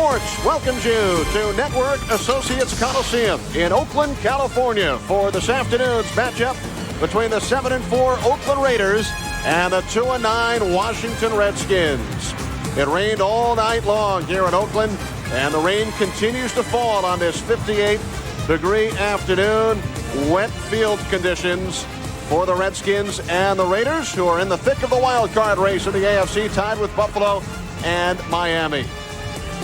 Sports welcomes you to Network Associates Coliseum in Oakland, California for this afternoon's matchup between the 7-4 Oakland Raiders and the 2-9 Washington Redskins. It rained all night long here in Oakland, and the rain continues to fall on this 58-degree afternoon. Wet field conditions for the Redskins and the Raiders, who are in the thick of the wild card race in the AFC, tied with Buffalo and Miami.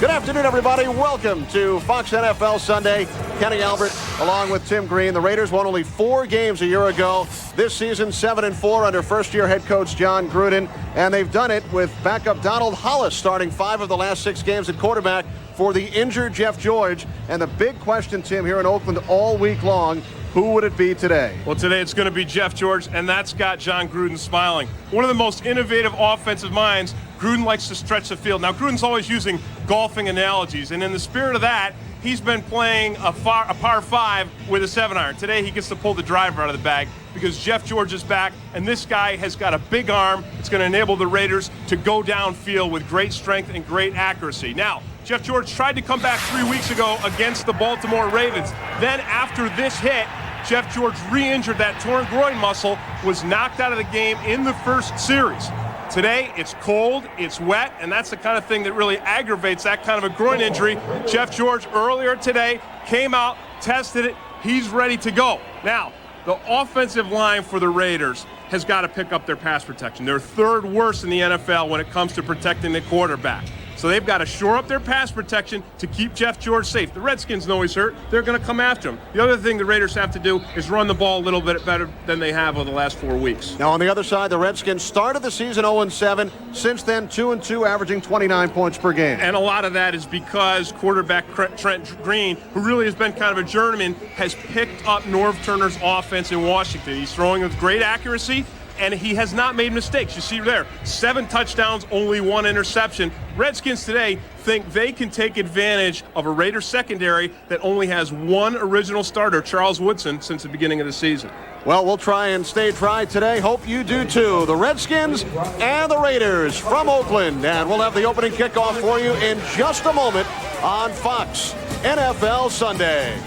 Good afternoon, everybody. Welcome to Fox NFL Sunday. Kenny Albert along with Tim Green. The Raiders won only 4 games a year ago. This season, 7-4 under first-year head coach John Gruden. And they've done it with backup Donald Hollis starting 5 of the last 6 games at quarterback for the injured Jeff George. And the big question, Tim, here in Oakland all week long, who would it be today? Well, today it's going to be Jeff George, and that's got John Gruden smiling. One of the most innovative offensive minds. Gruden likes to stretch the field. Now, Gruden's always using golfing analogies, and in the spirit of that, he's been playing a par 5 with a 7-iron. Today, he gets to pull the driver out of the bag because Jeff George is back, and this guy has got a big arm. It's going to enable the Raiders to go downfield with great strength and great accuracy. Now, Jeff George tried to come back 3 weeks ago against the Baltimore Ravens. Then, after this hit, Jeff George re-injured that torn groin muscle, was knocked out of the game in the first series. Today, it's cold, it's wet, and that's the kind of thing that really aggravates that kind of a groin injury. Jeff George earlier today came out, tested it, he's ready to go. Now, the offensive line for the Raiders has got to pick up their pass protection. They're third worst in the NFL when it comes to protecting the quarterback. So they've got to shore up their pass protection to keep Jeff George safe. The Redskins know he's hurt. They're going to come after him. The other thing the Raiders have to do is run the ball a little bit better than they have over the last 4 weeks. Now, on the other side, the Redskins started the season 0-7. Since then, 2-2, averaging 29 points per game. And a lot of that is because quarterback Trent Green, who really has been kind of a journeyman, has picked up Norv Turner's offense in Washington. He's throwing with great accuracy, and he has not made mistakes. You see there, 7 touchdowns, only 1 interception. Redskins today think they can take advantage of a Raiders secondary that only has 1 original starter, Charles Woodson, since the beginning of the season. Well, we'll try and stay dry today. Hope you do too. The Redskins and the Raiders from Oakland. And we'll have the opening kickoff for you in just a moment on Fox NFL Sunday.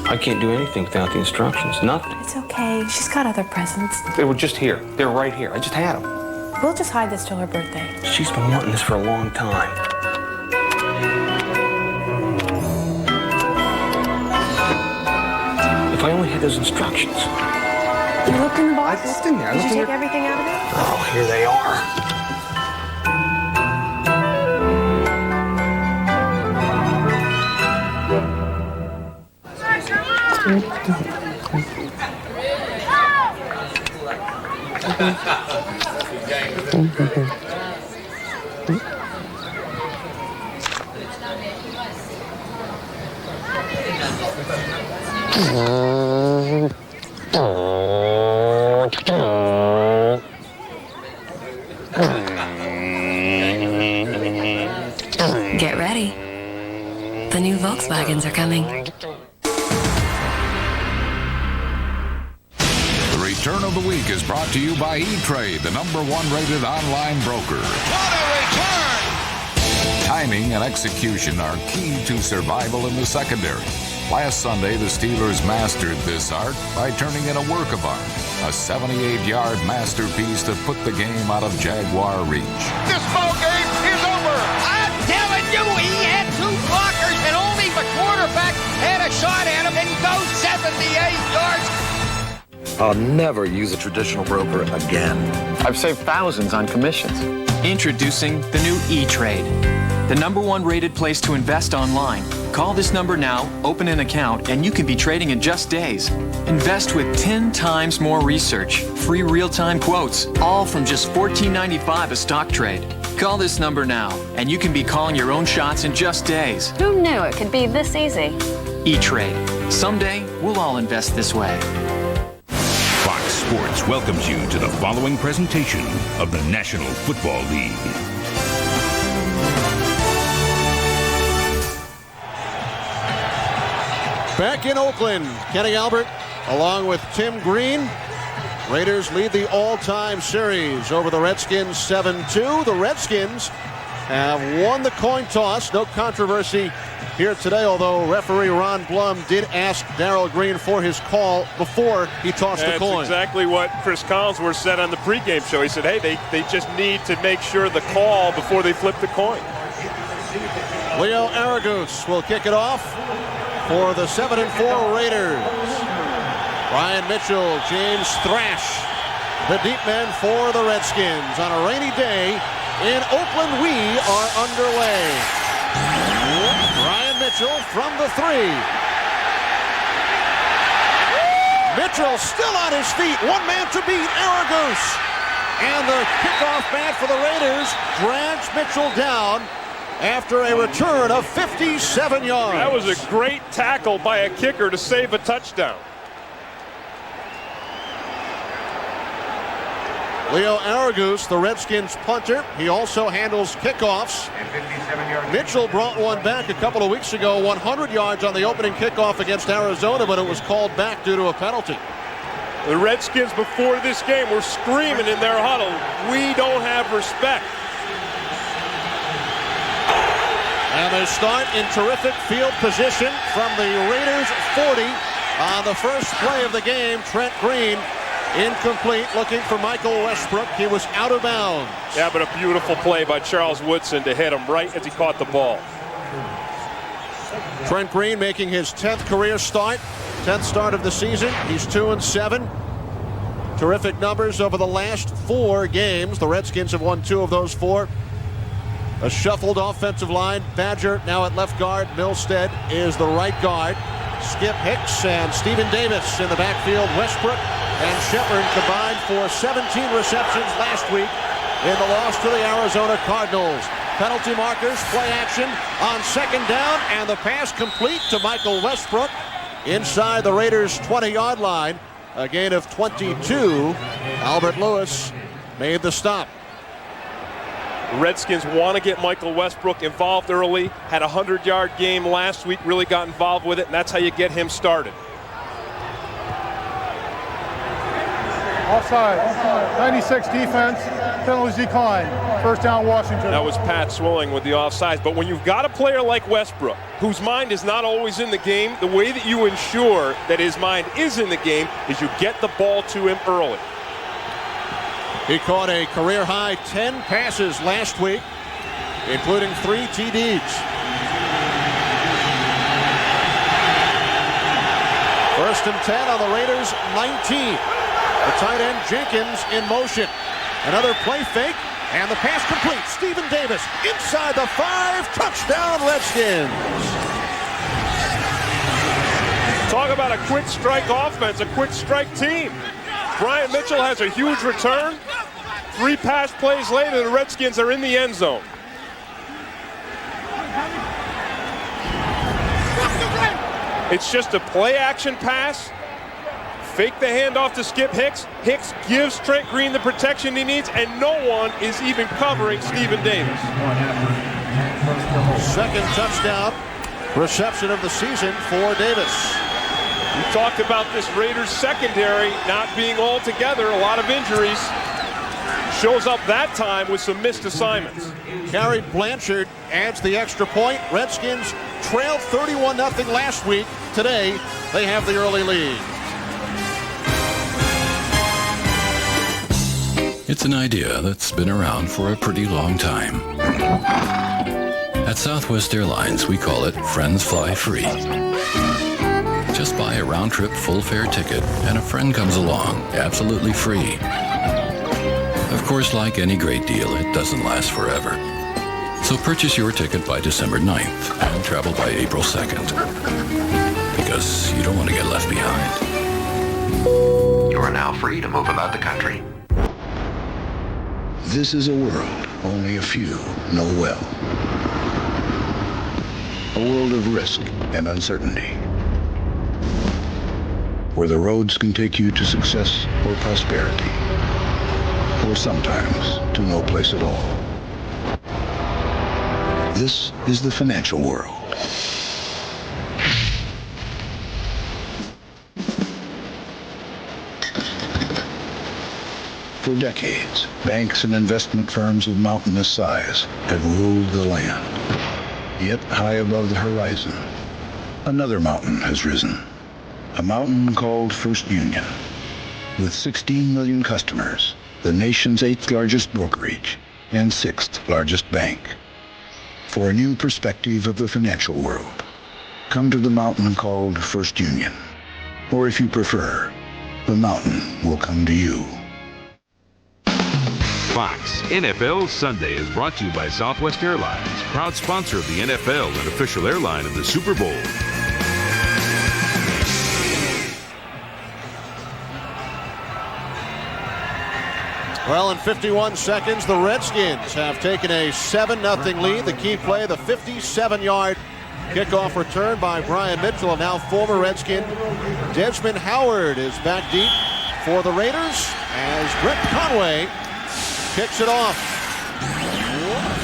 I can't do anything without the instructions. Nothing. It's okay. She's got other presents. They were just here. They're right here. I just had them. We'll just hide this till her birthday. She's been wanting this for a long time. If I only had those instructions. You looked in the box? I looked in there. Did you take everything out of it? Oh, here they are. Get ready. The new Volkswagens are coming. The return of the week is brought to you by E-Trade, the #1 rated online broker. What a return! Timing and execution are key to survival in the secondary. Last Sunday, the Steelers mastered this art by turning in a work of art, a 78-yard masterpiece to put the game out of Jaguar reach. This ball game is over! I'm telling you, he had 2 blockers and only the quarterback had a shot at him and he goes 78 yards. I'll never use a traditional broker again. I've saved thousands on commissions. Introducing the new E-Trade, the #1 rated place to invest online. Call this number now, open an account, and you can be trading in just days. Invest with 10 times more research, free real-time quotes, all from just $14.95 a stock trade. Call this number now, and you can be calling your own shots in just days. Who knew it could be this easy? E-Trade. Someday, we'll all invest this way. Fox Sports welcomes you to the following presentation of the National Football League. Back in Oakland, Kenny Albert along with Tim Green. Raiders lead the all-time series over the Redskins 7-2. The Redskins have won the coin toss. No controversy here today, although referee Ron Blum did ask Darrell Green for his call before he tossed the coin. That's exactly what Chris Collinsworth said on the pregame show. He said, hey, they just need to make sure the call before they flip the coin. Leo Aragus will kick it off for the 7-4 Raiders. Brian Mitchell, James Thrash, the deep men for the Redskins. On a rainy day in Oakland, we are underway. Brian Mitchell from the 3. Mitchell still on his feet. One man to beat, Aragus. And the kickoff man for the Raiders drags Mitchell down after a return of 57 yards. That was a great tackle by a kicker to save a touchdown. Leo Aragus, the Redskins punter. He also handles kickoffs. Mitchell brought one back a couple of weeks ago, 100 yards on the opening kickoff against Arizona, but it was called back due to a penalty. The Redskins before this game were screaming in their huddle, we don't have respect. And they start in terrific field position from the Raiders 40 on the first play of the game. Trent Green incomplete, looking for Michael Westbrook. He was out of bounds. Yeah, but a beautiful play by Charles Woodson to hit him right as he caught the ball. Trent Green making his 10th career start, 10th start of the season. He's 2-7. Terrific numbers over the last 4 games. The Redskins have won 2 of those 4. A shuffled offensive line. Badger now at left guard. Milstead is the right guard. Skip Hicks and Stephen Davis in the backfield. Westbrook and Shepard combined for 17 receptions last week in the loss to the Arizona Cardinals. Penalty markers, play action on second down, and the pass complete to Michael Westbrook inside the Raiders' 20-yard line. A gain of 22. Albert Lewis made the stop. The Redskins want to get Michael Westbrook involved early. Had a 100-yard game last week, really got involved with it, and that's how you get him started. Offside. 96 defense. Penalties decline. First down, Washington. That was Pat Swilling with the offsides. But when you've got a player like Westbrook, whose mind is not always in the game, the way that you ensure that his mind is in the game is you get the ball to him early. He caught a career-high 10 passes last week, including 3 TDs. First and 10 on the Raiders' 19. The tight end Jenkins in motion. Another play fake, and the pass complete. Stephen Davis inside the 5. Touchdown, Redskins. Talk about a quick strike offense, a quick strike team. Brian Mitchell has a huge return. 3 pass plays later, the Redskins are in the end zone. It's just a play action pass. Fake the handoff to Skip Hicks. Hicks gives Trent Green the protection he needs, and no one is even covering Stephen Davis. Second touchdown reception of the season for Davis. We talked about this Raiders secondary not being all together, a lot of injuries. Shows up that time with some missed assignments. Gary Blanchard adds the extra point. Redskins trailed 31-0 last week. Today, they have the early lead. It's an idea that's been around for a pretty long time. At Southwest Airlines, we call it Friends Fly Free. Just buy a round-trip full-fare ticket and a friend comes along, absolutely free. Of course, like any great deal, it doesn't last forever. So purchase your ticket by December 9th and travel by April 2nd. Because you don't want to get left behind. You are now free to move about the country. This is a world only a few know well. A world of risk and uncertainty. Where the roads can take you to success or prosperity. Or sometimes to no place at all. This is the financial world. For decades, banks and investment firms of mountainous size have ruled the land. Yet high above the horizon, another mountain has risen. A mountain called First Union. With 16 million customers, the nation's 8th largest brokerage and 6th largest bank. For a new perspective of the financial world, come to the mountain called First Union. Or if you prefer, the mountain will come to you. Fox NFL Sunday is brought to you by Southwest Airlines, proud sponsor of the NFL and official airline of the Super Bowl. Well, in 51 seconds, the Redskins have taken a 7-0 lead. The key play, the 57-yard kickoff return by Brian Mitchell, and now former Redskin Desmond Howard is back deep for the Raiders as Brett Conway kicks it off.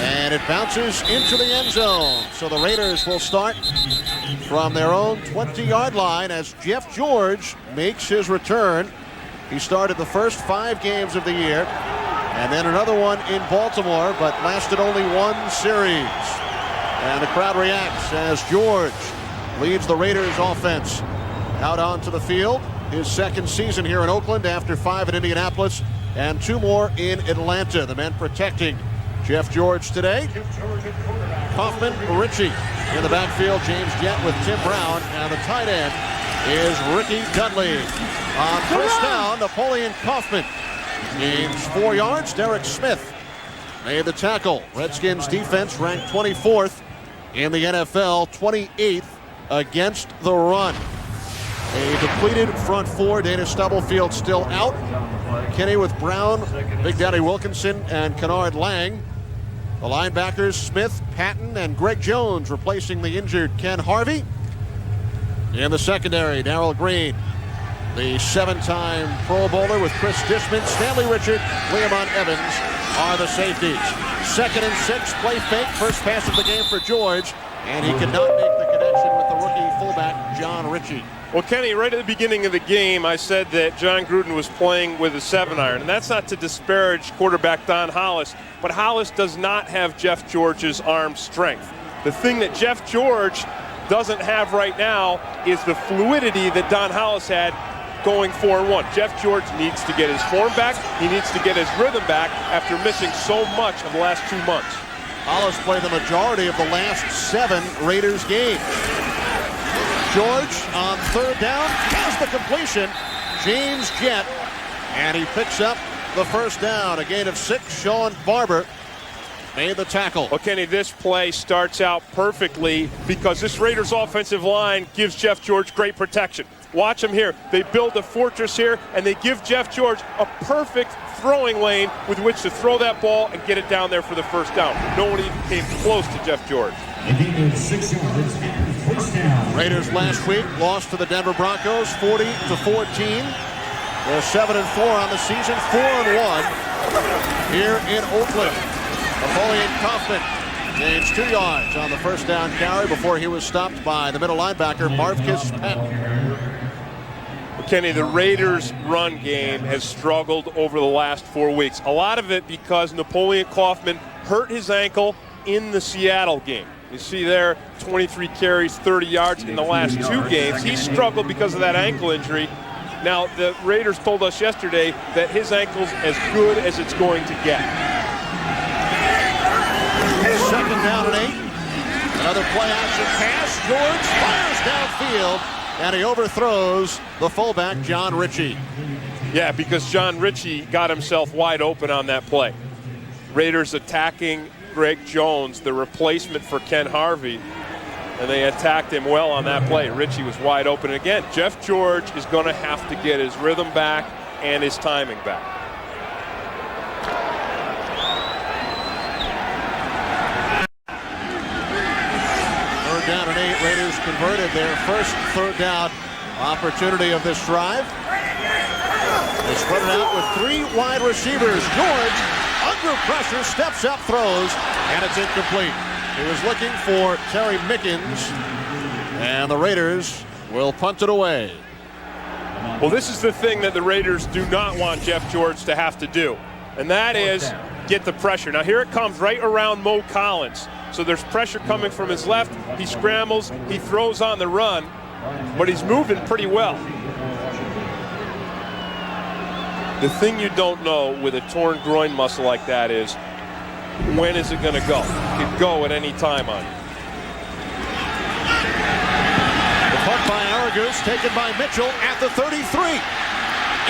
And it bounces into the end zone. So the Raiders will start from their own 20-yard line as Jeff George makes his return. He started the first 5 games of the year, and then another one in Baltimore, but lasted only 1 series. And the crowd reacts as George leads the Raiders offense out onto the field. His second season here in Oakland after 5 in Indianapolis and 2 more in Atlanta. The men protecting Jeff George today. Kaufman, Ritchie in the backfield. James Jett with Tim Brown, and the tight end is Ricky Dudley. On first down, Napoleon Kaufman gains 4 yards. Derek Smith made the tackle. Redskins defense ranked 24th in the NFL, 28th against the run. A depleted front 4. Dana Stubblefield still out. Kenny with Brown, Big Daddy Wilkinson, and Kennard Lang. The linebackers, Smith, Patton, and Greg Jones replacing the injured Ken Harvey. In the secondary, Darrell Green, the 7-time Pro Bowler with Chris Dishman, Stanley Richard, Leamon Evans are the safeties. 2nd and 6, play fake, first pass of the game for George, and he could not make the connection with the rookie fullback, John Ritchie. Well, Kenny, right at the beginning of the game, I said that John Gruden was playing with a 7-iron, and that's not to disparage quarterback Don Hollis, but Hollis does not have Jeff George's arm strength. The thing that Jeff George doesn't have right now is the fluidity that Don Hollis had going 4-1. Jeff George needs to get his form back. He needs to get his rhythm back after missing so much of the last 2 months. Hollis played the majority of the last 7 Raiders games. George on 3rd down has the completion. James Jett, and he picks up the first down. A gain of 6. Sean Barber made the tackle. Well, Kenny, this play starts out perfectly because this Raiders offensive line gives Jeff George great protection. Watch him here. They build a fortress here, and they give Jeff George a perfect throwing lane with which to throw that ball and get it down there for the first down. No one even came close to Jeff George. Raiders last week lost to the Denver Broncos 40-14. They're 7-4 on the season, 4-1 here in Oakland. Napoleon Kaufman gains 2 yards on the first down carry before he was stopped by the middle linebacker, Marvcus Patton. Kenny, the Raiders' run game has struggled over the last 4 weeks. A lot of it because Napoleon Kaufman hurt his ankle in the Seattle game. You see there, 23 carries, 30 yards in the last 2 games. He struggled because of that ankle injury. Now, the Raiders told us yesterday that his ankle's as good as it's going to get. 2nd down and 8. Another play-action pass. George fires downfield, and he overthrows the fullback, John Ritchie. Yeah, because John Ritchie got himself wide open on that play. Raiders attacking Greg Jones, the replacement for Ken Harvey, and they attacked him well on that play. Ritchie was wide open. Again, Jeff George is going to have to get his rhythm back and his timing back. Down and 8. Raiders converted their first 3rd down opportunity of this drive. They spread it out with 3 wide receivers. George, under pressure, steps up, throws, and it's incomplete. He was looking for Terry Mickens, and the Raiders will punt it away. Well, this is the thing that the Raiders do not want Jeff George to have to do, and that is get the pressure. Now here it comes right around Mo Collins. So there's pressure coming from his left. He scrambles, he throws on the run, but he's moving pretty well. The thing you don't know with a torn groin muscle like that is, when is it going to go? It could go at any time on you. The puck by Aragus, taken by Mitchell at the 33.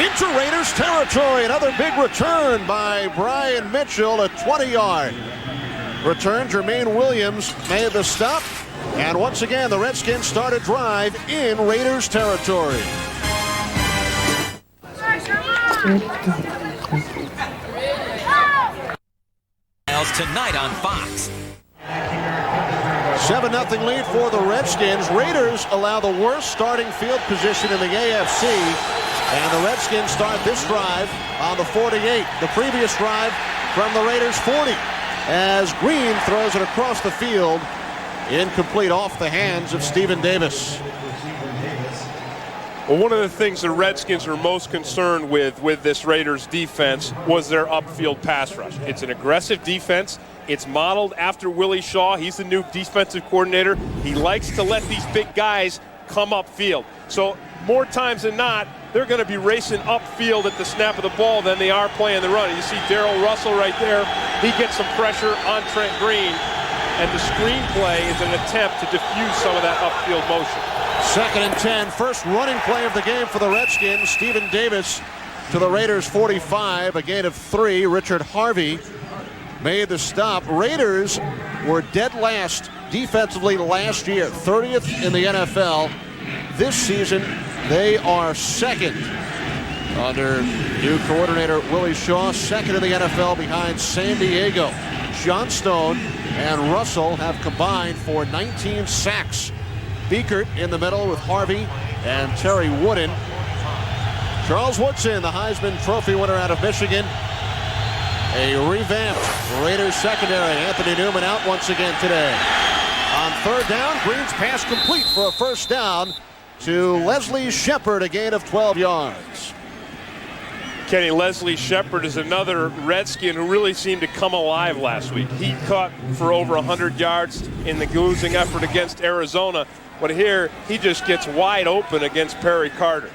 Into Raiders territory. Another big return by Brian Mitchell, a 20-yard return. Jermaine Williams made the stop. And once again, the Redskins start a drive in Raiders territory. Tonight on Fox. 7-0 lead for the Redskins. Raiders allow the worst starting field position in the AFC. And the Redskins start this drive on the 48. The previous drive from the Raiders 40. As Green throws it across the field. Incomplete off the hands of Stephen Davis. Well, one of the things the Redskins are most concerned with this Raiders defense was their upfield pass rush. It's an aggressive defense. It's modeled after Willie Shaw. He's the new defensive coordinator. He likes to let these big guys come upfield. So more times than not, they're going to be racing upfield at the snap of the ball than they are playing the run. And you see Darryl Russell right there. He gets some pressure on Trent Green. And the screenplay is an attempt to diffuse some of that upfield motion. 2nd and 10. First running play of the game for the Redskins. Stephen Davis to the Raiders 45. A gain of 3. Richard Harvey made the stop. Raiders were dead last defensively last year. 30th in the NFL. This season, they are 2nd under new coordinator Willie Shaw. 2nd in the NFL behind San Diego. Johnstone and Russell have combined for 19 sacks. Beekert in the middle with Harvey and Terry Wooden. Charles Woodson, the Heisman Trophy winner out of Michigan. A revamped Raiders secondary. Anthony Newman out once again today. On 3rd down, Green's pass complete for a first down to Leslie Shepard, a gain of 12 yards. Kenny, Leslie Shepard is another Redskin who really seemed to come alive last week. He caught for over 100 yards in the losing effort against Arizona. But here, he just gets wide open against Perry Carter.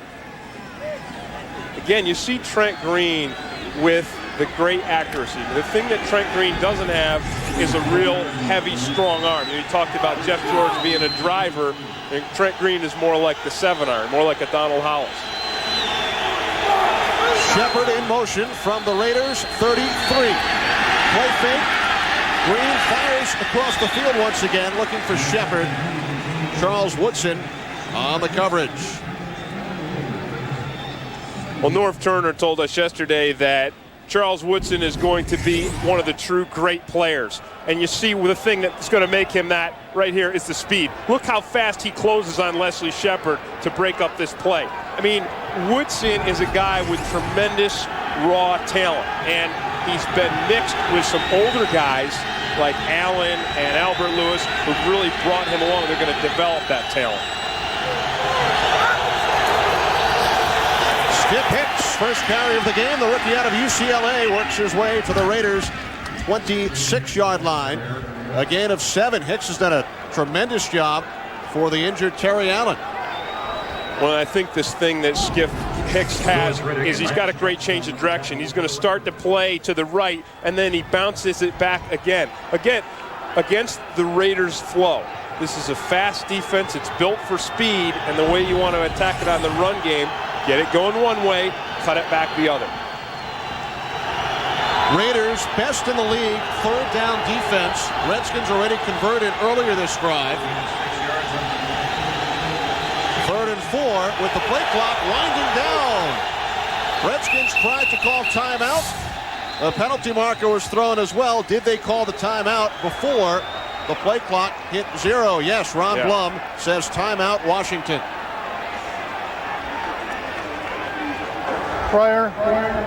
Again, you see Trent Green with the great accuracy. The thing that Trent Green doesn't have is a real heavy, strong arm. You talked about Jeff George being a driver, and Trent Green is more like the 7-iron, more like a Donald Hollis. Shepard in motion from the Raiders 33. Play fake. Green fires across the field once again, looking for Shepard. Charles Woodson on the coverage. Well, Norv Turner told us yesterday that Charles Woodson is going to be one of the true great players. And you see the thing that's going to make him that right here is the speed. Look how fast he closes on Leslie Shepard to break up this play. I mean, Woodson is a guy with tremendous raw talent. And he's been mixed with some older guys like Allen and Albert Lewis who've really brought him along. They're going to develop that talent. Skip Hicks, first carry of the game. The rookie out of UCLA works his way to the Raiders' 26-yard line. A gain of 7. Hicks has done a tremendous job for the injured Terry Allen. Well, I think this thing that Skip Hicks has is he's got a great change of direction. He's going to start to play to the right, and then he bounces it back again. Again, against the Raiders' flow. This is a fast defense. It's built for speed, and the way you want to attack it on the run game, get it going one way, cut it back the other. Raiders best in the league, 3rd down defense. Redskins already converted earlier this drive. 3rd and 4 with the play clock winding down. Redskins tried to call timeout. A penalty marker was thrown as well. Did they call the timeout before the play clock hit 0? Yes, Ron Blum says timeout, Washington. Prior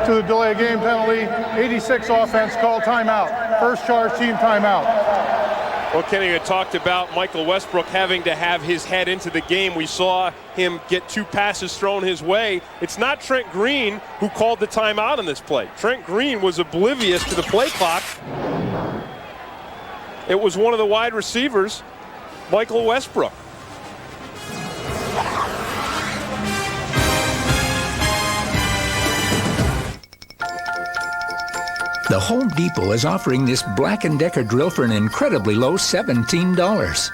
to the delay of game penalty, 86 offense called timeout. First charge team timeout. Well, Kenny had talked about Michael Westbrook having to have his head into the game. We saw him get 2 passes thrown his way. It's not Trent Green who called the timeout on this play. Trent Green was oblivious to the play clock. It was one of the wide receivers, Michael Westbrook. The Home Depot is offering this Black & Decker drill for an incredibly low $17.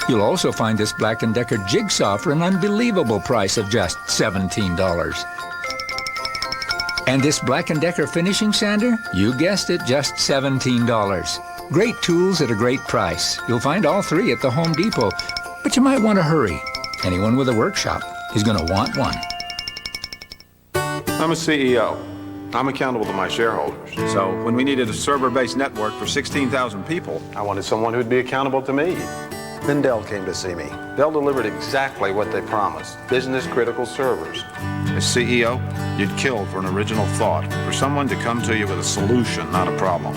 You'll also find this Black & Decker jigsaw for an unbelievable price of just $17. And this Black & Decker finishing sander, you guessed it, just $17. Great tools at a great price. You'll find all 3 at the Home Depot, but you might want to hurry. Anyone with a workshop is going to want one. I'm a CEO. I'm accountable to my shareholders. So when we needed a server-based network for 16,000 people, I wanted someone who'd be accountable to me. Then Dell came to see me. Dell delivered exactly what they promised, business-critical servers. As CEO, you'd kill for an original thought, for someone to come to you with a solution, not a problem.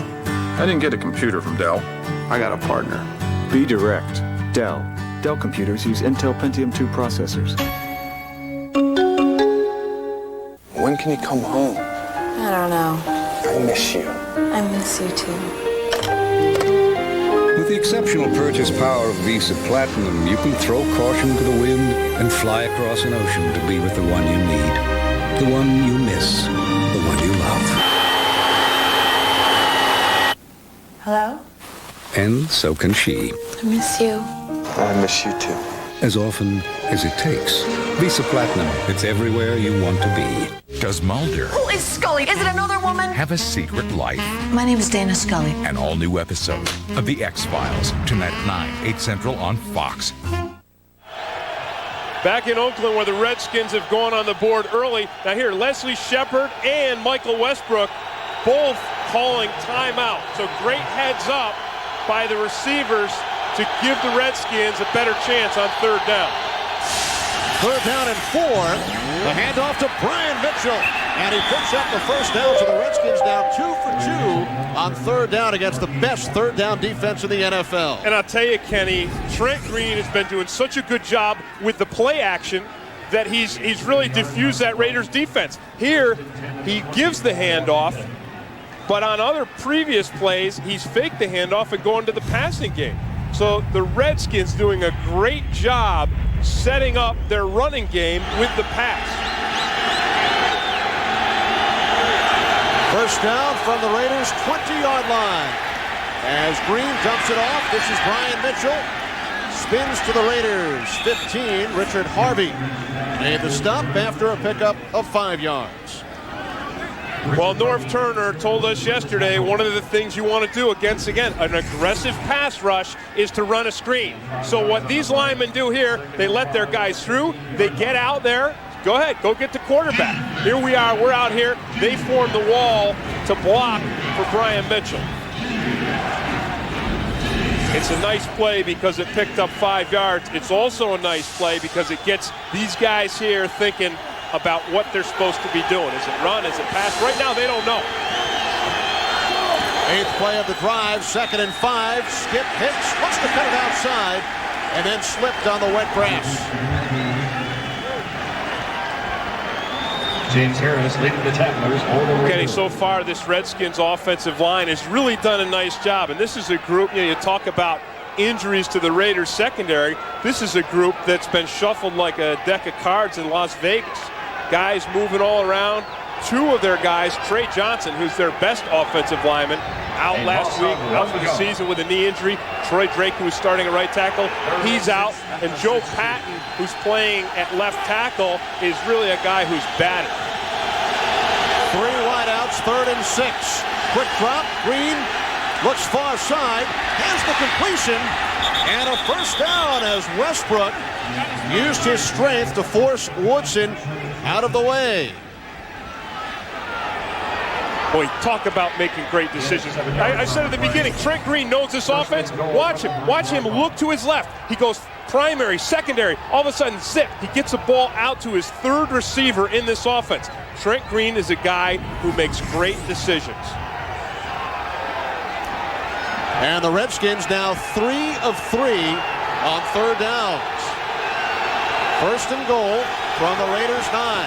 I didn't get a computer from Dell. I got a partner. Be direct. Dell. Dell computers use Intel Pentium 2 processors. When can you come home? I don't know. I miss you. I miss you too. With the exceptional purchase power of Visa Platinum, you can throw caution to the wind and fly across an ocean to be with the one you need, the one you miss, the one you love. Hello? And so can she. I miss you. I miss you too. As often as it takes. Visa Platinum, it's everywhere you want to be. Does Mulder Who is Scully? Is it another woman? have a secret life? My name is Dana Scully. An all-new episode of The X-Files, tonight at 9, 8 Central on Fox. Back in Oakland where the Redskins have gone on the board early. Now here, Leslie Shepard and Michael Westbrook both calling timeout. So great heads up by the receivers to give the Redskins a better chance on 3rd down. 3rd down and 4. The handoff to Brian Mitchell. And he picks up the first down. So the Redskins now 2 for 2 on 3rd down against the best 3rd down defense in the NFL. And I'll tell you, Kenny, Trent Green has been doing such a good job with the play action that he's really diffused that Raiders defense. Here, he gives the handoff, but on other previous plays, he's faked the handoff and going to the passing game. So the Redskins doing a great job setting up their running game with the pass. First down from the Raiders' 20-yard line. As Green dumps it off, this is Brian Mitchell. Spins to the Raiders' 15. Richard Harvey made the stop after a pickup of 5 yards. Well, Norv Turner told us yesterday one of the things you want to do against, again, an aggressive pass rush is to run a screen. So what these linemen do here, they let their guys through, they get out there, go ahead, go get the quarterback. Here we are, we're out here, they form the wall to block for Brian Mitchell. It's a nice play because it picked up 5 yards. It's also a nice play because it gets these guys here thinking about what they're supposed to be doing. Is it run? Is it pass? Right now, they don't know. 8th play of the drive, 2nd and 5. Skip Hicks wants to cut it outside and then slipped on the wet grass. James Harris leading the tacklers. Kenny, so far this Redskins offensive line has really done a nice job. And this is a group, you talk about injuries to the Raiders secondary. This is a group that's been shuffled like a deck of cards in Las Vegas. Guys moving all around. 2 of their guys, Trey Johnson, who's their best offensive lineman, out last week, out for the season with a knee injury. Troy Drake, who was starting at right tackle, he's out. And Joe Patton, who's playing at left tackle, is really a guy who's batted. 3 wideouts, 3rd and 6. Quick drop, Green looks far side, has the completion, and a first down as Westbrook used his strength to force Woodson out of the way. Boy, talk about making great decisions. I said at the beginning, Trent Green knows this offense. Watch him. Watch him look to his left. He goes primary, secondary, all of a sudden zip. He gets a ball out to his 3rd receiver in this offense. Trent Green is a guy who makes great decisions. And the Redskins now 3 of 3 on third downs. First and goal from the Raiders 9.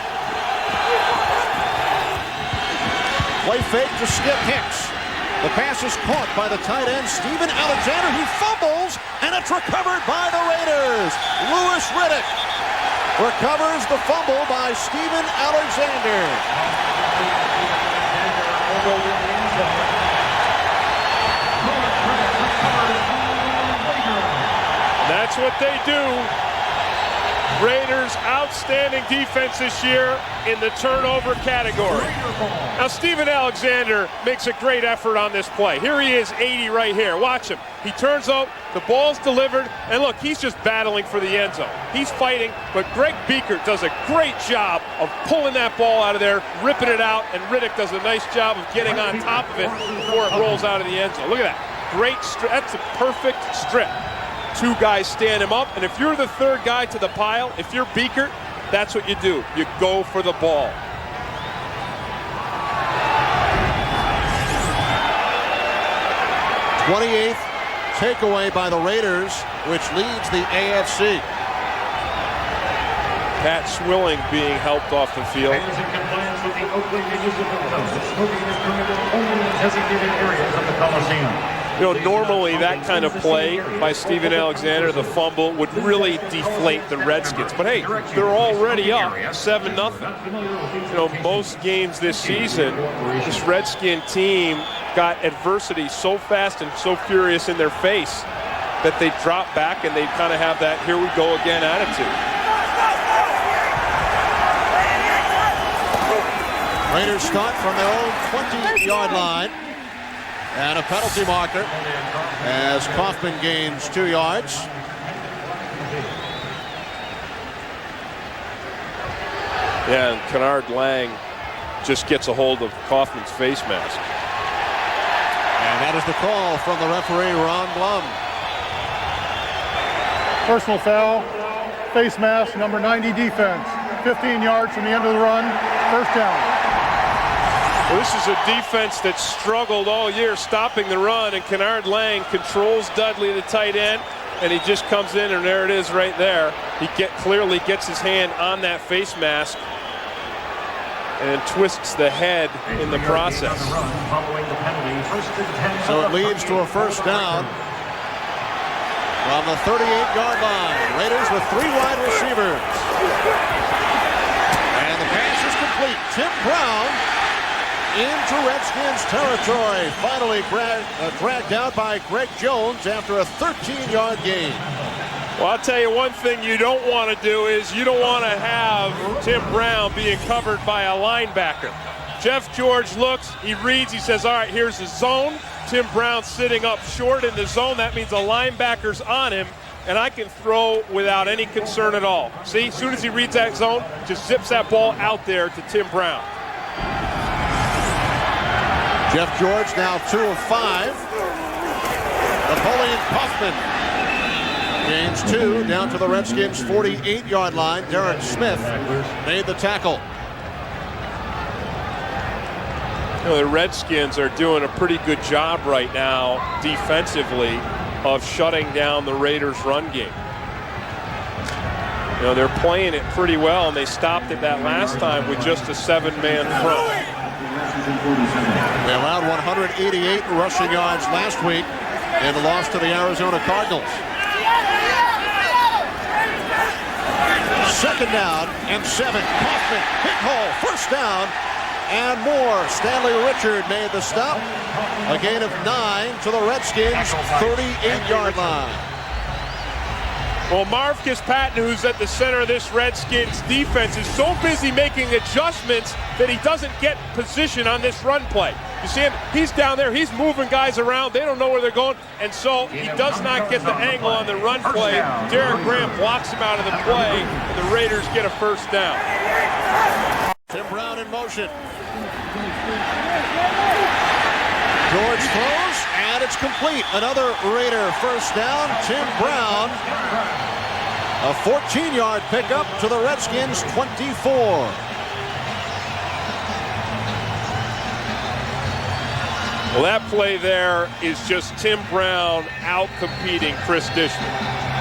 Play fake to Skip Hicks. The pass is caught by the tight end, Steven Alexander. He fumbles, and it's recovered by the Raiders. Louis Riddick recovers the fumble by Steven Alexander. That's what they do. Raiders outstanding defense this year in the turnover category. Now Steven Alexander makes a great effort on this play. Here he is, 80 right here. Watch him. He turns out, the ball's delivered, and look, he's just battling for the end zone. He's fighting, but Greg Biekert does a great job of pulling that ball out of there, ripping it out, and Riddick does a nice job of getting on top of it before it rolls out of the end zone. Look at that. Great strip. That's a perfect strip. 2 guys stand him up, and if you're the third guy to the pile, if you're Biekert, that's what you do. You go for the ball. '28th takeaway by the Raiders, which leads the AFC. Pat Swilling being helped off the field. Fans in compliance with the Oakland municipal code, smoking is permitted only in designated areas of the Coliseum. You know, normally that kind of play by Steven Alexander, the fumble, would really deflate the Redskins. But hey, they're already up 7-0. You know, most games this season, this Redskin team got adversity so fast and so furious in their face that they drop back and they kind of have that here we go again attitude. Raiders start from their own 20-yard line. And a penalty marker as Kaufman gains 2 yards. Yeah, and Kennard Lang just gets a hold of Kaufman's face mask. And that is the call from the referee, Ron Blum. Personal foul, face mask, number 90 defense. 15 yards from the end of the run, first down. Well, this is a defense that struggled all year stopping the run, and Kennard Lang controls Dudley, the tight end, and he just comes in, and there it is right there. He clearly gets his hand on that face mask and twists the head in the process. So it leads to a first down from the 38-yard line. Raiders with 3 wide receivers. And the pass is complete. Tim Brown into Redskins territory. Finally dragged out by Greg Jones after a 13-yard gain. Well, I'll tell you one thing you don't want to do is you don't want to have Tim Brown being covered by a linebacker. Jeff George looks, he reads, he says, all right, here's the zone. Tim Brown sitting up short in the zone. That means a linebacker's on him, and I can throw without any concern at all. See, as soon as he reads that zone, just zips that ball out there to Tim Brown. Jeff George now 2 of 5. Napoleon Kaufman gains 2 down to the Redskins' 48-yard line. Derek Smith made the tackle. You know, the Redskins are doing a pretty good job right now defensively of shutting down the Raiders' run game. You know, they're playing it pretty well, and they stopped it that last time with just a 7-man front. They allowed 188 rushing yards last week in the loss to the Arizona Cardinals. Second down and 7. Kaufman, hit hole, first down and more. Stanley Richard made the stop. A gain of 9 to the Redskins' 38-yard line. Well, Marcus Patton, who's at the center of this Redskins defense, is so busy making adjustments that he doesn't get position on this run play. You see him, he's down there, he's moving guys around, they don't know where they're going, and so he does not get the angle on the run play. Derek Graham blocks him out of the play, and the Raiders get a first down. Tim Brown in motion. George throws, and it's complete. Another Raider first down. Tim Brown, a 14-yard pickup to the Redskins' 24. Well, that play there is just Tim Brown out-competing Chris Dishman.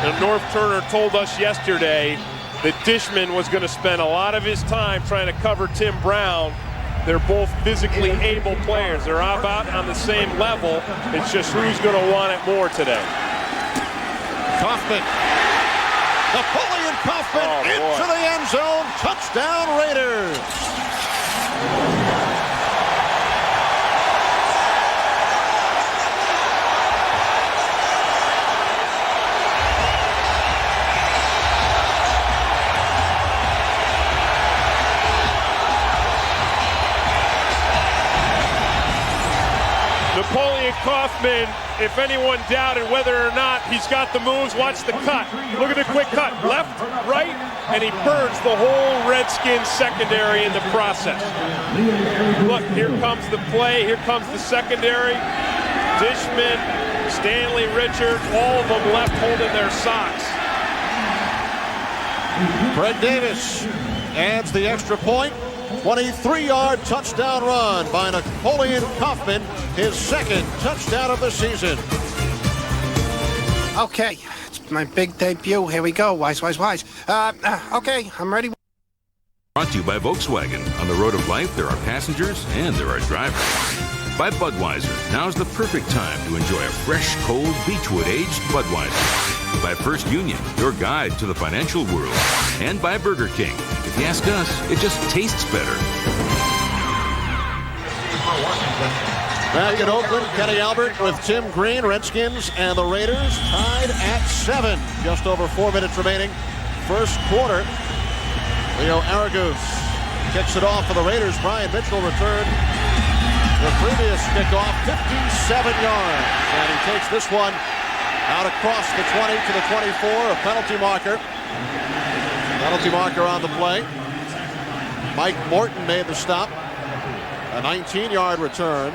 And North Turner told us yesterday that Dishman was going to spend a lot of his time trying to cover Tim Brown. They're both physically able players. They're about on the same level. It's just who's going to want it more today. Kaufman. Napoleon Kaufman into the end zone. Touchdown Raiders. Napoleon Kaufman, if anyone doubted whether or not he's got the moves, watch the cut. Look at the quick cut. Left, right, and he burns the whole Redskins secondary in the process. Look, here comes the play. Here comes the secondary. Dishman, Stanley Richards, all of them left holding their socks. Fred Davis adds the extra point. 23-yard touchdown run by Napoleon Kaufman, his second touchdown of the season. Okay, it's my big debut. Here we go. Wise. Okay, I'm ready. Brought to you by Volkswagen. On the road of life, there are passengers and there are drivers. By Budweiser. Now's the perfect time to enjoy a fresh, cold, Beechwood-aged Budweiser. By First Union, your guide to the financial world. And by Burger King. If you ask us, it just tastes better. Back in Oakland, Kenny Albert with Tim Green, Redskins and the Raiders tied at 7. Just over 4 minutes remaining. First quarter. Leo Aragus kicks it off for the Raiders. Brian Mitchell returned the previous kickoff, 57 yards. And he takes this one out across the 20 to the 24, a penalty marker. Penalty marker on the play. Mike Morton made the stop. A 19-yard return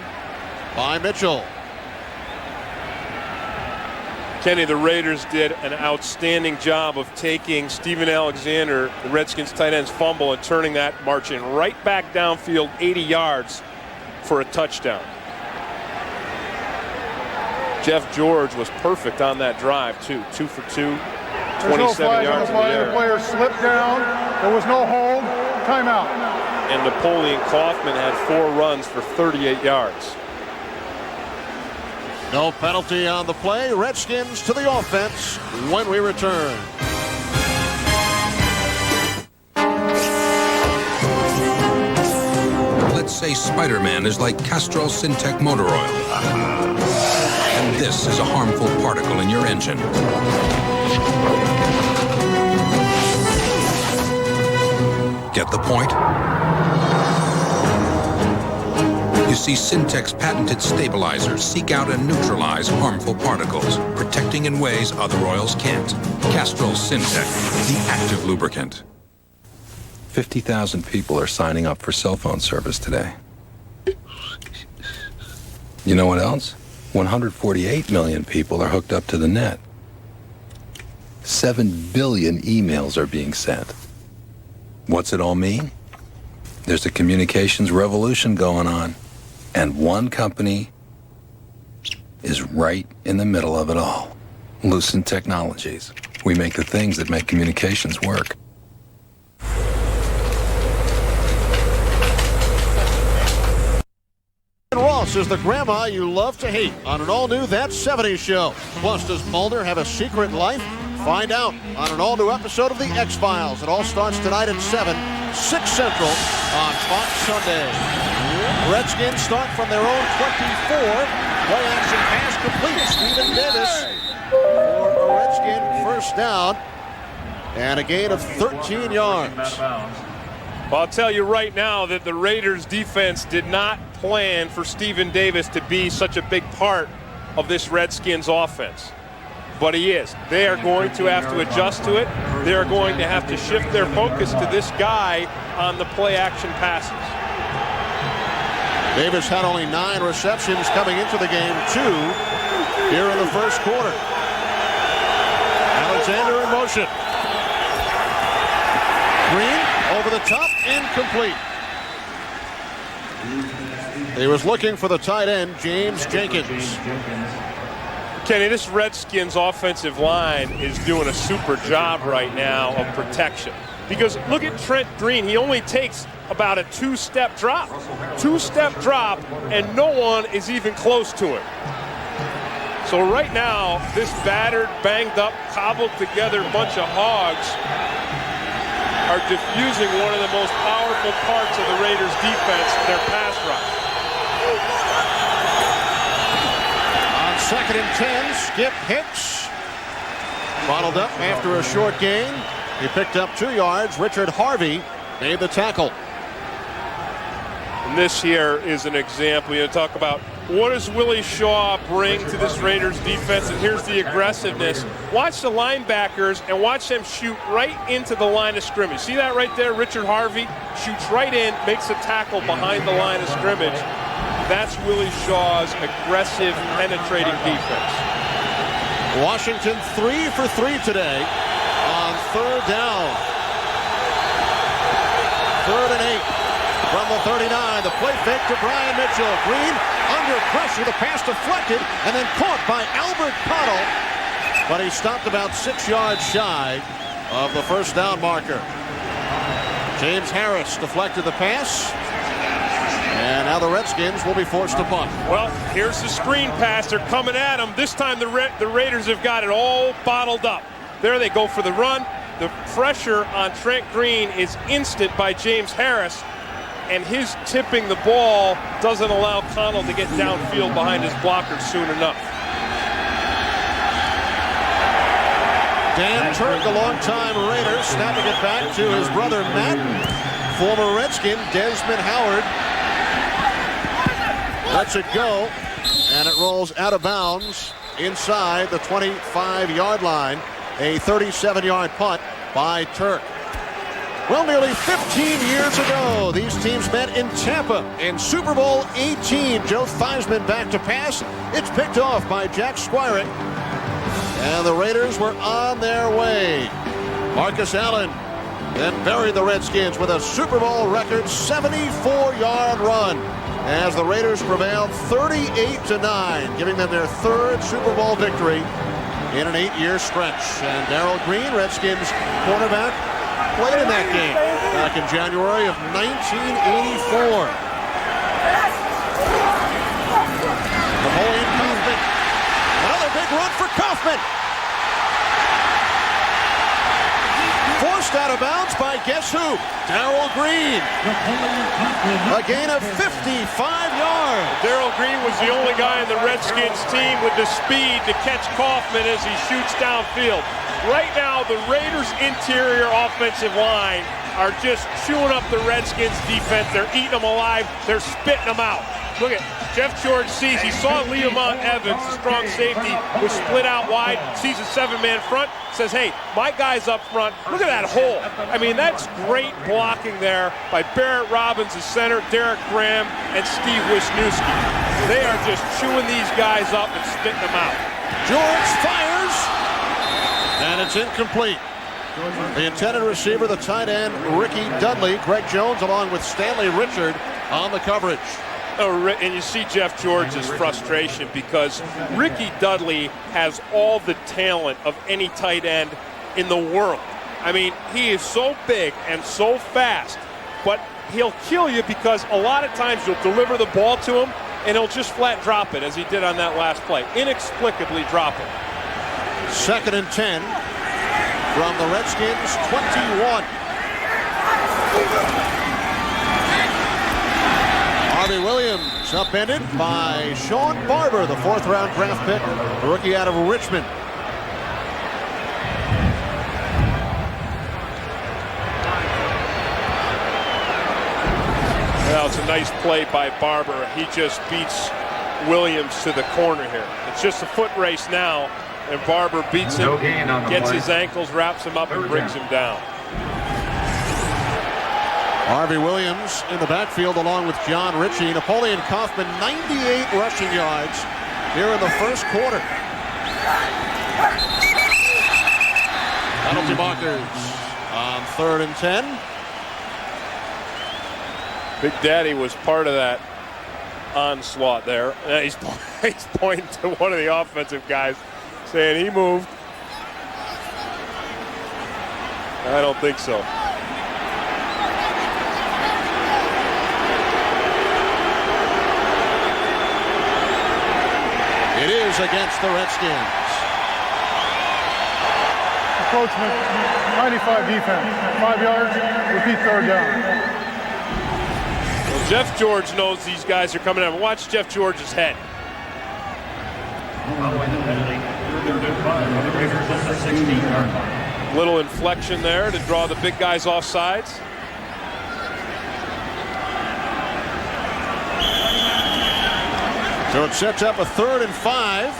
by Mitchell. Kenny, the Raiders did an outstanding job of taking Steven Alexander, the Redskins tight end's fumble, and turning that marching right back downfield 80 yards for a touchdown. Jeff George was perfect on that drive, too. 2 for 2, 27 yards in the air. The player slipped down. There was no hold. Timeout. And Napoleon Kaufman had 4 runs for 38 yards. No penalty on the play. Redskins to the offense when we return. Let's say Spider-Man is like Castrol Syntec motor oil. And this is a harmful particle in your engine. Get the point? You see, Syntec's patented stabilizers seek out and neutralize harmful particles, protecting in ways other oils can't. Castrol Syntec, the active lubricant. 50,000 people are signing up for cell phone service today. You know what else? 148 million people are hooked up to the net. 7 billion emails are being sent. What's it all mean? There's a communications revolution going on, and one company is right in the middle of it all. Lucent Technologies. We make the things that make communications work. Ross is the grandma you love to hate on an all-new That 70s Show. Plus, does Mulder have a secret life? Find out on an all-new episode of The X-Files. It all starts tonight at 7, 6 Central on Fox Sunday. Redskins start from their own 24. Play action pass complete. Steven Davis for a Redskin first down and a gain of 13 yards. Well, I'll tell you right now that the Raiders defense did not plan for Steven Davis to be such a big part of this Redskins offense. But he is. They are going to have to adjust to it. They are going to have to shift their focus to this guy on the play action passes. Davis had only 9 receptions coming into the game, 2 here in the first quarter. Alexander in motion. Green over the top, incomplete. He was looking for the tight end, James Jenkins. Kenny, this Redskins offensive line is doing a super job right now of protection. Because look at Trent Green. He only takes about a two-step drop. Two-step drop, and no one is even close to him. So right now, this battered, banged up, cobbled together bunch of hogs are diffusing one of the most powerful parts of the Raiders' defense, their pass rush. On 2nd and 10, Skip Hicks bottled up after a short gain. He picked up 2 yards. Richard Harvey made the tackle. And this here is an example. You talk about what does Willie Shaw bring to this Raiders defense, and here's the aggressiveness. Watch the linebackers and watch them shoot right into the line of scrimmage. See that right there? Richard Harvey shoots right in, makes a tackle behind the line of scrimmage. That's Willie Shaw's aggressive, penetrating defense. Washington 3 for 3 today on 3rd down. 3rd and 8 from the 39. The play fake to Brian Mitchell. Green under pressure. The pass deflected and then caught by Albert Cottle. But he stopped about 6 yards shy of the 1st down marker. James Harris deflected the pass. And now the Redskins will be forced to punt. Well, here's the screen pass. They're coming at them. This time the Raiders have got it all bottled up. There they go for the run. The pressure on Trent Green is instant by James Harris. And his tipping the ball doesn't allow Connell to get downfield behind his blockers soon enough. Dan Turk, a longtime Raider, snapping it back to his brother Matt. Former Redskin Desmond Howard lets it go, and it rolls out of bounds inside the 25-yard line. A 37-yard punt by Turk. Well, nearly 15 years ago, these teams met in Tampa in Super Bowl 18. Joe Theismann back to pass. It's picked off by Jack Squirek. And the Raiders were on their way. Marcus Allen then buried the Redskins with a Super Bowl record 74-yard run as the Raiders prevailed 38-9, giving them their 3rd Super Bowl victory in an 8-year stretch. And Darrell Green, Redskins cornerback, played in that game back in January of 1984. Napoleon Kaufman. Another big run for Kaufman. Forced out of bounds by guess who? Darrell Green. A gain of 55 yards. Darrell Green was the only guy in the Redskins team with the speed to catch Kaufman as he shoots downfield. Right now, the Raiders' interior offensive line are just chewing up the Redskins' defense. They're eating them alive. They're spitting them out. Look at Jeff George sees. He saw Leamont Evans, the strong safety, was split out wide, sees a 7-man front, says, hey, my guy's up front. Look at that hole. I mean, that's great blocking there by Barrett Robbins, the center, Derek Graham, and Steve Wisniewski. They are just chewing these guys up and spitting them out. George fires. And it's incomplete. The intended receiver, the tight end, Ricky Dudley. Greg Jones along with Stanley Richard on the coverage. Oh, and you see Jeff George's frustration because Ricky Dudley has all the talent of any tight end in the world. I mean, he is so big and so fast, but he'll kill you because a lot of times you'll deliver the ball to him and he'll just flat drop it as he did on that last play. Inexplicably drop it. 2nd and 10 from the Redskins 21. Harvey Williams upended by Sean Barber, the 4th-round draft pick, the rookie out of Richmond. Well, it's a nice play by Barber. He just beats Williams to the corner here. It's just a foot race now. And Barber beats him, gets his ankles, wraps him up, and brings him down. Harvey Williams in the backfield along with John Ritchie. Napoleon Kaufman, 98 rushing yards here in the 1st quarter. Penalty markers on 3rd and 10. Big Daddy was part of that onslaught there. He's pointing to one of the offensive guys, saying he moved. I don't think so. It is against the Redskins. Approachment, 95 defense, 5 yards, repeat third down. Well, Jeff George knows these guys are coming up. Watch Jeff George's head. Little inflection there to draw the big guys off sides. So it sets up a 3rd and 5.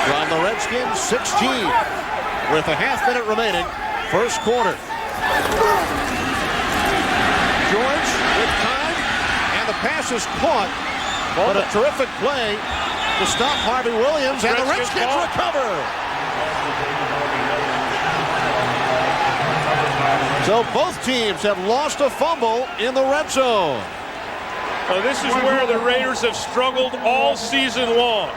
From the Redskins, 16 with a half-minute remaining, first quarter. George with time, and the pass is caught, but a terrific play to stop Harvey Williams, and the Redskins recover. So both teams have lost a fumble in the red zone. Well, this is where the Raiders have struggled all season long.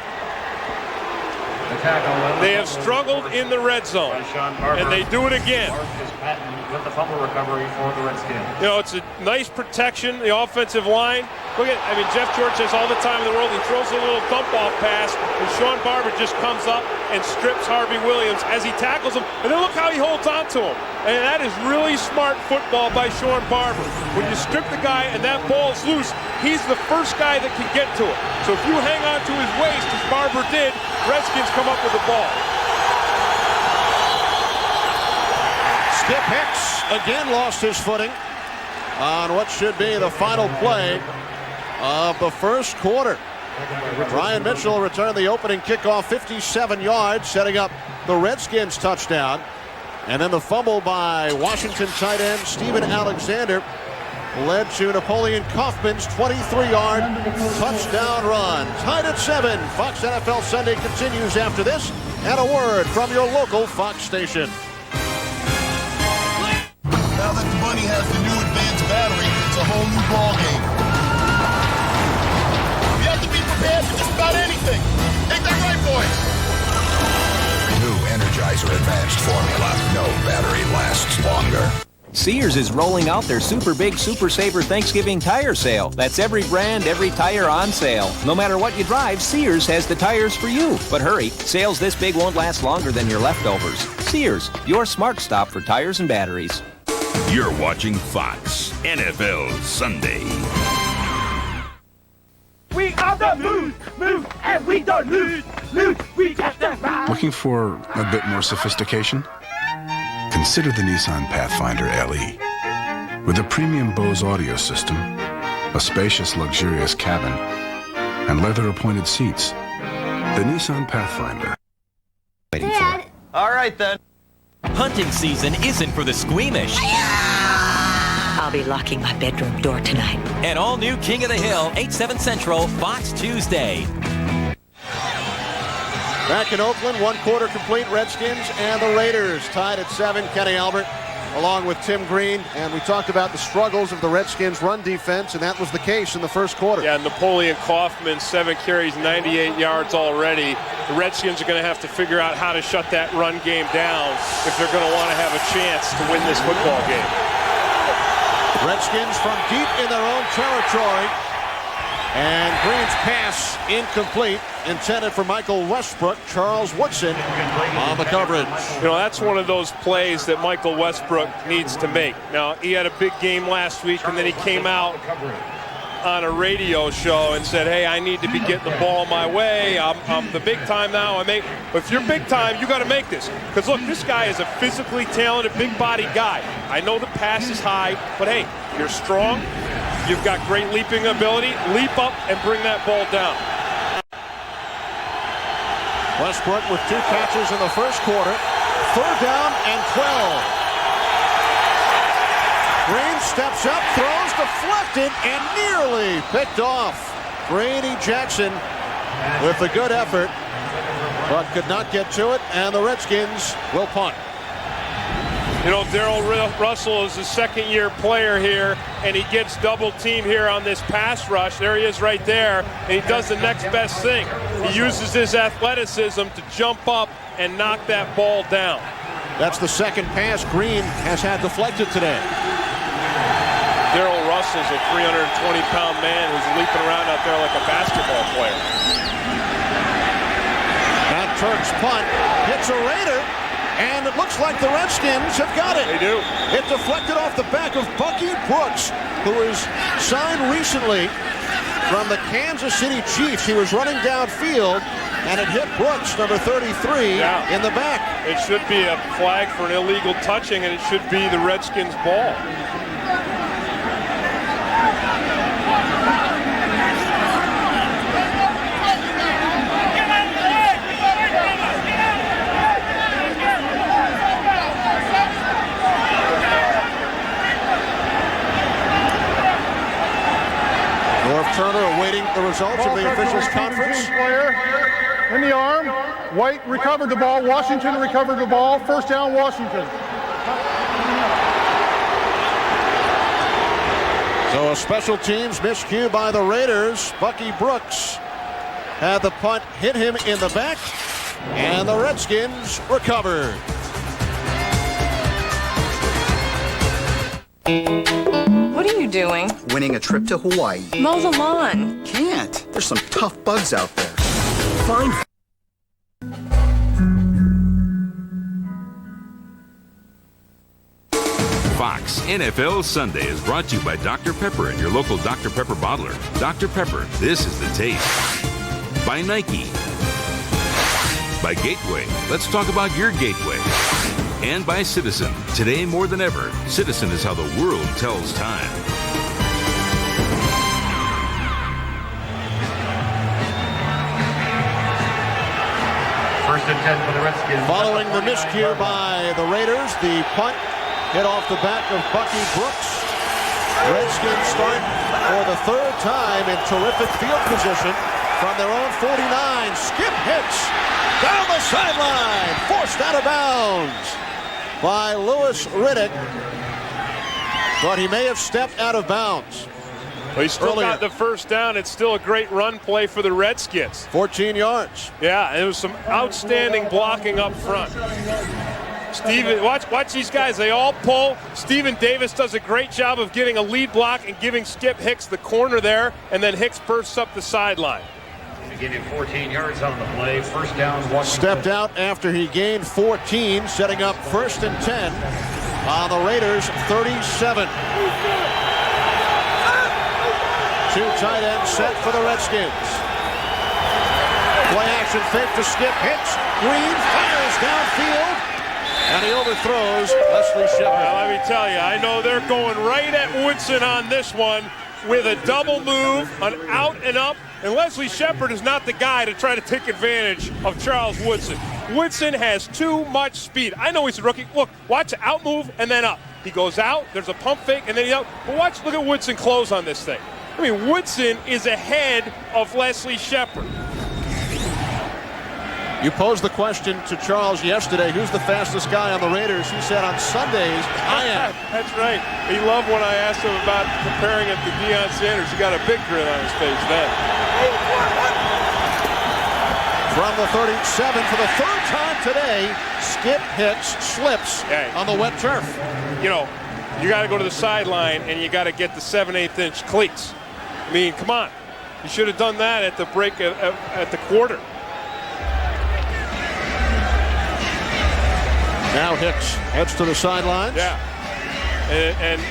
They have struggled in the red zone, and they do it again. With the fumble recovery for the Redskins. You know, it's a nice protection, the offensive line. Look at, I mean, Jeff George has all the time in the world. He throws a little dump-off pass, and Sean Barber just comes up and strips Harvey Williams as he tackles him. And then look how he holds on to him. And that is really smart football by Sean Barber. When you strip the guy and that ball's loose, he's the first guy that can get to it. So if you hang on to his waist, as Barber did, Redskins come up with the ball. Skip Hicks again lost his footing on what should be the final play of the first quarter. Brian Mitchell returned the opening kickoff 57 yards, setting up the Redskins touchdown. And then the fumble by Washington tight end Steven Alexander led to Napoleon Kaufman's 23-yard touchdown run. Tied at 7. Fox NFL Sunday continues after this. And a word from your local Fox station. Now that the Bunny has the new advanced battery, it's a whole new ballgame. You have to be prepared for just about anything. Ain't that right, boys? New Energizer Advanced Formula. No battery lasts longer. Sears is rolling out their Super Big Super Saver Thanksgiving tire sale. That's every brand, every tire on sale. No matter what you drive, Sears has the tires for you. But hurry, sales this big won't last longer than your leftovers. Sears, your smart stop for tires and batteries. You're watching Fox NFL Sunday. We are the move, and we don't lose, we got the ride. Looking for a bit more sophistication? Consider the Nissan Pathfinder LE. With a premium Bose audio system, a spacious, luxurious cabin, and leather-appointed seats, the Nissan Pathfinder. Waiting for. All right, then. Hunting season isn't for the squeamish. I'll be locking my bedroom door tonight. An all-new King of the Hill, 8/7 Central, Fox Tuesday. Back in Oakland, 1 quarter complete. Redskins and the Raiders tied at 7. Kenny Albert along with Tim Green. And we talked about the struggles of the Redskins' run defense, and that was the case in the first quarter. Yeah, Napoleon Kaufman, 7 carries, 98 yards already. The Redskins are going to have to figure out how to shut that run game down if they're going to want to have a chance to win this football game. Redskins from deep in their own territory. And Green's pass incomplete, intended for Michael Westbrook. Charles Woodson on the coverage. You know, that's one of those plays that Michael Westbrook needs to make. Now, he had a big game last week, and then he came out on a radio show and said, hey, I need to be getting the ball my way. I'm the big time now. If you're big time, you got to make this. Because, look, this guy is a physically talented, big-body guy. I know the pass is high, but, hey, you're strong. You've got great leaping ability. Leap up and bring that ball down. Westbrook with 2 catches in the first quarter. 3rd down and 12. Green steps up, throws, deflected, and nearly picked off. Grady Jackson with a good effort, but could not get to it, and the Redskins will punt. You know, Darrell Russell is a second-year player here, and he gets double-teamed here on this pass rush. There he is right there, and he does the next best thing. He uses his athleticism to jump up and knock that ball down. That's the second pass Green has had deflected today. Darrell Russell's a 320-pound man who's leaping around out there like a basketball player. That Turk's punt hits a Raider. And it looks like the Redskins have got it. They do. It deflected off the back of Bucky Brooks, who was signed recently from the Kansas City Chiefs. He was running downfield, and it hit Brooks, number 33, in the back. It should be a flag for an illegal touching, and it should be the Redskins' ball. Turner awaiting the results of the officials' conference. Player in the arm. White recovered the ball. Washington recovered the ball. First down, Washington. So a special teams miscue by the Raiders. Bucky Brooks had the punt hit him in the back, and the Redskins recovered. What are you doing? Winning a trip to Hawaii. Mow the lawn. Can't. There's some tough bugs out there. Fine. Fox NFL Sunday is brought to you by Dr. Pepper and your local Dr. Pepper bottler. Dr. Pepper, this is the taste. By Nike. By Gateway. Let's talk about your gateway. And by Citizen. Today more than ever, Citizen is how the world tells time. First and 10 for the Redskins. Following the miscue by the Raiders, the punt hit off the back of Bucky Brooks. Redskins start for the third time in terrific field position from their own 49. Skip hits down the sideline, forced out of bounds by Louis Riddick, but he may have stepped out of bounds. Well, he still got the first down. It's still a great run play for the Redskins. 14 yards. Yeah, and there was some outstanding blocking up front. Steven, watch these guys. They all pull. Stephen Davis does a great job of getting a lead block and giving Skip Hicks the corner there, and then Hicks bursts up the sideline. Getting 14 yards on the play. First down, Washington. Stepped out after he gained 14, setting up first and 10 on the Raiders' 37. Two tight ends set for the Redskins. Play action fake to Skip Hicks. Green fires downfield, and he overthrows Leslie Shepard. Well, let me tell you, I know they're going right at Woodson on this one with a double move, an out and up. And Leslie Shepard is not the guy to try to take advantage of Charles Woodson. Woodson has too much speed. I know he's a rookie. Look, watch out move and then up. He goes out, there's a pump fake, and then he's out. But look at Woodson close on this thing. I mean, Woodson is ahead of Leslie Shepard. You posed the question to Charles yesterday, who's the fastest guy on the Raiders? He said on Sundays, I am. That's right. He loved when I asked him about comparing him to Deion Sanders. He got a big grin on his face then. From the 37 for the third time today, Skip Hicks slips on the wet turf. You know, you got to go to the sideline and you got to get the 7/8 inch cleats. I mean, come on. You should have done that at the break at the quarter. Now Hicks heads to the sidelines. Yeah. And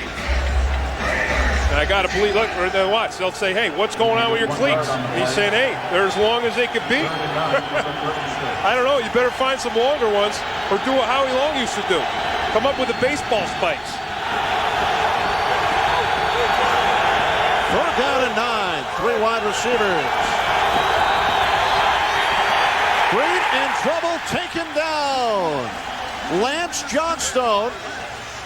I got to believe, look, watch. They'll say, hey, what's going on with your cleats? And he's saying, hey, they're as long as they could be. I don't know. You better find some longer ones or do what Howie Long used to do. Come up with the baseball spikes. Third down and 9. 3 wide receivers. Green in trouble, taken down. Lance Johnstone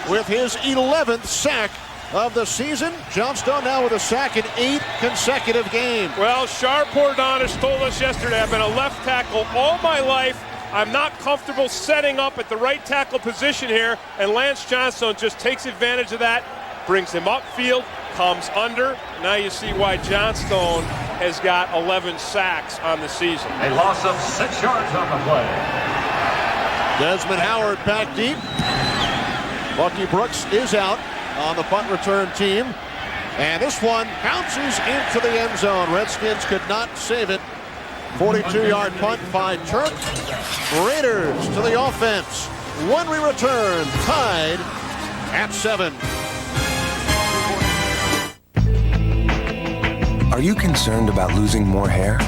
with his 11th sack of the season. Johnstone now with a sack in 8 consecutive games. Well, Sharp Ordonis told us yesterday, I've been a left tackle all my life. I'm not comfortable setting up at the right tackle position here, and Lance Johnstone just takes advantage of that, brings him upfield, comes under. Now you see why Johnstone has got 11 sacks on the season. A loss of 6 yards on the play. Desmond Howard back deep. Bucky Brooks is out on the punt return team. And this one bounces into the end zone. Redskins could not save it. 42-yard punt by Turk. Raiders to the offense. When we return, tied at 7. Are you concerned about losing more hair?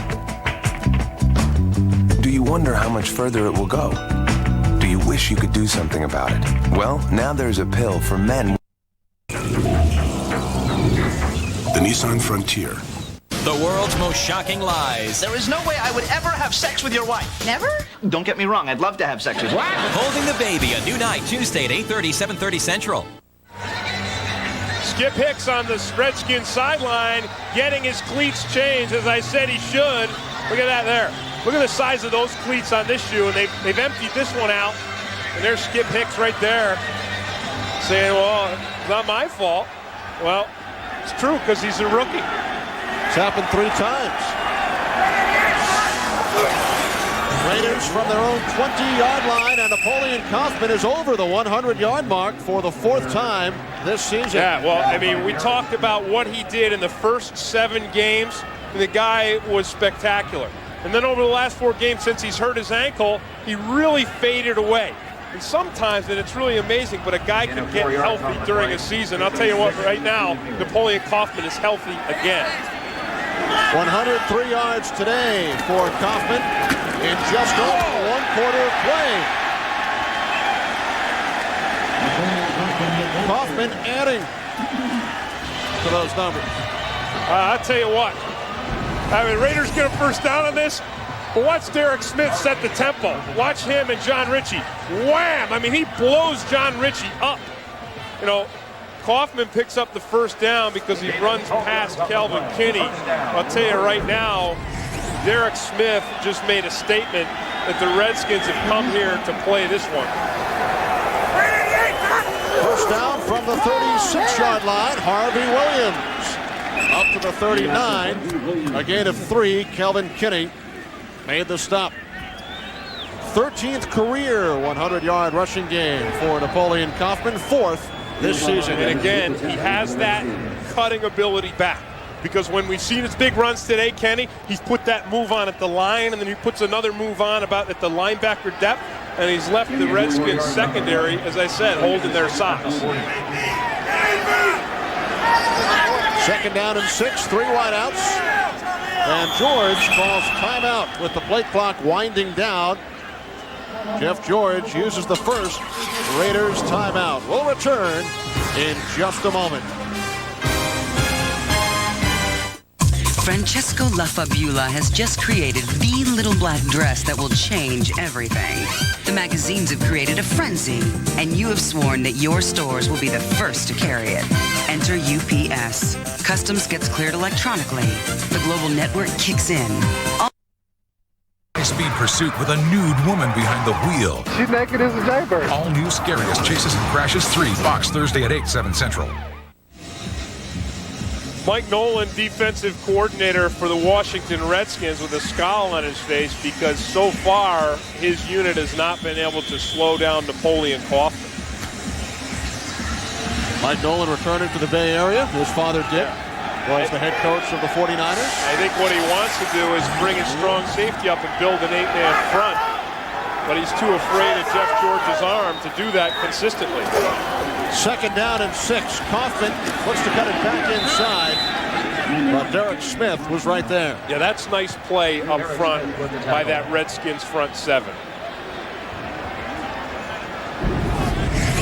Do you wonder how much further it will go? Do you wish you could do something about it? Well, now there's a pill for men. The Nissan Frontier. The world's most shocking lies. There is no way I would ever have sex with your wife. Never? Don't get me wrong, I'd love to have sex with you. Holding the Baby, a new night, Tuesday at 8:30, 7:30 Central. Skip Hicks on the Redskins sideline, getting his cleats changed, as I said he should. Look at that there. Look at the size of those cleats on this shoe, and they've emptied this one out. And there's Skip Hicks right there saying, well, it's not my fault. Well, it's true because he's a rookie. It's happened 3 times. Raiders from their own 20-yard line, and Napoleon Kaufman is over the 100-yard mark for the 4th time this season. Yeah, well, I mean, we talked about what he did in the first 7 games. And the guy was spectacular. And then over the last 4 games since he's hurt his ankle, he really faded away. And sometimes, and it's really amazing, but a guy can get healthy during a season. I'll tell you what, right now, Napoleon Kaufman is healthy again. 103 yards today for Kaufman in just over 1 quarter of play. Kaufman adding to those numbers. I'll tell you what. I mean, Raiders get a first down on this. But watch Derek Smith set the tempo. Watch him and John Ritchie. Wham! I mean, he blows John Ritchie up. You know, Kaufman picks up the first down because he runs past Kelvin Kinney. I'll tell you right now, Derek Smith just made a statement that the Redskins have come here to play this one. First down from the 36-yard line, Harvey Williams. Up to the 39, a gain of 3. Kelvin Kinney made the stop. 13th career 100-yard rushing game for Napoleon Kaufman, 4th this season. And again, he has that cutting ability back. Because when we've seen his big runs today, Kenny, he's put that move on at the line, and then he puts another move on about at the linebacker depth, and he's left the Redskins secondary, as I said, holding their socks. 2nd down and 6, 3 wideouts. And George calls timeout with the play clock winding down. Jeff George uses the first Raiders timeout. We'll return in just a moment. Francesco Lafabula has just created the little black dress that will change everything. The magazines have created a frenzy, and you have sworn that your stores will be the first to carry it. Enter UPS. Customs gets cleared electronically. The global network kicks in. High-speed pursuit with a nude woman behind the wheel. She's naked as a jaybird. All new Scariest Chases and Crashes 3, Fox Thursday at 8, 7 Central. Mike Nolan, defensive coordinator for the Washington Redskins, with a scowl on his face because so far his unit has not been able to slow down Napoleon Kaufman. Mike Nolan returning to the Bay Area. His father, Dick, was the head coach of the 49ers. I think what he wants to do is bring his strong safety up and build an 8-man front. But he's too afraid of Jeff George's arm to do that consistently. 2nd down and 6. Kaufman looks to cut it back inside, but Derek Smith was right there. Yeah, that's nice play up front by that Redskins front 7.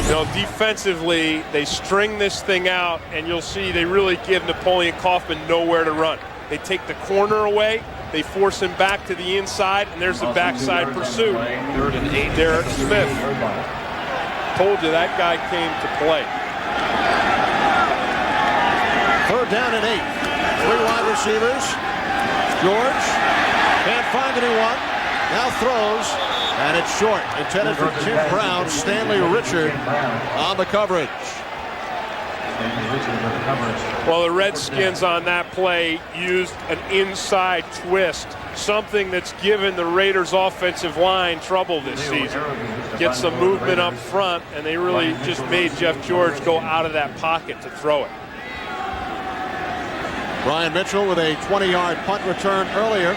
You know, defensively, they string this thing out, and you'll see they really give Napoleon Kaufman nowhere to run. They take the corner away, they force him back to the inside, and there's the backside pursuit. Derek Smith. Told you that guy came to play. 3rd down and 8. 3 wide receivers. George can't find anyone. Now throws And it's short, intended for Tim Brown. Stanley Richard on the coverage. Well, the Redskins on that play used an inside twist, something that's given the Raiders' offensive line trouble this season. Get some movement up front, and they really just made Jeff George go out of that pocket to throw it. Brian Mitchell with a 20-yard punt return earlier.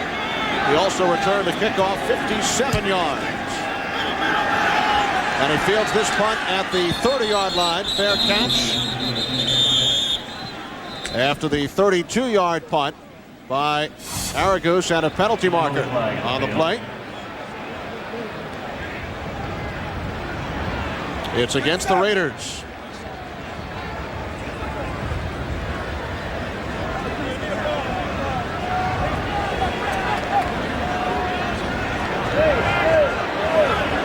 He also returned the kickoff 57 yards. And he fields this punt at the 30-yard line. Fair catch. After the 32-yard punt by Aragus and a penalty marker on the play. It's against the Raiders.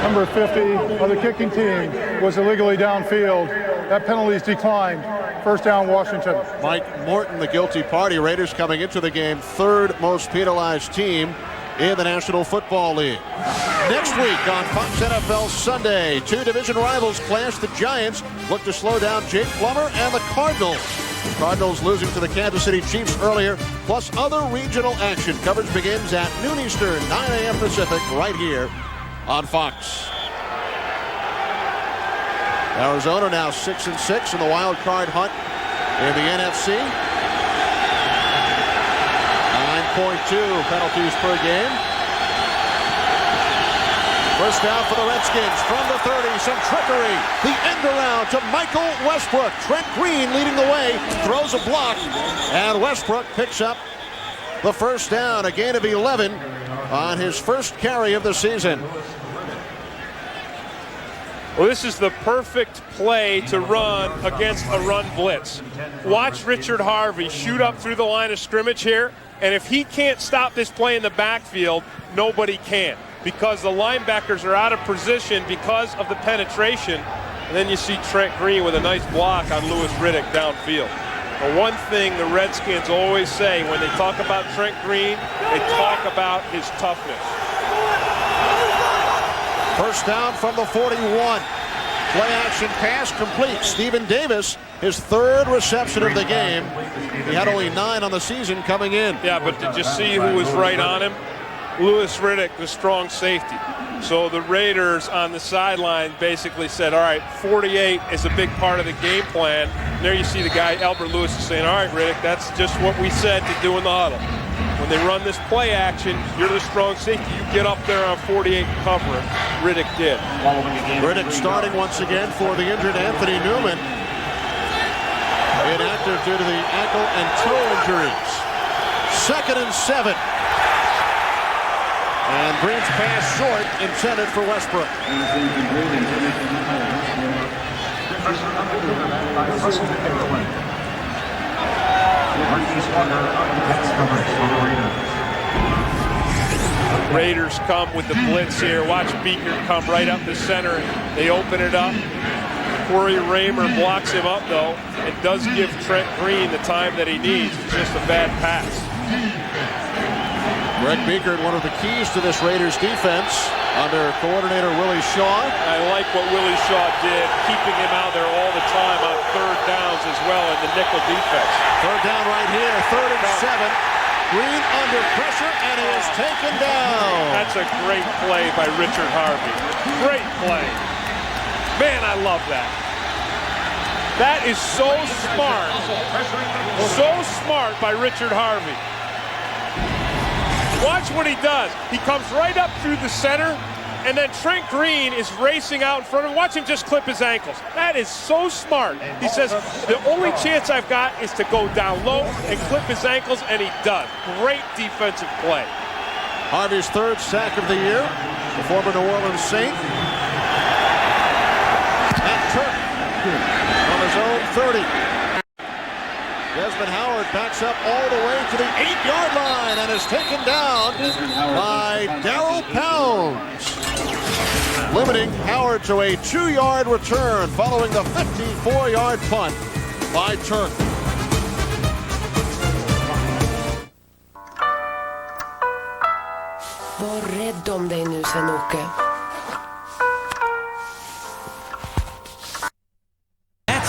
Number 50 of the kicking team was illegally downfield. That penalty is declined. First down, Washington. Mike Morton, the guilty party. Raiders coming into the game, third most penalized team in the National Football League. Next week on Fox NFL Sunday, two division rivals clash. The Giants look to slow down Jake Plummer and the Cardinals. The Cardinals losing to the Kansas City Chiefs earlier, plus other regional action. Coverage begins at noon Eastern, 9 a.m. Pacific, right here on Fox. Arizona now 6-6 in the wild card hunt in the NFC. 9.2 penalties per game. First down for the Redskins from the 30. Some trickery. The end around to Michael Westbrook. Trent Green leading the way. Throws a block. And Westbrook picks up the first down. A gain of 11 on his first carry of the season. Well, this is the perfect play to run against a run blitz. Watch Richard Harvey shoot up through the line of scrimmage here, and if he can't stop this play in the backfield, nobody can, because the linebackers are out of position because of the penetration. And then you see Trent Green with a nice block on Louis Riddick downfield. But one thing the Redskins always say when they talk about Trent Green, they talk about his toughness. First down from the 41. Play action pass complete. Stephen Davis, his third reception of the game. He had only 9 on the season coming in. Yeah, but did you see who was right on him? Louis Riddick, the strong safety. So the Raiders on the sideline basically said, all right, 48 is a big part of the game plan. And there you see the guy, Albert Lewis, is saying, all right, Riddick, that's just what we said to do in the huddle. When they run this play action, you're the strong safety. You get up there on 48 and cover it. Riddick did. Riddick starting once again for the injured Anthony Newman. Inactive due to the ankle and toe injuries. 2nd and 7. And Green's pass short, intended for Westbrook. Raiders come with the blitz here. Watch Beaker come right up the center. They open it up. Corey Raymer blocks him up, though, and does give Trent Green the time that he needs. It's just a bad pass. Greg Beaker, one of the keys to this Raiders defense under coordinator Willie Shaw. I like what Willie Shaw did, keeping him out there all the time on third downs as well in the nickel defense. Third down right here, 3rd and 7. Green under pressure, and he is taken down. That's a great play by Richard Harvey. Great play. Man, I love that. That is so smart. So smart by Richard Harvey. Watch what he does. He comes right up through the center, and then Trent Green is racing out in front of him. Watch him just clip his ankles. That is so smart. He says, the only chance I've got is to go down low and clip his ankles, and he does. Great defensive play. Harvey's 3rd sack of the year, the former New Orleans Saint. And Turk from his own 30. Desmond Howard backs up all the way to the 8-yard line and is taken down by Darryl Pounds, limiting Howard to a 2-yard return following the 54-yard punt by Turk. Var rädd om dig nu, Sen-Åke.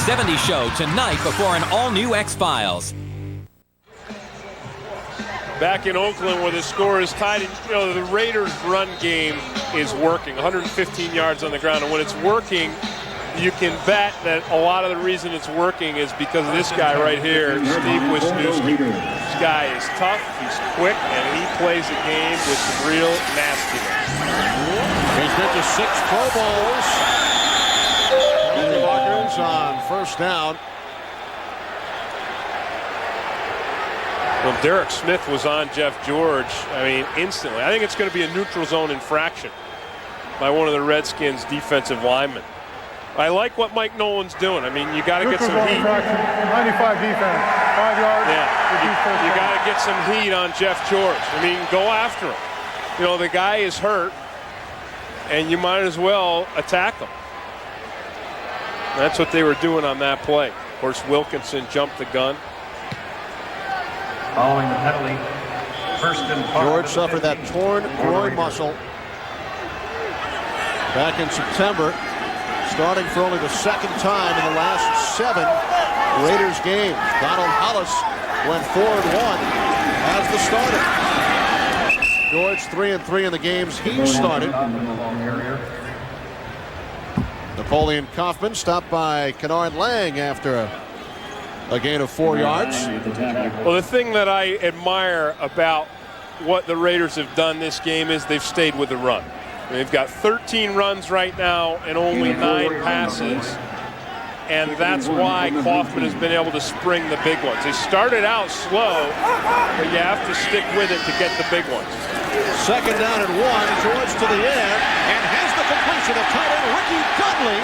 70 show tonight before an all-new X-Files. Back in Oakland where the score is tied, the Raiders' run game is working, 115 yards on the ground. And when it's working, you can bet that a lot of the reason it's working is because of this guy right here, Steve Wisniewski. This guy is tough, he's quick, and he plays the game with some real nastiness. He's been to 6 Pro Bowls. Buckers on first down. Well, Derek Smith was on Jeff George, instantly. I think it's going to be a neutral zone infraction by one of the Redskins defensive linemen. I like what Mike Nolan's doing. You got to get some heat. 95 defense, 5 yards. Yeah, you got to get some heat on Jeff George. Go after him. The guy is hurt, and you might as well attack him. That's what they were doing on that play. Of course, Wilkinson jumped the gun. Following the penalty, first and 5. George suffered that torn groin muscle back in September, starting for only the second time in the last 7 Raiders games. Donald Hollis went 4-1 as the starter. George 3-3 in the games he started. Napoleon Kaufman stopped by Kennard Lang after a gain of 4 yards. Well, the thing that I admire about what the Raiders have done this game is they've stayed with the run. They've got 13 runs right now and only 9 passes. And that's why Kaufman has been able to spring the big ones. They started out slow, but you have to stick with it to get the big ones. Second down and 1. George to the end and has the completion of tight end Ricky Dudley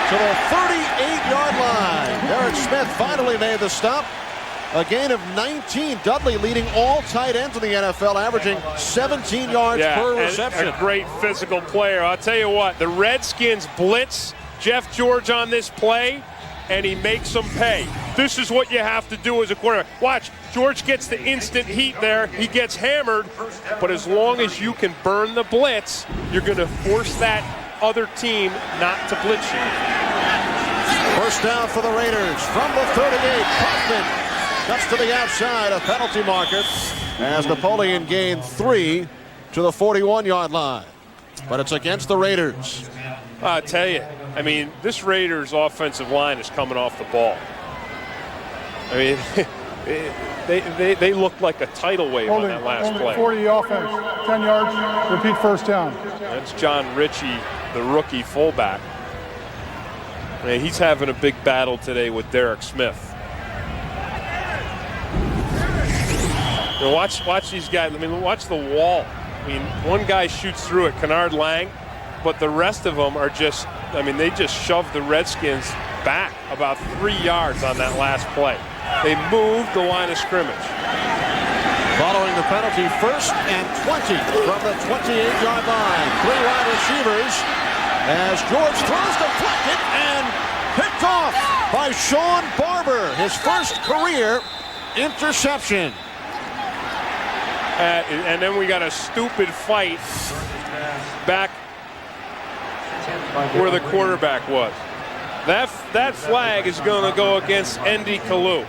to the 38-yard line. Derek Smith finally made the stop. A gain of 19. Dudley leading all tight ends in the NFL, averaging 17 yards per reception. A great physical player. I'll tell you what, the Redskins blitz Jeff George on this play, and he makes them pay. This is what you have to do as a quarterback. Watch, George gets the instant heat there. He gets hammered, but as long as you can burn the blitz, you're going to force that other team not to blitz you. First down for the Raiders from the 38. Kaufman cuts to the outside, a penalty marker, as Napoleon gained 3 to the 41-yard line. But it's against the Raiders. I'll tell you, this Raiders offensive line is coming off the ball. They looked like a tidal wave on that last play. 40 offense, 10 yards, repeat first down. That's John Ritchie, the rookie fullback. He's having a big battle today with Derek Smith. Watch these guys. Watch the wall. One guy shoots through it, Kennard Lang, but the rest of them are just, they just shoved the Redskins back about 3 yards on that last play. They moved the line of scrimmage. Following the penalty, 1st and 20 from the 28-yard line. 3 wide receivers as George throws deflected and picked off by Sean Barber. His first career interception. And then we got a stupid fight back where the quarterback was. That flag is going to go against Andy Kalu.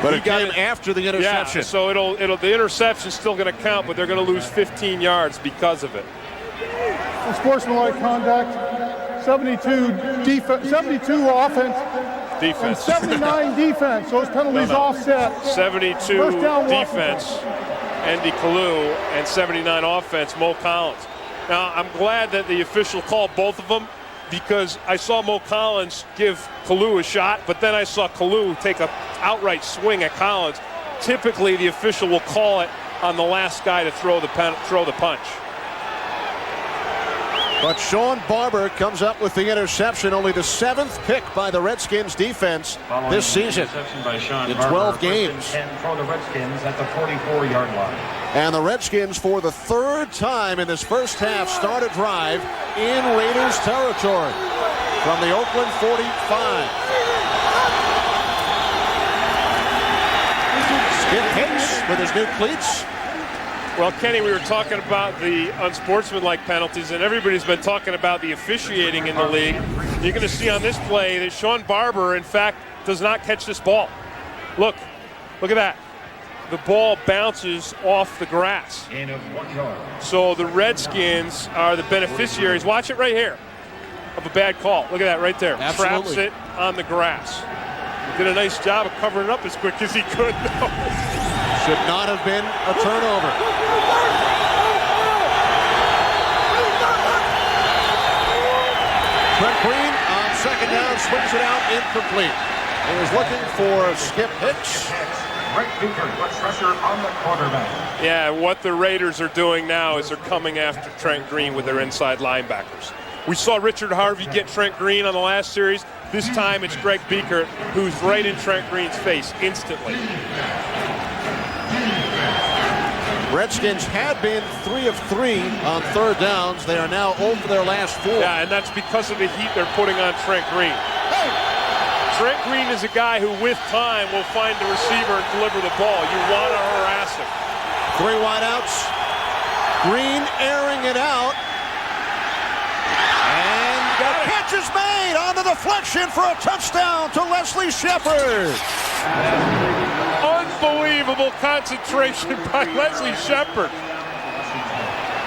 But it came after the interception. Yeah, so the interception's still going to count, but they're going to lose 15 yards because of it. Sportsmanlike conduct, 72 offense. And 79 defense. Those penalties offset. 72 defense, Andy Kalu, and 79 offense, Mo Collins. Now, I'm glad that the official called both of them because I saw Mo Collins give Kalu a shot, but then I saw Kalu take an outright swing at Collins. Typically, the official will call it on the last guy to throw the punch. But Sean Barber comes up with the interception, only the 7th pick by the Redskins defense this season in 12 games. 10 for the Redskins at the 44-yard line. And the Redskins, for the 3rd time in this first half, start a drive in Raiders territory from the Oakland 45. Skip Hicks with his new cleats. Well, Kenny, we were talking about the unsportsmanlike penalties, and everybody's been talking about the officiating in the league. You're going to see on this play that Sean Barber, in fact, does not catch this ball. Look at that. The ball bounces off the grass. So the Redskins are the beneficiaries. Watch it right here of a bad call. Look at that right there. Absolutely. Traps it on the grass. He did a nice job of covering it up as quick as he could. Should not have been a turnover. Trent Green on second down swings it out incomplete. He was looking for Skip Hicks. Pressure on the quarterback. Yeah, what the Raiders are doing now is they're coming after Trent Green with their inside linebackers. We saw Richard Harvey get Trent Green on the last series. This time it's Greg Beekert who's right in Trent Green's face instantly. Redskins had been 3 of 3 on third downs. They are now 0 for their last 4. Yeah, and that's because of the heat they're putting on Trent Green. Trent Green is a guy who, with time, will find the receiver and deliver the ball. You want to harass him. 3 wideouts. Green airing it out. And the catch is made on the deflection for a touchdown to Leslie Shepard. Unbelievable concentration by Leslie Shepard.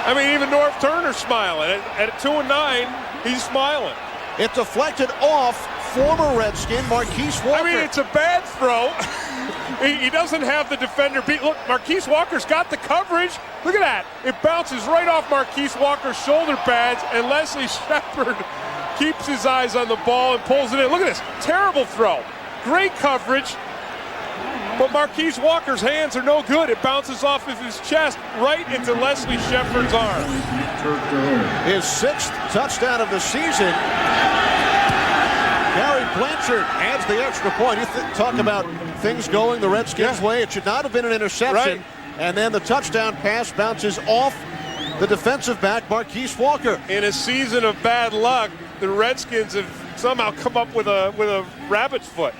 I mean, even North Turner's smiling. At 2-9, he's smiling. It deflected off former Redskin Marquise Walker. I mean, it's a bad throw. He doesn't have the defender beat. Look, Marquise Walker's got the coverage. Look at that. It bounces right off Marquise Walker's shoulder pads, and Leslie Shepard keeps his eyes on the ball and pulls it in. Look at this. Terrible throw. Great coverage. But Marquise Walker's hands are no good. It bounces off of his chest right into Leslie Shepard's arm. His 6th touchdown of the season. Gary Blanchard adds the extra point. You talk about things going the Redskins' way. It should not have been an interception. Right. And then the touchdown pass bounces off the defensive back, Marquise Walker. In a season of bad luck, the Redskins have somehow come up with a rabbit's foot.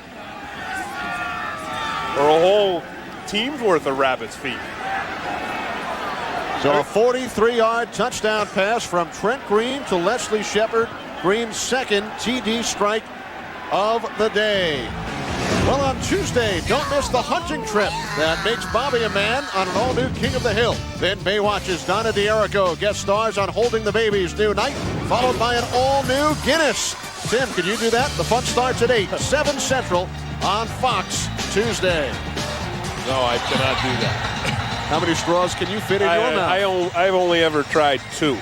Or a whole team's worth of rabbit's feet. So a 43-yard touchdown pass from Trent Green to Leslie Shepard. Green's 2nd TD strike of the day. Well, on Tuesday, don't miss the hunting trip that makes Bobby a man on an all-new King of the Hill. Then Baywatch's Donna D'Erico guest stars on Holding the Baby's new night, followed by an all-new Guinness. Tim, can you do that? The fun starts at 8, 7 Central on Fox Tuesday. No, I cannot do that. How many straws can you fit in your mouth? I've only ever tried 2.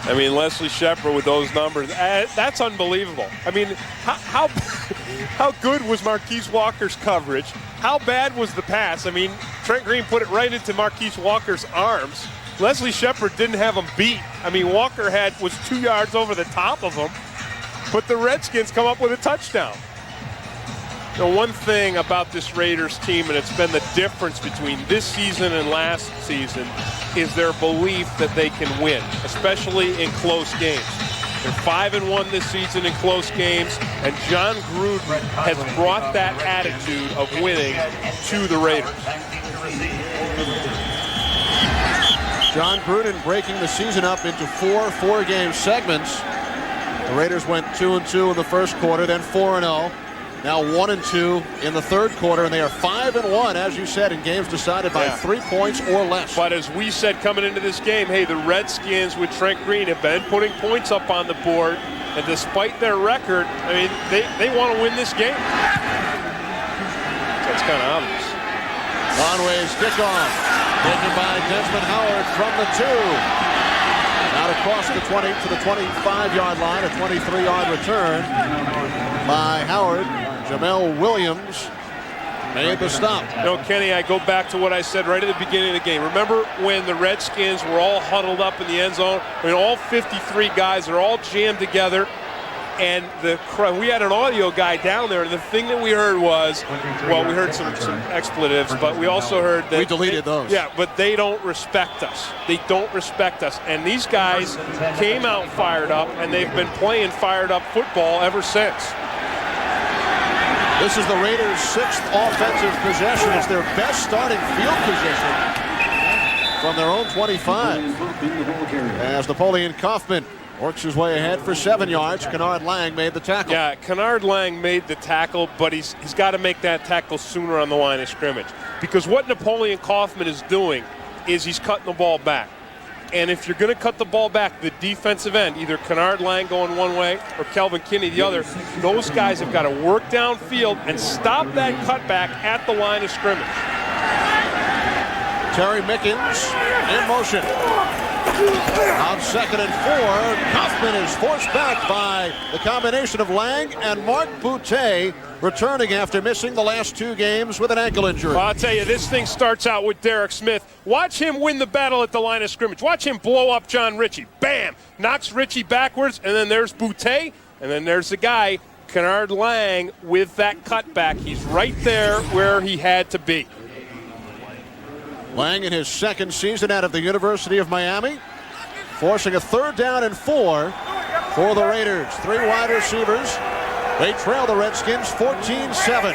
I mean, Leslie Shepard with those numbers, that's unbelievable. I mean, how good was Marquise Walker's coverage? How bad was the pass? I mean, Trent Green put it right into Marquise Walker's arms. Leslie Shepard didn't have him beat. I mean, Walker was 2 yards over the top of him, but the Redskins come up with a touchdown. The one thing about this Raiders team, and it's been the difference between this season and last season, is their belief that they can win, especially in close games. They're 5-1 this season in close games, and John Gruden has brought that attitude of winning to the Raiders. John Gruden breaking the season up into 4 four-game segments. The Raiders went 2-2 in the first quarter, then 4-0. Now 1-2 in the third quarter, and they are 5-1, as you said, in games decided by 3 points or less. But as we said coming into this game, hey, the Redskins with Trent Green have been putting points up on the board, and despite their record, I mean, they want to win this game. That's kind of obvious. Conway's kickoff, taken by Desmond Howard from the 2. Out across the 20 to the 25-yard line, a 23-yard return by Howard. Jamel Williams made the stop. You know, Kenny, I go back to what I said right at the beginning of the game. Remember when the Redskins were all huddled up in the end zone? I mean, all 53 guys are all jammed together, and we had an audio guy down there, and the thing that we heard was, well, we heard some expletives, but we also heard that... We deleted those. Yeah, but they don't respect us. They don't respect us. And these guys came out fired up, and they've been playing fired up football ever since. This is the Raiders' 6th offensive possession. It's their best starting field position from their own 25. As Napoleon Kaufman works his way ahead for 7 yards. Kennard Lang made the tackle. Yeah, Kennard Lang made the tackle, but he's got to make that tackle sooner on the line of scrimmage. Because what Napoleon Kaufman is doing is he's cutting the ball back. And if you're going to cut the ball back, the defensive end, either Kennard Lang going one way or Kelvin Kinney the other, those guys have got to work downfield and stop that cutback at the line of scrimmage. Terry Mickens in motion. On 2nd and 4, Kaufman is forced back by the combination of Lang and Mark Boutte, returning after missing the last 2 games with an ankle injury. Well, I'll tell you, this thing starts out with Derek Smith. Watch him win the battle at the line of scrimmage. Watch him blow up John Ritchie. Bam! Knocks Ritchie backwards, and then there's Boutte, and then there's the guy, Kennard Lang, with that cutback. He's right there where he had to be. Lang in his 2nd season out of the University of Miami, forcing a 3rd down and 4 for the Raiders. 3 wide receivers. They trail the Redskins 14-7.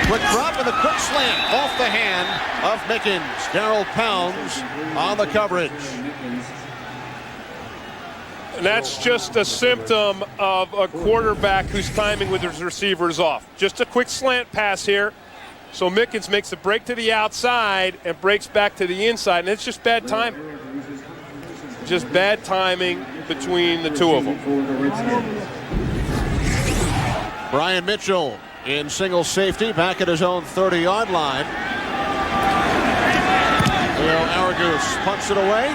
Quick drop and the quick slant off the hand of Mickens. Darrell Pounds on the coverage. And that's just a symptom of a quarterback whose timing with his receivers off. Just a quick slant pass here. So Mickens makes a break to the outside and breaks back to the inside, and it's just bad timing. Just bad timing between the two of them. Brian Mitchell in single safety back at his own 30-yard line. Leo Aragus punts it away.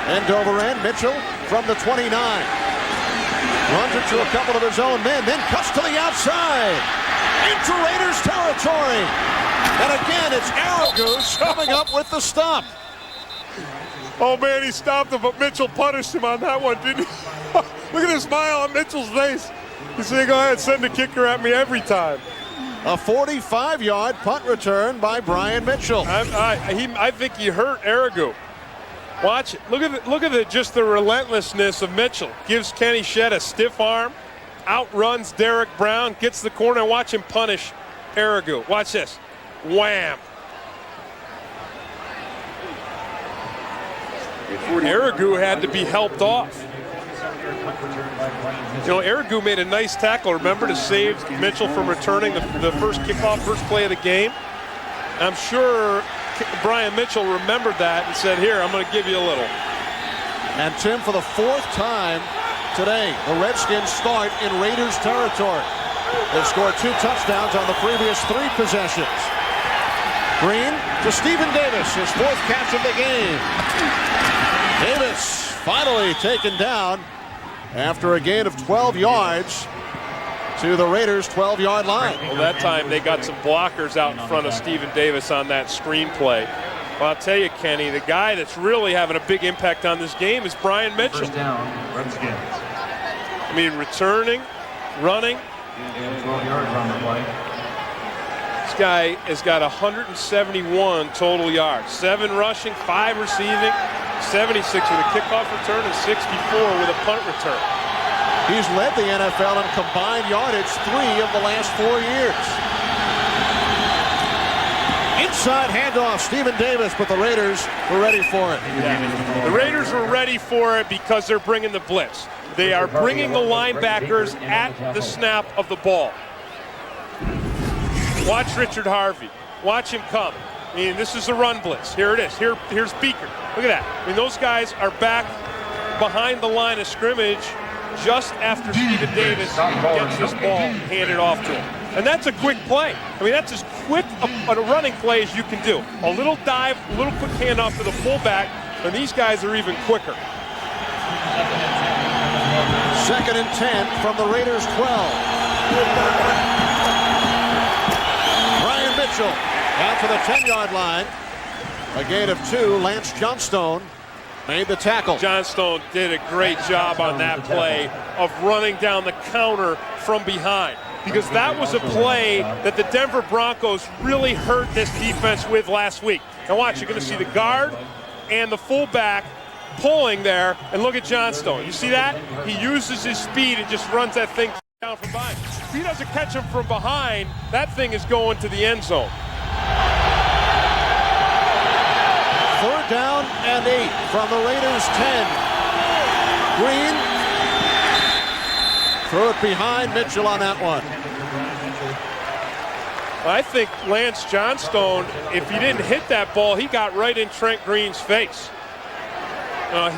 End over end. Mitchell from the 29. Runs it to a couple of his own men, then cuts to the outside. Into Raiders territory. And again, it's Aragus coming up with the stop. Oh, man, he stopped him, but Mitchell punished him on that one, didn't he? Look at the smile on Mitchell's face. He's saying, go ahead, send the kicker at me every time. A 45-yard punt return by Brian Mitchell. I think he hurt Aragus. Watch it. Look at just the relentlessness of Mitchell. Gives Kenny Shedd a stiff arm. Outruns Derek Brown, gets the corner, and watch him punish Aragus. Watch this. Wham. Aragus had to be helped off. You know, Aragus made a nice tackle, remember, to save Mitchell from returning the first kickoff, first play of the game. I'm sure Brian Mitchell remembered that and said, here, I'm going to give you a little. And Tim, for the 4th time today, the Redskins start in Raiders territory. They've scored 2 touchdowns on the previous 3 possessions. Green to Stephen Davis, his 4th catch of the game. Davis finally taken down after a gain of 12 yards to the Raiders' 12-yard line. Well, that time they got some blockers out in front of Stephen Davis on that screen play. Well, I'll tell you, Kenny, the guy that's really having a big impact on this game is Brian Mitchell. First down, Redskins. I mean, returning, running. 12 yards on the play. This guy has got 171 total yards. 7 rushing, 5 receiving, 76 with a kickoff return, and 64 with a punt return. He's led the NFL in combined yardage 3 of the last 4 years. Inside handoff, Stephen Davis, but the Raiders were ready for it. Yeah. The Raiders were ready for it because they're bringing the blitz. They are bringing the linebackers at the snap of the ball. Watch Richard Harvey. Watch him come. I mean, this is a run blitz. Here it is. Here's Beaker. Look at that. I mean, those guys are back behind the line of scrimmage just after Stephen Davis gets this ball handed off to him. And that's a quick play. I mean, that's as quick a running play as you can do. A little dive, a little quick handoff to the fullback, and these guys are even quicker. 2nd and 10 from the Raiders' 12. Brian Mitchell out to the 10-yard line. A gain of 2. Lance Johnstone made the tackle. Johnstone did a great job on that play of running down the counter from behind, because that was a play that the Denver Broncos really hurt this defense with last week. Now watch, you're going to see the guard and the fullback pulling there, and look at Johnstone. You see that? He uses his speed and just runs that thing Down from behind. If he doesn't catch him from behind, that thing is going to the end zone. 3rd down and 8 from the Raiders' 10. Green threw it behind Mitchell on that one. I think Lance Johnstone, if he didn't hit that ball, he got right in Trent Green's face.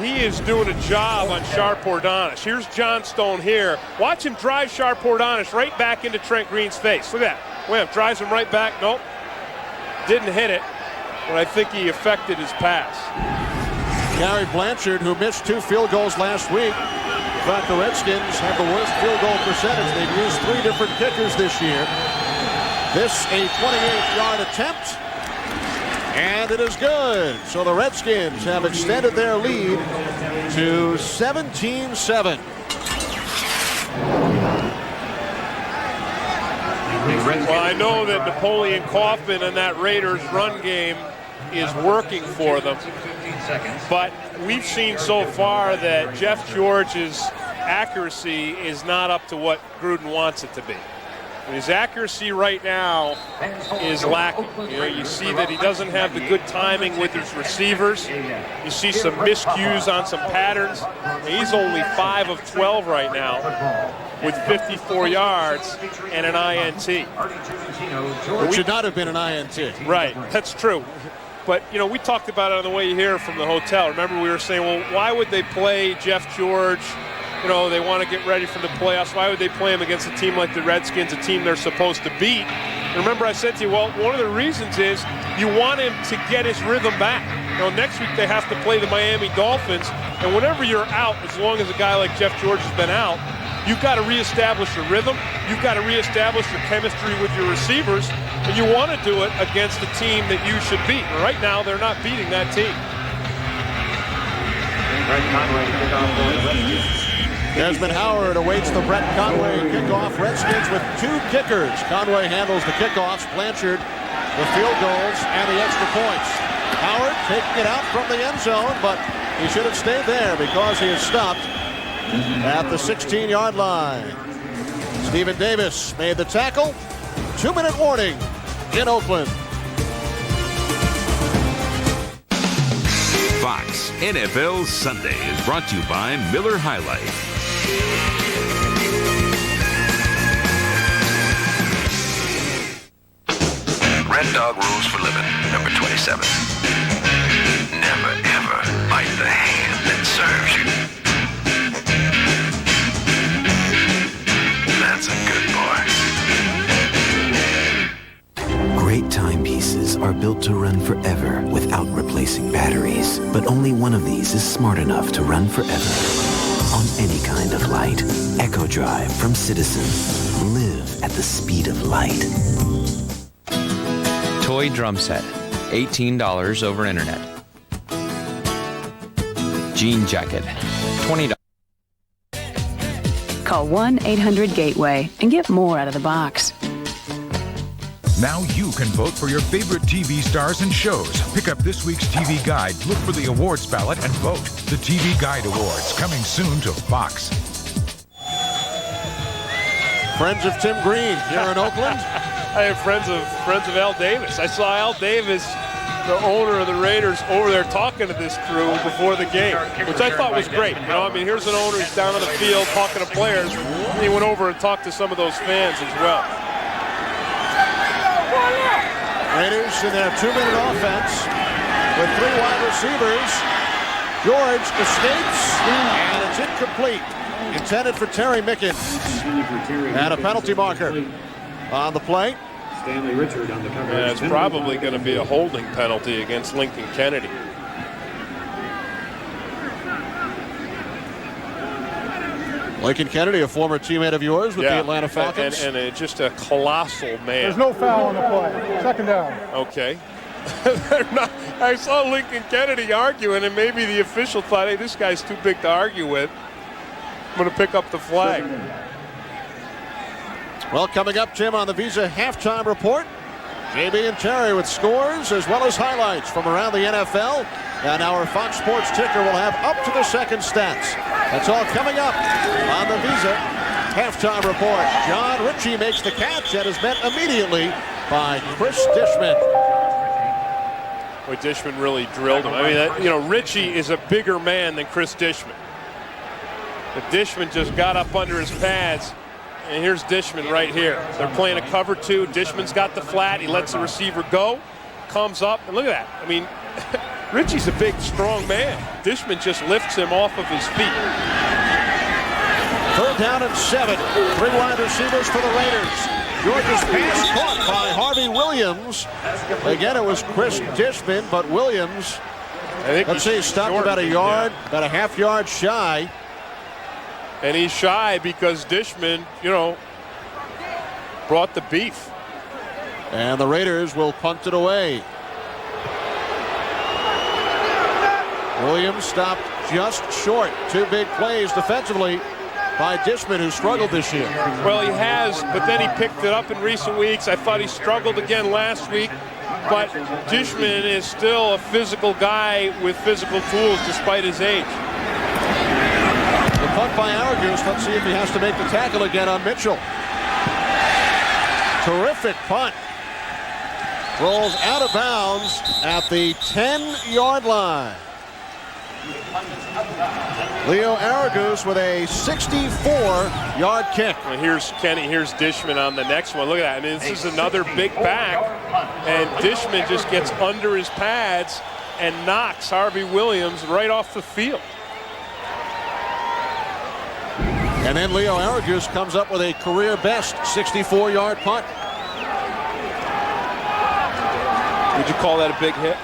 He is doing a job on Sharp-Ordonez. Here's Johnstone here. Watch him drive Sharp-Ordonez right back into Trent Green's face. Look at that. Wham, drives him right back. Nope. Didn't hit it, but I think he affected his pass. Gary Blanchard, who missed 2 field goals last week. In fact, the Redskins have the worst field goal percentage. They've used 3 different kickers this year. This a 28-yard attempt. And it is good. So the Redskins have extended their lead to 17-7. Well, I know that Napoleon Kaufman and that Raiders run game is working for them. But we've seen so far that Jeff George's accuracy is not up to what Gruden wants it to be. His accuracy right now is lacking. You see that he doesn't have the good timing with his receivers. You see some miscues on some patterns. He's only 5 of 12 right now with 54 yards and an INT. It should not have been an INT. Right, that's true. But, we talked about it on the way here from the hotel. Remember, we were saying, well, why would they play Jeff George? They want to get ready for the playoffs. Why would they play him against a team like the Redskins, a team they're supposed to beat? And remember, I said to you, well, one of the reasons is you want him to get his rhythm back. Next week they have to play the Miami Dolphins, and whenever you're out, as long as a guy like Jeff George has been out, you've got to reestablish your rhythm. You've got to reestablish your chemistry with your receivers, and you want to do it against a team that you should beat. And right now, they're not beating that team. Desmond Howard awaits the Brett Conway kickoff. Redskins with 2 kickers. Conway handles the kickoffs. Blanchard the field goals and the extra points. Howard taking it out from the end zone, but he should have stayed there because he is stopped at the 16-yard line. Stephen Davis made the tackle. 2-minute warning in Oakland. Fox NFL Sunday is brought to you by Miller High Life. Red Dog Rules for Living, number 27. Never, ever bite the hand that serves you. That's a good boy. Great timepieces are built to run forever without replacing batteries. But only one of these is smart enough to run forever. On any kind of light. Echo Drive from Citizen. Live at the speed of light. Toy drum set, $18 over internet. Jean jacket, $20. Call 1-800-GATEWAY and get more out of the box. Now you can vote for your favorite TV stars and shows. Pick up this week's TV Guide, look for the awards ballot, and vote. The TV Guide Awards, coming soon to Fox. Friends of Tim Green here in Oakland. I have friends of Al Davis. I saw Al Davis, the owner of the Raiders, over there talking to this crew before the game, which I thought was great. Here's an owner who's down on the field talking to players. He went over and talked to some of those fans as well. Raiders in their 2-minute offense with 3 wide receivers. George escapes, and it's incomplete. Intended for Terry Mickens. And a penalty marker on the play. Stanley Richard on the cover. Yeah, it's probably going to be a holding penalty against Lincoln Kennedy. Lincoln Kennedy, a former teammate of yours with the Atlanta Falcons. And just a colossal man. There's no foul on the play. 2nd down. Okay. I saw Lincoln Kennedy arguing, and maybe the official thought, hey, this guy's too big to argue with. I'm going to pick up the flag. Well, coming up, Tim, on the Visa halftime report, JB and Terry with scores as well as highlights from around the NFL. And our Fox Sports ticker will have up to the second stats. That's all coming up on the Visa halftime report. John Ritchie makes the catch and is met immediately by Chris Dishman. Boy, Dishman really drilled him. I mean, Ritchie is a bigger man than Chris Dishman. But Dishman just got up under his pads, and here's Dishman right here. They're playing a cover 2. Dishman's got the flat. He lets the receiver go, comes up, and look at that. I mean, Ritchie's a big, strong man. Dishman just lifts him off of his feet. 3rd down and 7. 3 wide receivers for the Raiders. Georgia's pass caught by Harvey Williams. Again, it was Chris Dishman, but Williams, let's see, stopped about a yard, about a half yard shy. And he's shy because Dishman, brought the beef. And the Raiders will punt it away. Williams stopped just short. 2 big plays defensively by Dishman, who struggled this year. Well, he has, but then he picked it up in recent weeks. I thought he struggled again last week, but Dishman is still a physical guy with physical tools despite his age. The punt by Aragus. Let's see if he has to make the tackle again on Mitchell. Terrific punt. Rolls out of bounds at the 10-yard line. Leo Aragus with a 64-yard kick. Well, here's Kenny. Here's Dishman on the next one. Look at that. I mean, this is another big back, and Dishman just gets under his pads and knocks Harvey Williams right off the field. And then Leo Aragus comes up with a career-best 64-yard punt. Would you call that a big hit?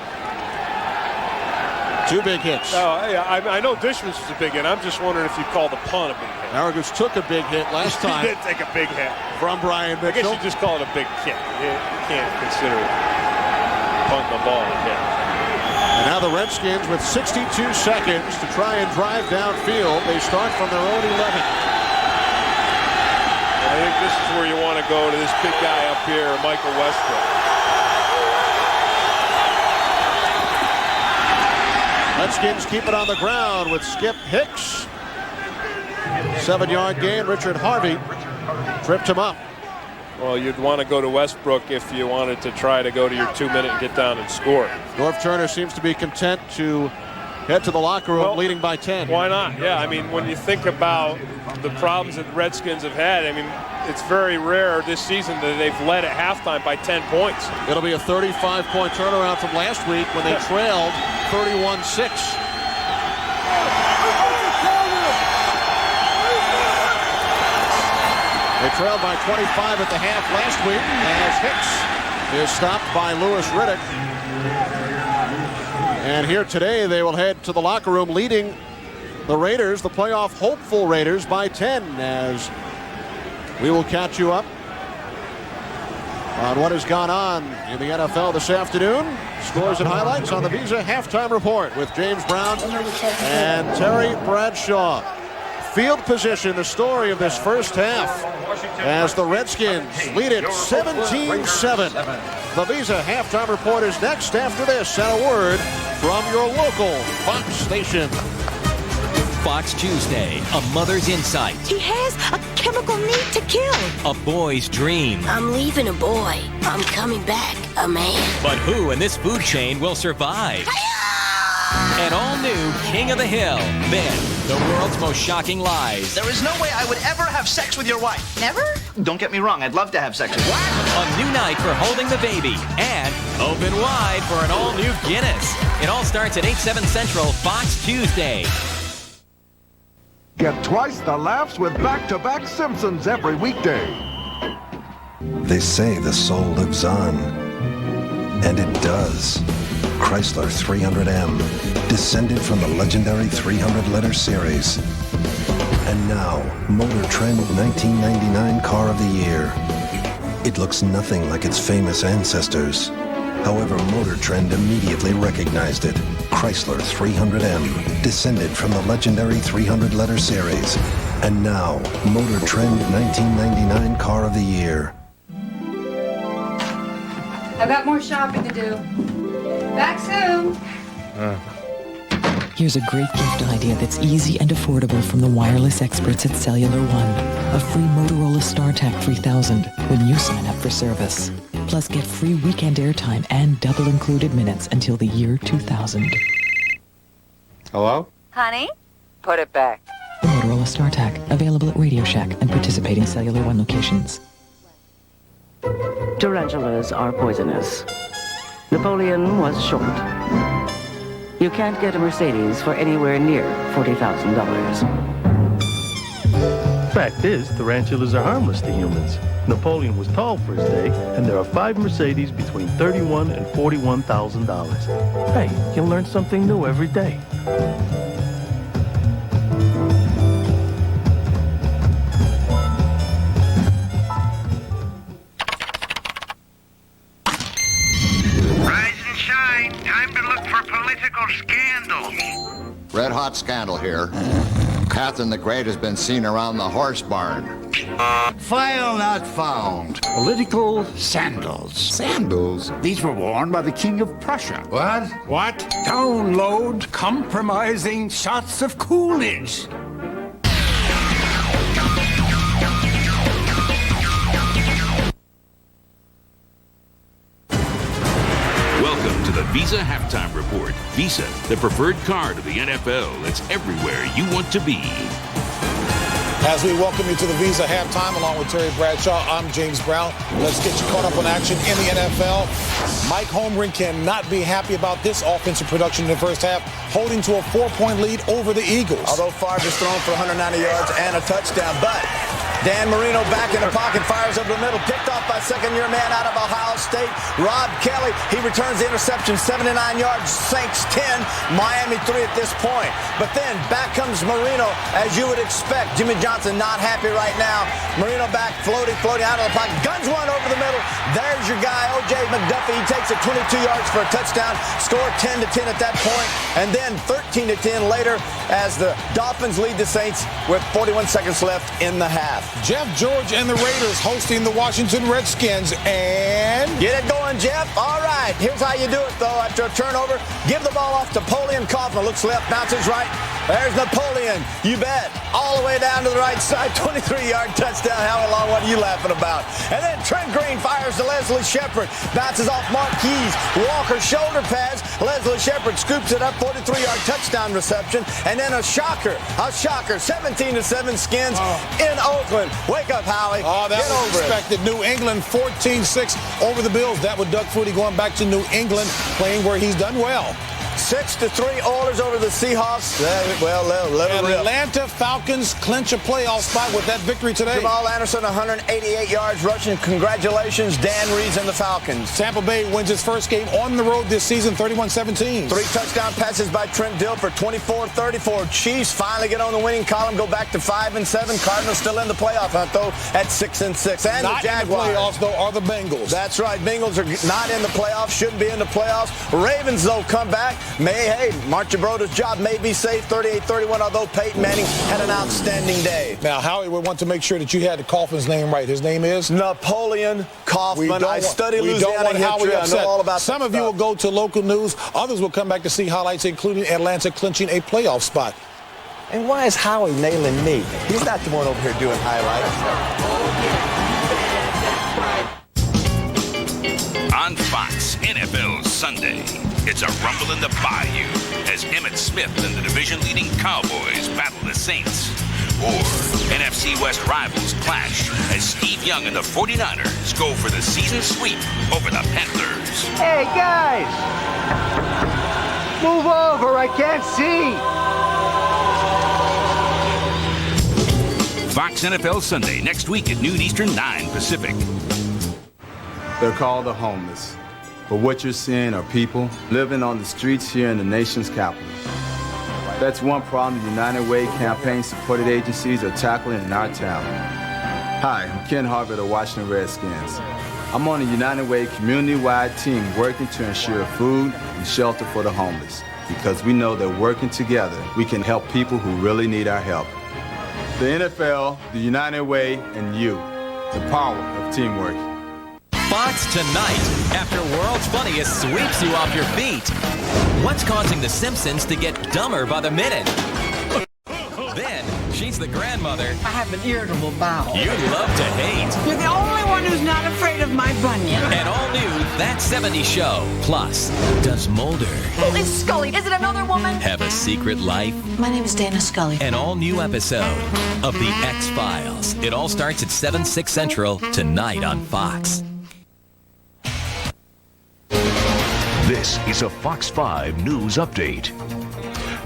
2 big hits. Oh, yeah, I know Dishman's was a big hit. I'm just wondering if you call the punt a big hit. Aragus took a big hit last time. He did take a big hit. From Brian Mitchell. I guess you just call it a big kick. You can't consider punting the ball a hit. And now the Redskins with 62 seconds to try and drive downfield. They start from their own 11. I think this is where you want to go to this big guy up here, Michael Westbrook. Redskins keep it on the ground with Skip Hicks. 7-yard gain. Richard Harvey tripped him up. Well, you'd want to go to Westbrook if you wanted to try to go to your 2-minute and get down and score. Norv Turner seems to be content to head to the locker room leading by 10. Why not? Yeah, I mean, when you think about the problems that the Redskins have had, I mean, it's very rare this season that they've led at halftime by 10 points. It'll be a 35-point turnaround from last week when they trailed 31-6. They trailed by 25 at the half last week as Hicks is stopped by Louis Riddick. And here today they will head to the locker room leading the Raiders, the playoff hopeful Raiders, by 10, as we will catch you up on what has gone on in the NFL this afternoon. Scores and highlights on the Visa Halftime Report with James Brown and Terry Bradshaw. Field position, the story of this first half, as the Redskins lead it 17-7. The Visa Halftime Report is next after this, and a word from your local Fox station. Fox Tuesday, a mother's insight. He has a chemical need to kill. A boy's dream. I'm leaving a boy. I'm coming back a man. But who in this food chain will survive? An all-new King of the Hill. Then, the world's most shocking lies. There is no way I would ever have sex with your wife. Never? Don't get me wrong, I'd love to have sex with you. A new night for holding the baby. And open wide for an all-new Guinness. It all starts at 8/7 Central, Fox Tuesday. Get twice the laughs with back-to-back Simpsons every weekday. They say the soul lives on. And it does. Chrysler 300M, descended from the legendary 300-letter series. And now, Motor Trend 1999 Car of the Year. It looks nothing like its famous ancestors. However, Motor Trend immediately recognized it. Chrysler 300M, descended from the legendary 300-letter series. And now, Motor Trend 1999 Car of the Year. I've got more shopping to do. Back soon. Here's a great gift idea that's easy and affordable from the wireless experts at Cellular One. a free Motorola StarTAC 3000 when you sign up for service. Plus, get free weekend airtime and double included minutes until the year 2000. Hello? Honey? Put it back. The Motorola StarTAC, available at Radio Shack and participating Cellular One locations. Tarantulas are poisonous. Napoleon was short. You can't get a Mercedes for anywhere near $40,000. Fact is, tarantulas are harmless to humans. Napoleon was tall for his day, and there are 5 Mercedes between $31,000 and $41,000. Hey, you learn something new every day. Red hot scandal here. Catherine the Great has been seen around the horse barn. File not found. Political sandals. Sandals? These were worn by the King of Prussia. What? What? Download compromising shots of Coolidge. Welcome to the Visa Halftime Report. Visa, the preferred card of the NFL. It's everywhere you want to be. As we welcome you to the Visa Halftime, along with Terry Bradshaw, I'm James Brown. Let's get you caught up on action in the NFL. Mike Holmgren cannot be happy about this offensive production in the first half, holding to a 4-point lead over the Eagles. Although Favre is thrown for 190 yards and a touchdown, but Dan Marino back in the pocket, fires over the middle, picked off by second-year man out of Ohio State, Rob Kelly. He returns the interception, 79 yards, Saints 10, Miami 3 at this point. But then back comes Marino, as you would expect. Jimmy Johnson not happy right now. Marino back, floating out of the pocket, guns one over the middle. There's your guy, O.J. McDuffie. He takes it 22 yards for a touchdown, scored 10-10 at that point, and then 13-10 later as the Dolphins lead the Saints with 41 seconds left in the half. Jeff George and the Raiders hosting the Washington Redskins, and... Get it going, Jeff. All right. Here's how you do it, though. After a turnover, give the ball off to Napoleon Kaufman. Looks left, bounces right. There's Napoleon. You bet. All the way down to the right side. 23-yard touchdown. Howie Long, what are you laughing about? And then Trent Green fires to Leslie Shepard. Bounces off Marquise Walker. Shoulder pass. Leslie Shepard scoops it up. 43-yard touchdown reception. And then a shocker. 17-7 Skins in Oakland. Wake up, Howie. Oh, that Get was over expected. it. New England 14-6 over the Bills. That with Doug Flutie going back to New England, playing where he's done well. 6-3 Oilers over the Seahawks. And the Atlanta Falcons clinch a playoff spot with that victory today. Jamal Anderson, 188 yards rushing. Congratulations, Dan Reeves and the Falcons. Tampa Bay wins its first game on the road this season, 31-17. 3 touchdown passes by Trent Dilfer, 24-34. Chiefs finally get on the winning column, go back to 5-7. Cardinals still in the playoff hunt, though, at 6-6. And not the Jaguars. In the playoffs, though, are the Bengals. That's right. Bengals are not in the playoffs, shouldn't be in the playoffs. Ravens, though, come back. Mark Gebroda's job may be safe, 38-31, although Peyton Manning had an outstanding day. Now, Howie would want to make sure that you had the Kaufman's name right. His name is? Napoleon Kaufman. I study Louisiana history. I know all about Some of you will go to local news. Others will come back to see highlights, including Atlanta clinching a playoff spot. And why is Howie nailing me? He's not the one over here doing highlights. On Fox, NFL Sunday, it's a rumble in the bayou as Emmitt Smith and the division-leading Cowboys battle the Saints. Or NFC West rivals clash as Steve Young and the 49ers go for the season sweep over the Panthers. Hey, guys! Move over, I can't see! Fox NFL Sunday, next week at noon Eastern, 9 Pacific. They're called the homeless. But what you're seeing are people living on the streets here in the nation's capital. That's one problem the United Way campaign supported agencies are tackling in our town. Hi, I'm Ken Harvey of the Washington Redskins. I'm on the United Way community-wide team working to ensure food and shelter for the homeless, because we know that working together, we can help people who really need our help. The NFL, the United Way, and you, the power of teamwork. Fox tonight, after World's Funniest sweeps you off your feet. What's causing The Simpsons to get dumber by the minute? Then, She's the grandmother I have an irritable bowel. you love to hate. You're the only one who's not afraid of my bunion. And all new That 70s Show. Plus, does Mulder Who is Scully? Is it another woman? have a secret life? My name is Dana Scully. An all-new episode of The X-Files. It all starts at 7, 6 Central tonight on Fox. This is a Fox 5 News Update.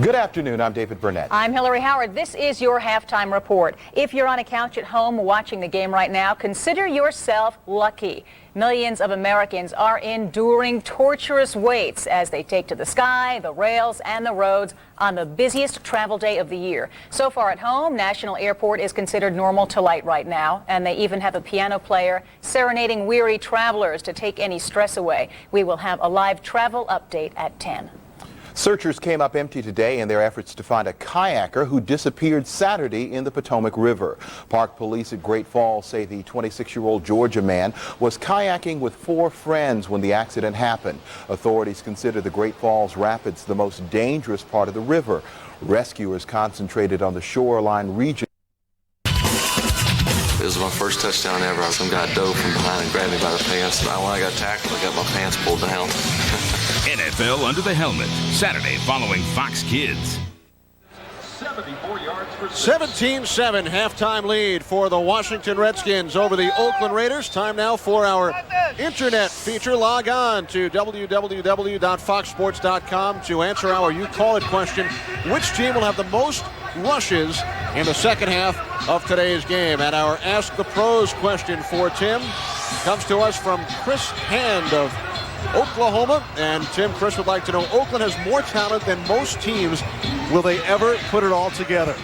Good afternoon. I'm David Burnett. I'm Hillary Howard. This is your halftime report. If you're on a couch at home watching the game right now, consider yourself lucky. Millions of Americans are enduring torturous waits as they take to the sky, the rails, and the roads on the busiest travel day of the year. So far at home, National Airport is considered normal to light right now, and they even have a piano player serenading weary travelers to take any stress away. We will have a live travel update at 10. Searchers came up empty today in their efforts to find a kayaker who disappeared Saturday in the Potomac River. Park police at Great Falls say the 26-year-old Georgia man was kayaking with 4 friends when the accident happened. Authorities consider the Great Falls Rapids the most dangerous part of the river. Rescuers concentrated on the shoreline region. It was my first touchdown ever. Some guy dove from behind and grabbed me by the pants. And when I got tackled, I got my pants pulled down. NFL Under the Helmet, Saturday following Fox Kids. 17-7 halftime lead for the Washington Redskins over the Oakland Raiders. Time now for our internet feature. Log on to www.foxsports.com to answer our You Call It question. Which team will have the most rushes in the second half of today's game? And our Ask the Pros question for Tim comes to us from Chris Hand of Oklahoma. And Chris would like to know, Oakland has more talent than most teams. Will they ever put it all together?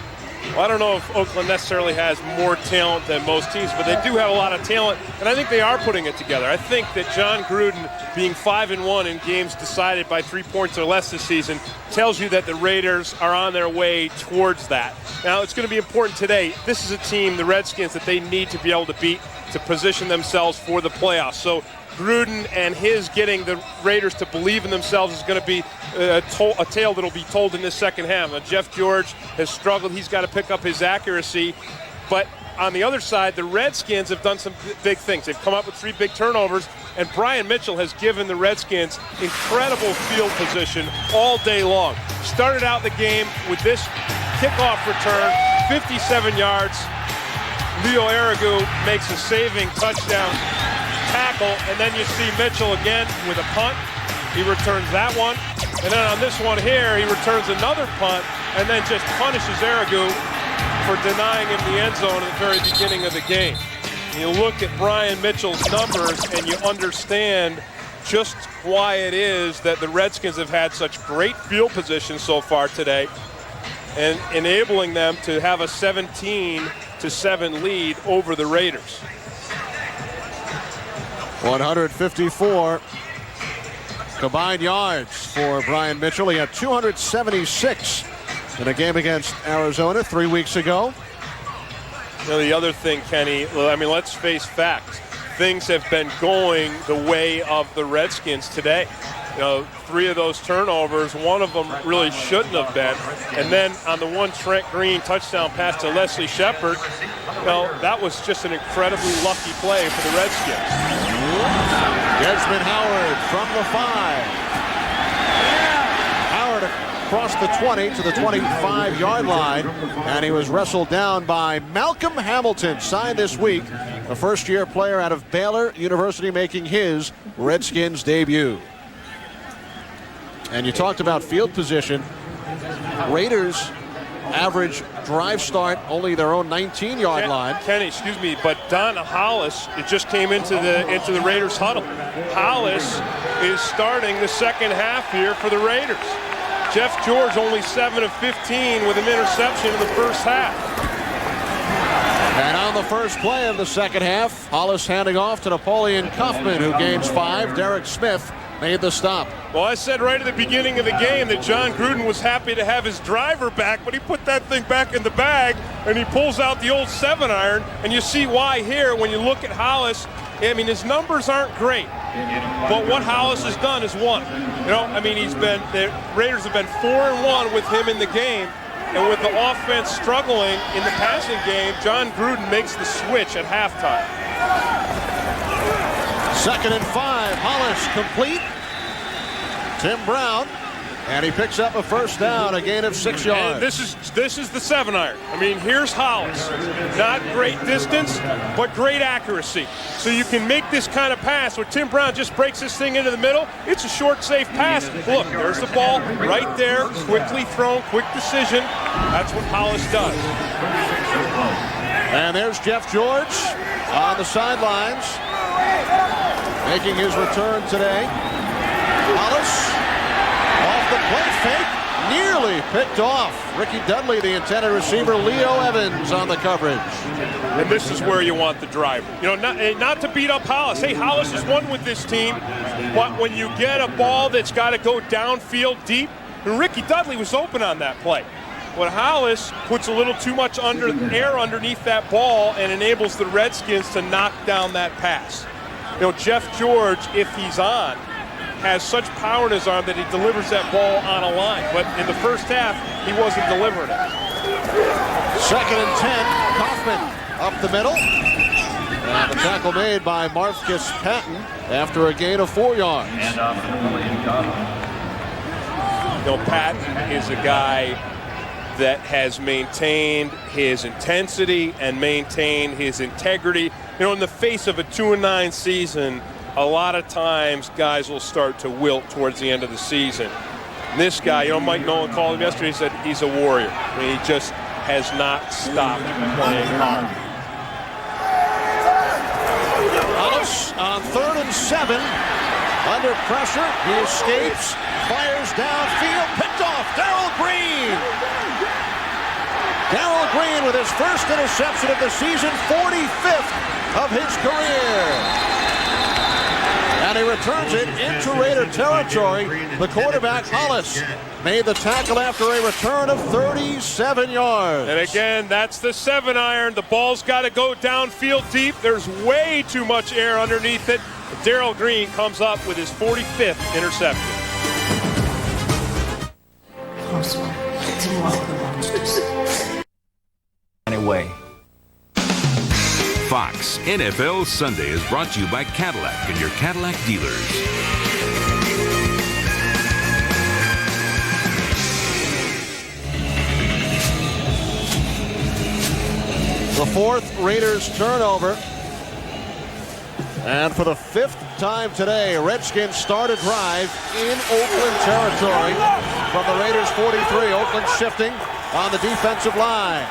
Well, I don't know if Oakland necessarily has more talent than most teams, but they do have a lot of talent, and I think they are putting it together. I think that John Gruden being 5-1 in games decided by 3 points or less this season tells you that the Raiders are on their way towards that. Now, it's going to be important today. This is a team, the Redskins, that they need to be able to beat to position themselves for the playoffs. So Gruden and his getting the Raiders to believe in themselves is going to be a tale that will be told in this second half. Now, Jeff George has struggled. He's got to pick up his accuracy. But on the other side, the Redskins have done some big things. They've come up with 3 big turnovers, and Brian Mitchell has given the Redskins incredible field position all day long. Started out the game with this kickoff return, 57 yards. Leo Aragu makes a saving touchdown tackle, and then you see Mitchell again with a punt. He returns that one, and then on this one here, he returns another punt, and then just punishes Aragu for denying him the end zone at the very beginning of the game. You look at Brian Mitchell's numbers, and you understand just why it is that the Redskins have had such great field position so far today, and enabling them to have a 17-7 lead over the Raiders. 154 combined yards for Brian Mitchell. He had 276 in a game against Arizona 3 weeks ago. You know, the other thing, Kenny, I mean, let's face facts. Things have been going the way of the Redskins today. You know, 3 of those turnovers, one of them really shouldn't have been. And then on the one Trent Green touchdown pass to Leslie Shepard, you know, that was just an incredibly lucky play for the Redskins. Desmond Howard from the 5. Howard across the 20 to the 25-yard line, and he was wrestled down by Malcolm Hamilton, signed this week, a first-year player out of Baylor University, making his Redskins debut. And you talked about field position. Raiders average drive start only their own 19-yard line. Kenny, excuse me, but Don Hollis, it just came into the Raiders huddle. Hollis is starting the second half here for the Raiders. Jeff George only 7 of 15 with an interception in the first half. And on the first play of the second half, Hollis handing off to Napoleon Kaufman, who gains 5. Derek Smith made the stop. Well, I said right at the beginning of the game that John Gruden was happy to have his driver back, but he put that thing back in the bag, and he pulls out the old 7-iron, and you see why here when you look at Hollis. I mean, his numbers aren't great, but what Hollis has done is won. You know, I mean, the Raiders have been 4-1 with him in the game, And with the offense struggling in the passing game, John Gruden makes the switch at halftime. 2nd and 5. Hollis complete. Tim Brown. And he picks up a first down, a gain of 6 yards. And this is the 7-iron. I mean, here's Hollis. Not great distance, but great accuracy. So you can make this kind of pass where Tim Brown just breaks this thing into the middle. It's a short, safe pass. Look, there's the ball right there. Quickly thrown, quick decision. That's what Hollis does. And there's Jeff George on the sidelines, making his return today. Hollis off the play fake, nearly picked off. Ricky Dudley, the intended receiver. Leo Evans on the coverage. And this is where you want the driver. You know, not to beat up Hollis. Hey, Hollis is one with this team, but when you get a ball that's got to go downfield deep, and Ricky Dudley was open on that play. But Hollis puts a little too much air underneath that ball and enables the Redskins to knock down that pass. You know, Jeff George, if he's on, has such power in his arm that he delivers that ball on a line. But in the first half, he wasn't delivering it. 2nd and 10. Kaufman up the middle. And the tackle made by Marcus Patton after a gain of 4 yards. You know, Patton is a guy that has maintained his intensity and maintained his integrity. You know, in the face of a 2-9 season, a lot of times guys will start to wilt towards the end of the season. And this guy, you know, Mike Nolan called him yesterday, he said he's a warrior. I mean, he just has not stopped playing hard. Hollis on 3rd and 7. Under pressure, he escapes, fires downfield, picked off. Darrell Green. Darrell Green with his first interception of the season, 45th of his career. And he returns it into Raider territory. The quarterback, Hollis, made the tackle after a return of 37 yards. And again, that's the 7-iron. The ball's got to go downfield deep. There's way too much air underneath it. Darrell Green comes up with his 45th interception. Anyway. Fox NFL Sunday is brought to you by Cadillac and your Cadillac dealers. The 4th Raiders turnover. And for the 5th time today, Redskins start a drive in Oakland territory from the Raiders 43. Oakland shifting on the defensive line.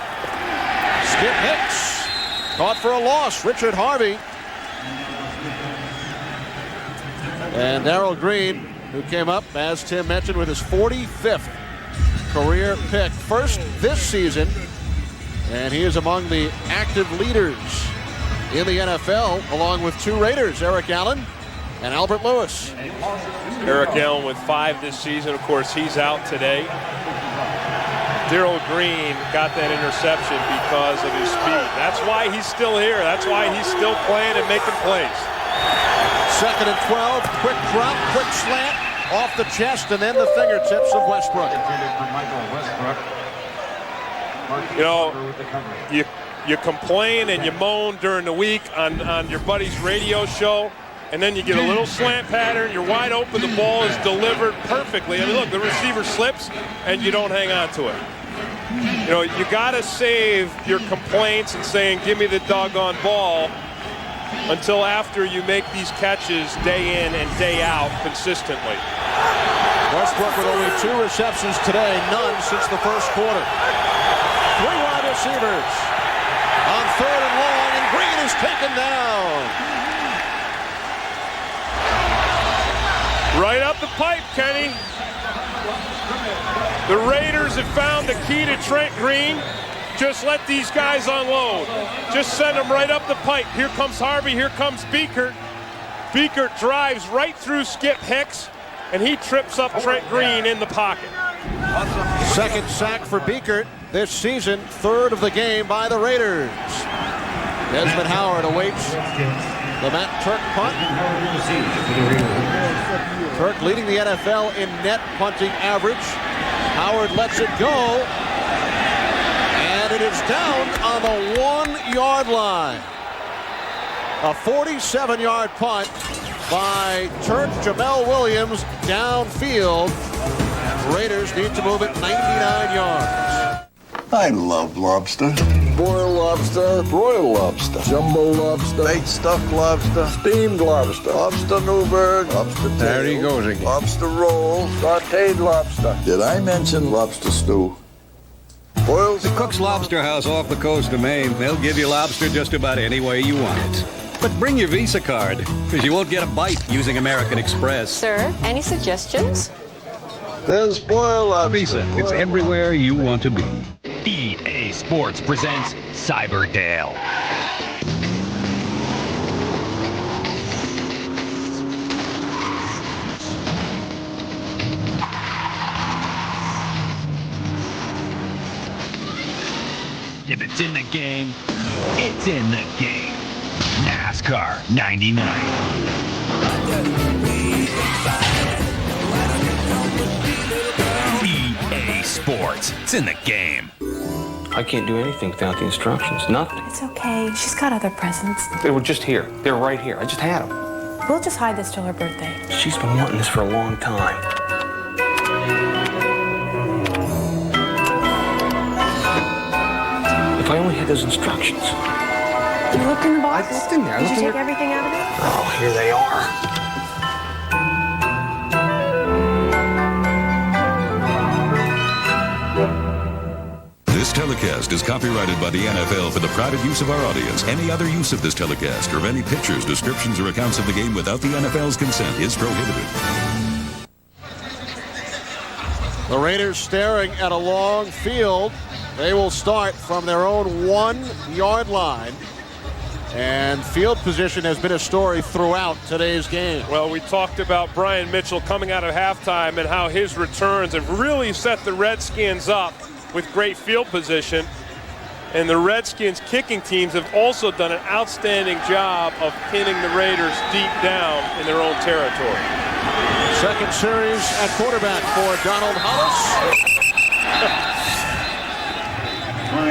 Skip Hicks. Caught for a loss, Richard Harvey. And Darrell Green, who came up, as Tim mentioned, with his 45th career pick. First this season, and he is among the active leaders in the NFL, along with 2 Raiders, Eric Allen and Albert Lewis. Eric Allen with 5 this season. Of course, he's out today. Darrell Green got that interception because of his speed. That's why he's still here. That's why he's still playing and making plays. 2nd and 12, quick drop, quick slant, off the chest, and then the fingertips of Westbrook. You know, you complain and you moan during the week on your buddy's radio show, and then you get a little slant pattern, you're wide open, the ball is delivered perfectly. I mean, look, the receiver slips, and you don't hang on to it. You know, you got to save your complaints and saying, give me the doggone ball, until after you make these catches day in and day out consistently. Westbrook with only 2 receptions today, none since the first quarter. 3 wide receivers on 3rd and long, and Green is taken down. Right up the pipe, Kenny. The Raiders have found the key to Trent Green. Just let these guys unload. Just send them right up the pipe. Here comes Harvey, here comes Beekert. Beekert drives right through Skip Hicks, and he trips up Trent Green in the pocket. 2nd sack for Beekert this season, 3rd of the game by the Raiders. Desmond Howard awaits the Matt Turk punt. Turk leading the NFL in net punting average. Howard lets it go. it is down on the 1-yard line. A 47-yard punt by Turk Jamel Williams downfield. Raiders need to move it 99 yards. I love lobster. Boiled lobster, broiled lobster, jumbo lobster, baked stuffed lobster, steamed lobster, lobster Newburgh, lobster tail. There he goes again. Lobster roll, sauteed lobster. Did I mention lobster stew? Boiled. The Cook's Lobster House off the coast of Maine. They'll give you lobster just about any way you want it. But bring your Visa card, because you won't get a bite using American Express. Sir, any suggestions? There's boiled lobster. Visa, it's everywhere you want to be. EA Sports presents Cyberdale. If it's in the game, it's in the game. NASCAR 99. EA Sports. It's in the game. I can't do anything without the instructions. Nothing. It's okay. She's got other presents. They were just here. They were right here. I just had them. We'll just hide this till her birthday. She's been wanting this for a long time. If I only had those instructions. You looked in the box? I looked in there. Did you take everything out of it? Oh, here they are. This telecast is copyrighted by the NFL for the private use of our audience. Any other use of this telecast or of any pictures, descriptions, or accounts of the game without the NFL's consent is prohibited. The Raiders staring at a long field. They will start from their own 1-yard line. And field position has been a story throughout today's game. Well, we talked about Brian Mitchell coming out of halftime and how his returns have really set the Redskins up with great field position. And the Redskins kicking teams have also done an outstanding job of pinning the Raiders deep down in their own territory. Second series at quarterback for Donald Hollis.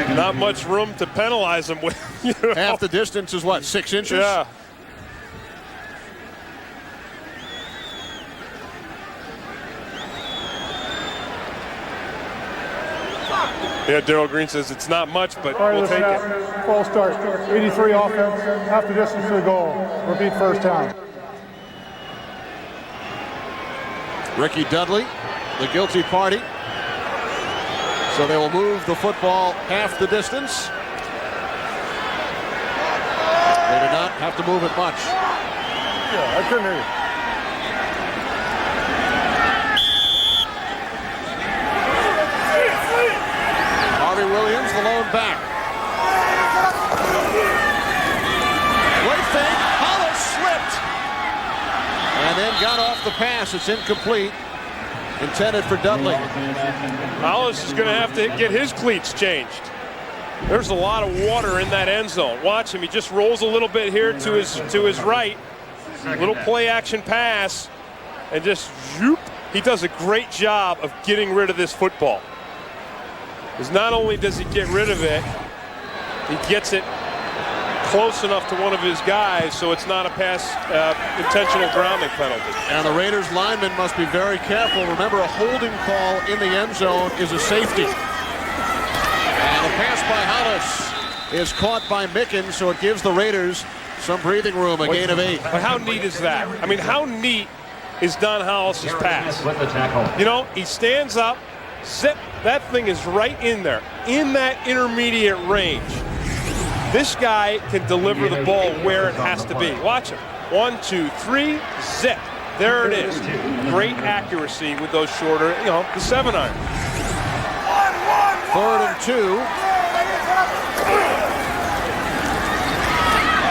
Not much room to penalize him with. You know. Half the distance is what, 6 inches? Yeah. Yeah, Daryl Green says it's not much, but we'll take it. False start. 83 offense, half the distance to the goal. Repeat first down. Ricky Dudley, the guilty party. So they will move the football half the distance. They did not have to move it much. Yeah, I couldn't hear you. Harvey Williams, the lone back. Great fake. Hollis slipped. And then got off the pass. It's incomplete. Intended for Dudley. Hollis is going to have to get his cleats changed. There's a lot of water in that end zone. Watch him. He just rolls a little bit here to his right. Little play action pass. And just zoop. He does a great job of getting rid of this football. Because not only does he get rid of it, he gets it close enough to one of his guys so it's not a pass intentional grounding penalty. And the Raiders linemen must be very careful. Remember, a holding call in the end zone is a safety. And the pass by Hollis is caught by Mickens, so it gives the Raiders some breathing room, a gain of 8. But how neat is that? I mean, how neat is Don Hollis's pass? You know, he stands up, zip, that thing is right in there, in that intermediate range. This guy can deliver the ball where it has to be. Watch him. 1, 2, 3, zip. There it is. Great accuracy with those shorter, you know, the 7-iron. 3rd and 2.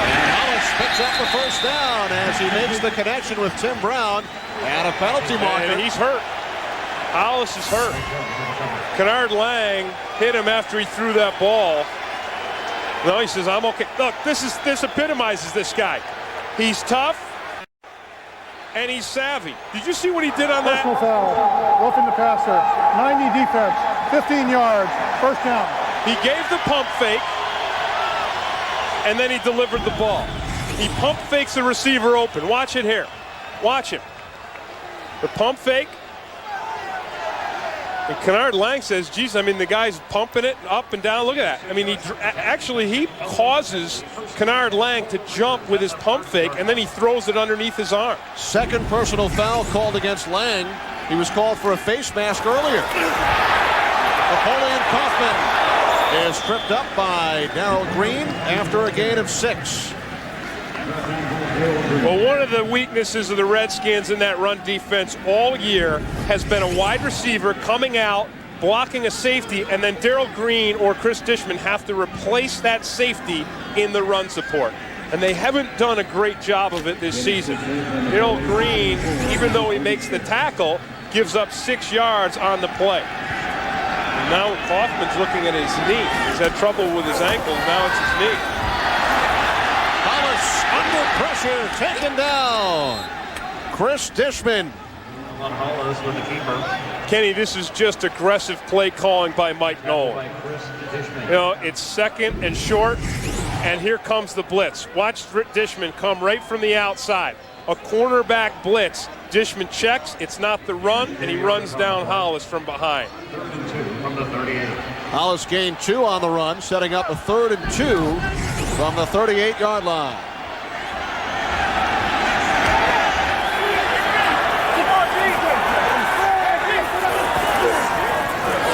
And Hollis picks up the first down as he makes the connection with Tim Brown and a penalty marker. And he's hurt. Hollis is hurt. Kennard Lang hit him after he threw that ball. No, he says, I'm okay. Look, this epitomizes this guy. He's tough, and he's savvy. Did you see what he did on that? Personal foul, roughing the passer, 90 defense, 15 yards, first down. He gave the pump fake, and then he delivered the ball. He pump fakes the receiver open. Watch it here. Watch him. The pump fake. And Kennard Lang says, geez, I mean, the guy's pumping it up and down. Look at that. I mean, he causes Kennard Lang to jump with his pump fake, and then he throws it underneath his arm. Second personal foul called against Lang. He was called for a face mask earlier. Napoleon Kaufman is tripped up by Darrell Green after a gain of 6. Well, one of the weaknesses of the Redskins in that run defense all year has been a wide receiver coming out, blocking a safety, and then Darrell Green or Chris Dishman have to replace that safety in the run support. And they haven't done a great job of it this season. Darrell Green, even though he makes the tackle, gives up 6 yards on the play. And now Kaufman's looking at his knee. He's had trouble with his ankles. Now it's his knee. Hollis under pressure, taken down. Chris Dishman. Hollis with the keeper. Kenny, this is just aggressive play calling by Mike Nolan. You know, it's second and short, and here comes the blitz. Watch Dishman come right from the outside. A cornerback blitz. Dishman checks, it's not the run, and he runs down Hollis from behind. 3rd and 2 from the 38. Hollis gained 2 on the run, setting up a 3rd and 2 from the 38-yard line.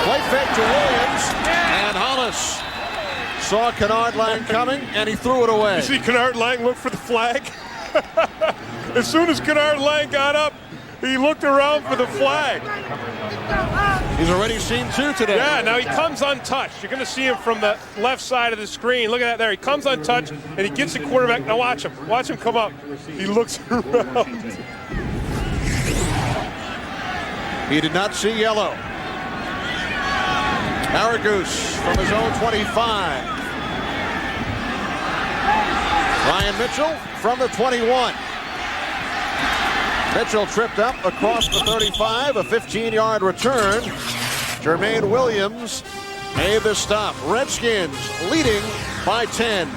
Play fake to Williams, and Hollis saw Kennard Lang coming, and he threw it away. You see Kennard Lang look for the flag? As soon as Kennard Lang got up, he looked around for the flag. He's already seen 2 today. Yeah, now he comes untouched. You're going to see him from the left side of the screen. Look at that there. He comes untouched, and he gets the quarterback. Now watch him. Watch him come up. He looks around. He did not see yellow. Aragoose from his own 25. Ryan Mitchell from the 21. Mitchell tripped up across the 35, a 15-yard return. Jermaine Williams made the stop. Redskins leading by 10.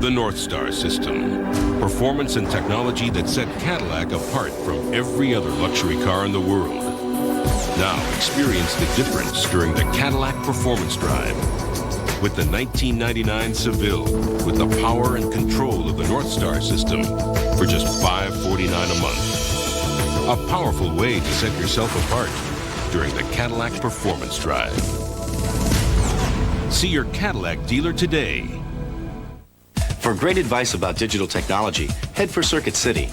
The North Star system. Performance and technology that set Cadillac apart from every other luxury car in the world. Now experience the difference during the Cadillac Performance Drive. With the 1999 Seville, with the power and control of the North Star system for just $549 a month. A powerful way to set yourself apart during the Cadillac Performance Drive. See your Cadillac dealer today. For great advice about digital technology, head for Circuit City.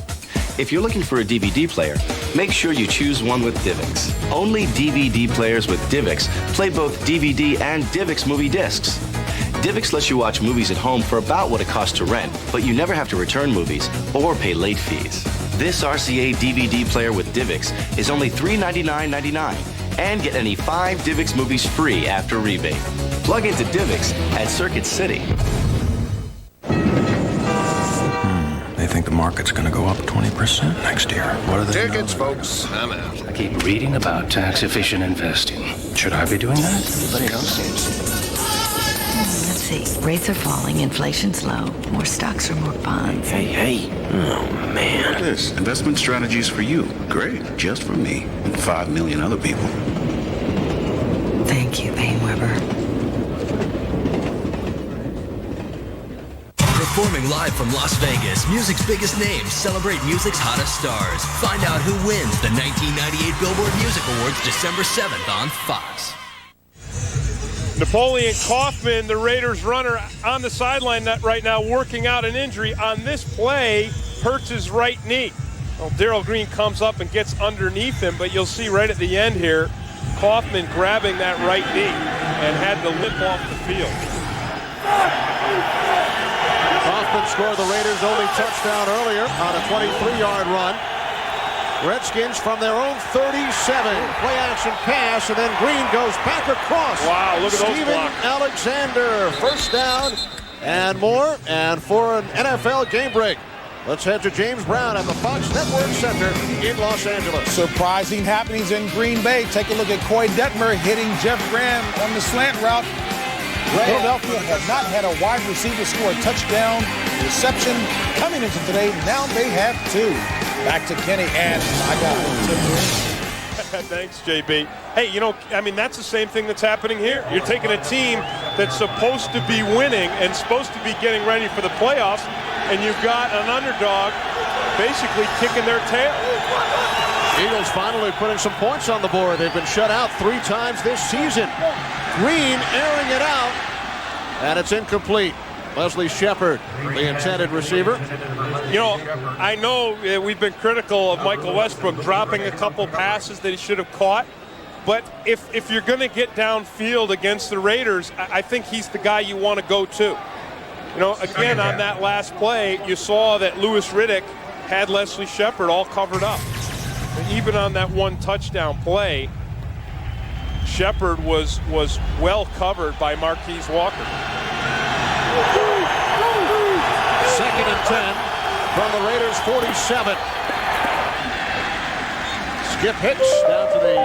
If you're looking for a DVD player, make sure you choose one with DivX. Only DVD players with DivX play both DVD and DivX movie discs. DivX lets you watch movies at home for about what it costs to rent, but you never have to return movies or pay late fees. This RCA DVD player with DivX is only $399.99 and get any 5 DivX movies free after rebate. Plug into DivX at Circuit City. They think the market's going to go up 20% next year. What are they? Tickets, folks. I'm out. I keep reading about tax-efficient investing. Should I be doing that? Anybody else? Let's see. Rates are falling, inflation's low, more stocks or more bonds. Hey. Oh, man. This investment strategies for you. Great. Just for me and 5 million other people. Thank you, Paine-Weber. Performing live from Las Vegas, music's biggest names celebrate music's hottest stars. Find out who wins the 1998 Billboard Music Awards December 7th on Fox. Napoleon Kaufman, the Raiders runner, on the sideline right now working out an injury. On this play, hurts his right knee. Well, Darrell Green comes up and gets underneath him, but you'll see right at the end here, Kaufman grabbing that right knee and had to limp off the field. Kaufman scored the Raiders' only touchdown earlier on a 23-yard run. Redskins from their own 37. Play action pass, and then Green goes back across. Wow, look at those Steven blocks. Alexander, first down and more, and for an NFL game break. Let's head to James Brown at the Fox Network Center in Los Angeles. Surprising happenings in Green Bay. Take a look at Coy Detmer hitting Jeff Graham on the slant route. Philadelphia had not had a wide receiver score a touchdown reception coming into today. Now they have two. Back to Kenny and my guy, Tim Green. Thanks, JB. Hey, you know, I mean, that's the same thing that's happening here. You're taking a team that's supposed to be winning and supposed to be getting ready for the playoffs, and you've got an underdog basically kicking their tail. Eagles finally putting some points on the board. They've been shut out 3 times this season. Green airing it out, and it's incomplete. Leslie Shepard, the intended receiver. You know, I know we've been critical of Michael Westbrook dropping a couple passes that he should have caught, but if you're going to get downfield against the Raiders, I think he's the guy you want to go to. You know, again, on that last play, you saw that Louis Riddick had Leslie Shepard all covered up. Even on that one touchdown play, Shepard was well covered by Marquise Walker. 2nd and 10 from the Raiders 47. Skip Hicks down to the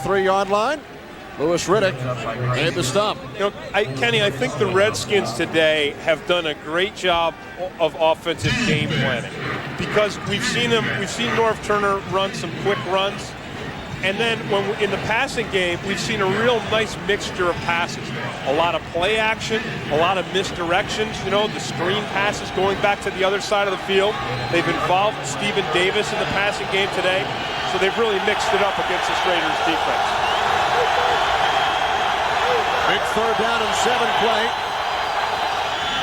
43-yard line. Louis Riddick made the stop. You know, Kenny, I think the Redskins today have done a great job of offensive game planning because we've seen Norv Turner run some quick runs. And then in the passing game, we've seen a real nice mixture of passes. A lot of play action, a lot of misdirections, you know, the screen passes going back to the other side of the field. They've involved Stephen Davis in the passing game today, so they've really mixed it up against this Raiders defense. Big 3rd down and 7 play.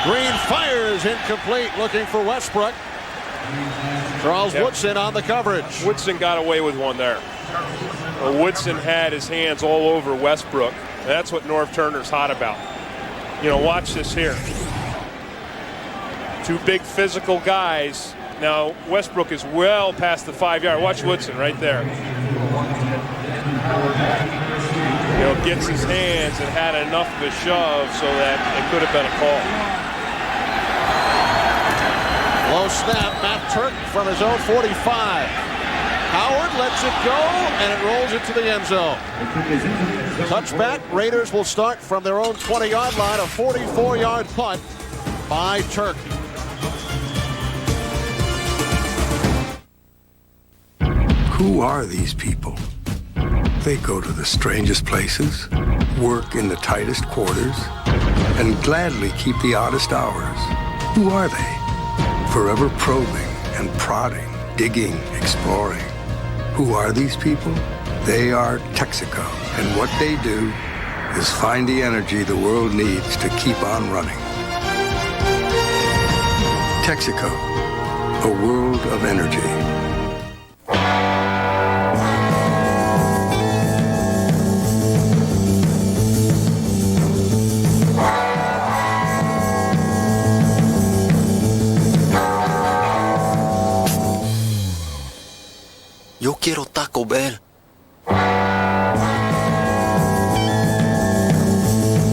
Green fires incomplete, looking for Westbrook. Charles Woodson on the coverage. Woodson got away with one there. Woodson had his hands all over Westbrook. That's what Norv Turner's hot about. You know, watch this here. 2 big physical guys. Now, Westbrook is well past the 5-yard. Watch Woodson right there. You know, gets his hands and had enough of a shove so that it could have been a call. Low snap, Matt Turk from his own 45. Howard lets it go, and it rolls into the end zone. Touchback. Raiders will start from their own 20-yard line, a 44-yard punt by Turk. Who are these people? They go to the strangest places, work in the tightest quarters, and gladly keep the oddest hours. Who are they? Forever probing and prodding, digging, exploring. Who are these people? They are Texaco, and what they do is find the energy the world needs to keep on running. Texaco, a world of energy. Yo quiero Taco Bell.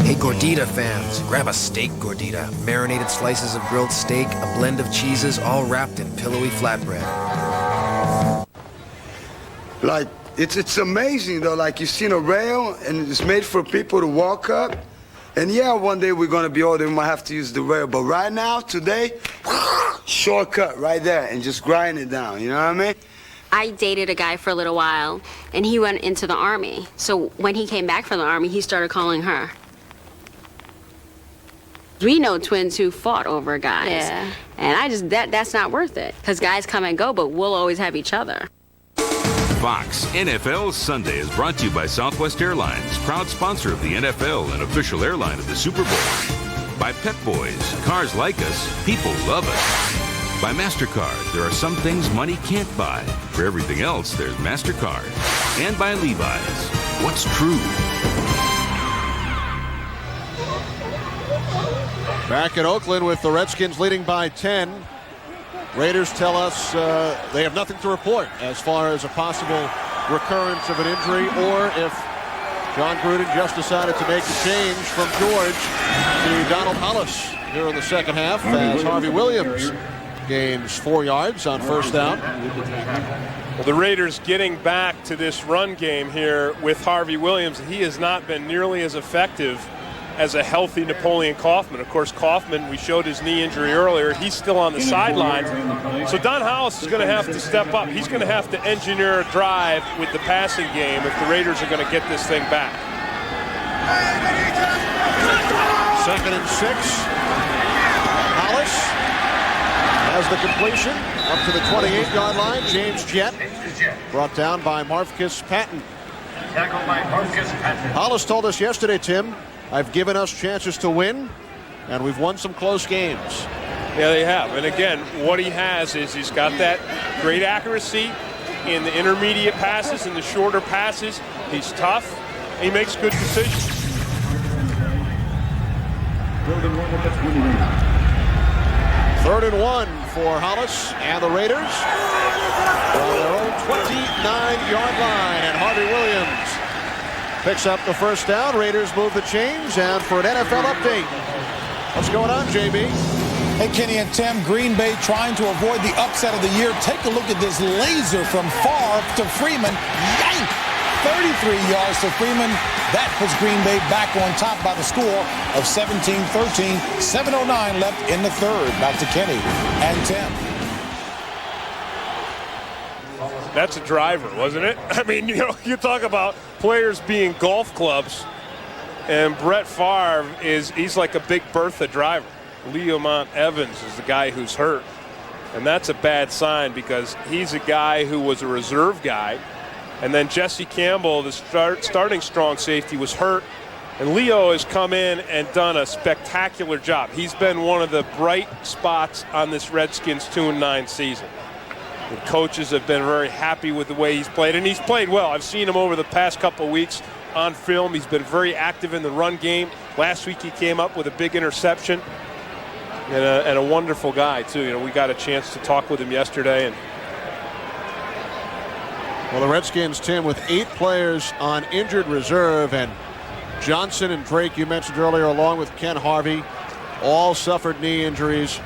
Hey Gordita fans, grab a steak Gordita. Marinated slices of grilled steak, a blend of cheeses, all wrapped in pillowy flatbread. Like, it's amazing though, like you've seen a rail and it's made for people to walk up. And yeah, one day we're gonna be older, we might have to use the rail. But right now, today, shortcut right there and just grind it down, you know what I mean? I dated a guy for a little while, and he went into the Army. So when he came back from the Army, he started calling her. We know twins who fought over guys. Yeah. And that's not worth it. Because guys come and go, but we'll always have each other. Fox NFL Sunday is brought to you by Southwest Airlines, proud sponsor of the NFL and official airline of the Super Bowl. By Pep Boys, cars like us, people love us. By MasterCard, there are some things money can't buy. For everything else, there's MasterCard. And by Levi's, what's true? Back in Oakland with the Redskins leading by 10. Raiders tell us they have nothing to report as far as a possible recurrence of an injury or if John Gruden just decided to make the change from George to Donald Hollis here in the second half as Harvey Williams gains 4 yards on first down. Well, the Raiders getting back to this run game here with Harvey Williams. He has not been nearly as effective as a healthy Napoleon Kaufman. Of course, Kaufman, we showed his knee injury earlier. He's still on the sidelines. So Don Hollis is going to have to step up. He's going to have to engineer a drive with the passing game if the Raiders are going to get this thing back. 2nd and 6. Hollis has the completion up to the 28-yard line. James Jett brought down by Marcus Patton. Tackled by Marcus Patton. Hollis told us yesterday, Tim, I've given us chances to win, and we've won some close games. Yeah, they have. And again, what he has is he's got that great accuracy in the intermediate passes and the shorter passes. He's tough. And he makes good decisions. 3rd and 1 for Hollis and the Raiders from their own 29-yard line, and Harvey Williams picks up the first down. Raiders move the chains, and for an NFL update, what's going on, JB? Hey, Kenny and Tim, Green Bay trying to avoid the upset of the year. Take a look at this laser from Favre to Freeman. Yank! 33 yards to Freeman. That puts Green Bay back on top by the score of 17-13. 7:09 left in the third. Back to Kenny and Tim. That's a driver, wasn't it? I mean, you talk about players being golf clubs, and Brett Favre he's like a Big Bertha driver. Leomont Evans is the guy who's hurt, and that's a bad sign because he's a guy who was a reserve guy, and then Jesse Campbell, the starting strong safety, was hurt, and Leo has come in and done a spectacular job. He's been one of the bright spots on this Redskins 2-9 season. The coaches have been very happy with the way he's played, and he's played well. I've seen him over the past couple of weeks on film. He's been very active in the run game. Last week he came up with a big interception, and a wonderful guy, too. We got a chance to talk with him yesterday. And well, the Redskins, Tim, with 8 players on injured reserve, and Johnson and Drake, you mentioned earlier, along with Ken Harvey, all suffered knee injuries.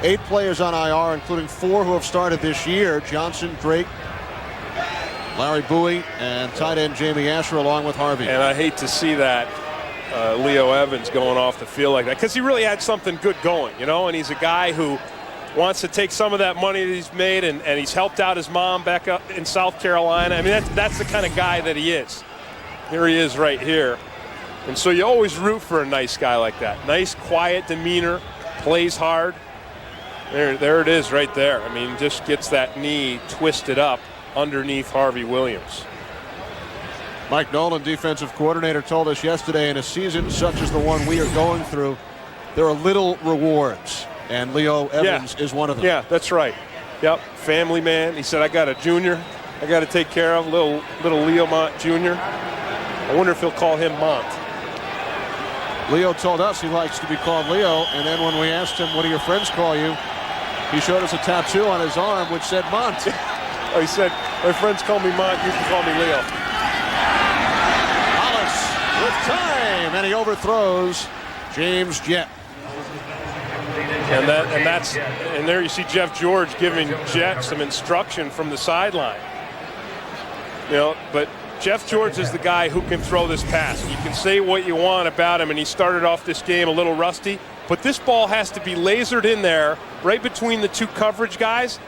8 players on IR, including 4 who have started this year. Johnson, Drake, Larry Bowie, and tight end Jamie Asher, along with Harvey. And I hate to see that, Leo Evans going off the field like that, because he really had something good going, and he's a guy who wants to take some of that money that he's made, and he's helped out his mom back up in South Carolina. I mean, that's the kind of guy that he is. Here he is right here. And so you always root for a nice guy like that. Nice, quiet demeanor, plays hard. There it is right there. I mean, just gets that knee twisted up underneath Harvey Williams. Mike Nolan, defensive coordinator, told us yesterday, in a season such as the one we are going through, there are little rewards, and Leo Evans is one of them. Yeah, that's right. Yep, family man. He said, I got a junior I got to take care of, little Leo Mont Jr. I wonder if he'll call him Mont. Leo told us he likes to be called Leo, and then when we asked him, what do your friends call you? He showed us a tattoo on his arm which said Mont. Oh, he said, my friends call me Mont, you can call me Leo. Hollis with time, and he overthrows James Jett. And there you see Jeff George giving Jett some instruction from the sideline. But Jeff George is the guy who can throw this pass. You can say what you want about him, and he started off this game a little rusty, but this ball has to be lasered in there right between the 2 coverage guys.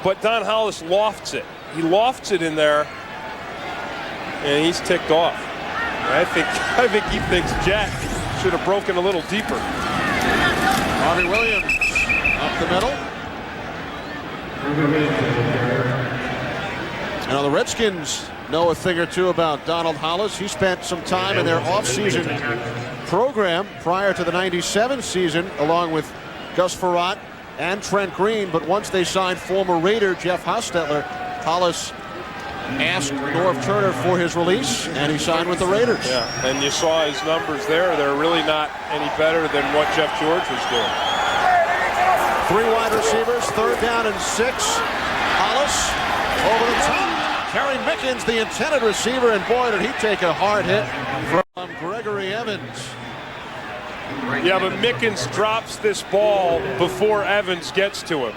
But Don Hollis lofts it. He lofts it in there, and he's ticked off. I think he thinks Jett should have broken a little deeper. Harvey Williams up the middle. Now the Redskins know a thing or two about Donald Hollis. He spent some time in their offseason program prior to the '97 season, along with Gus Frerotte and Trent Green. But once they signed former Raider Jeff Hostetler, Hollis asked Norv Turner for his release, and he signed with the Raiders. Yeah, and you saw his numbers there. They're really not any better than what Jeff George was doing. 3 wide receivers, 3rd down and 6. Hollis over the top. Kerry Mickens, the intended receiver, and boy, did he take a hard hit from Gregory Evans. Yeah, but Mickens drops this ball before Evans gets to him.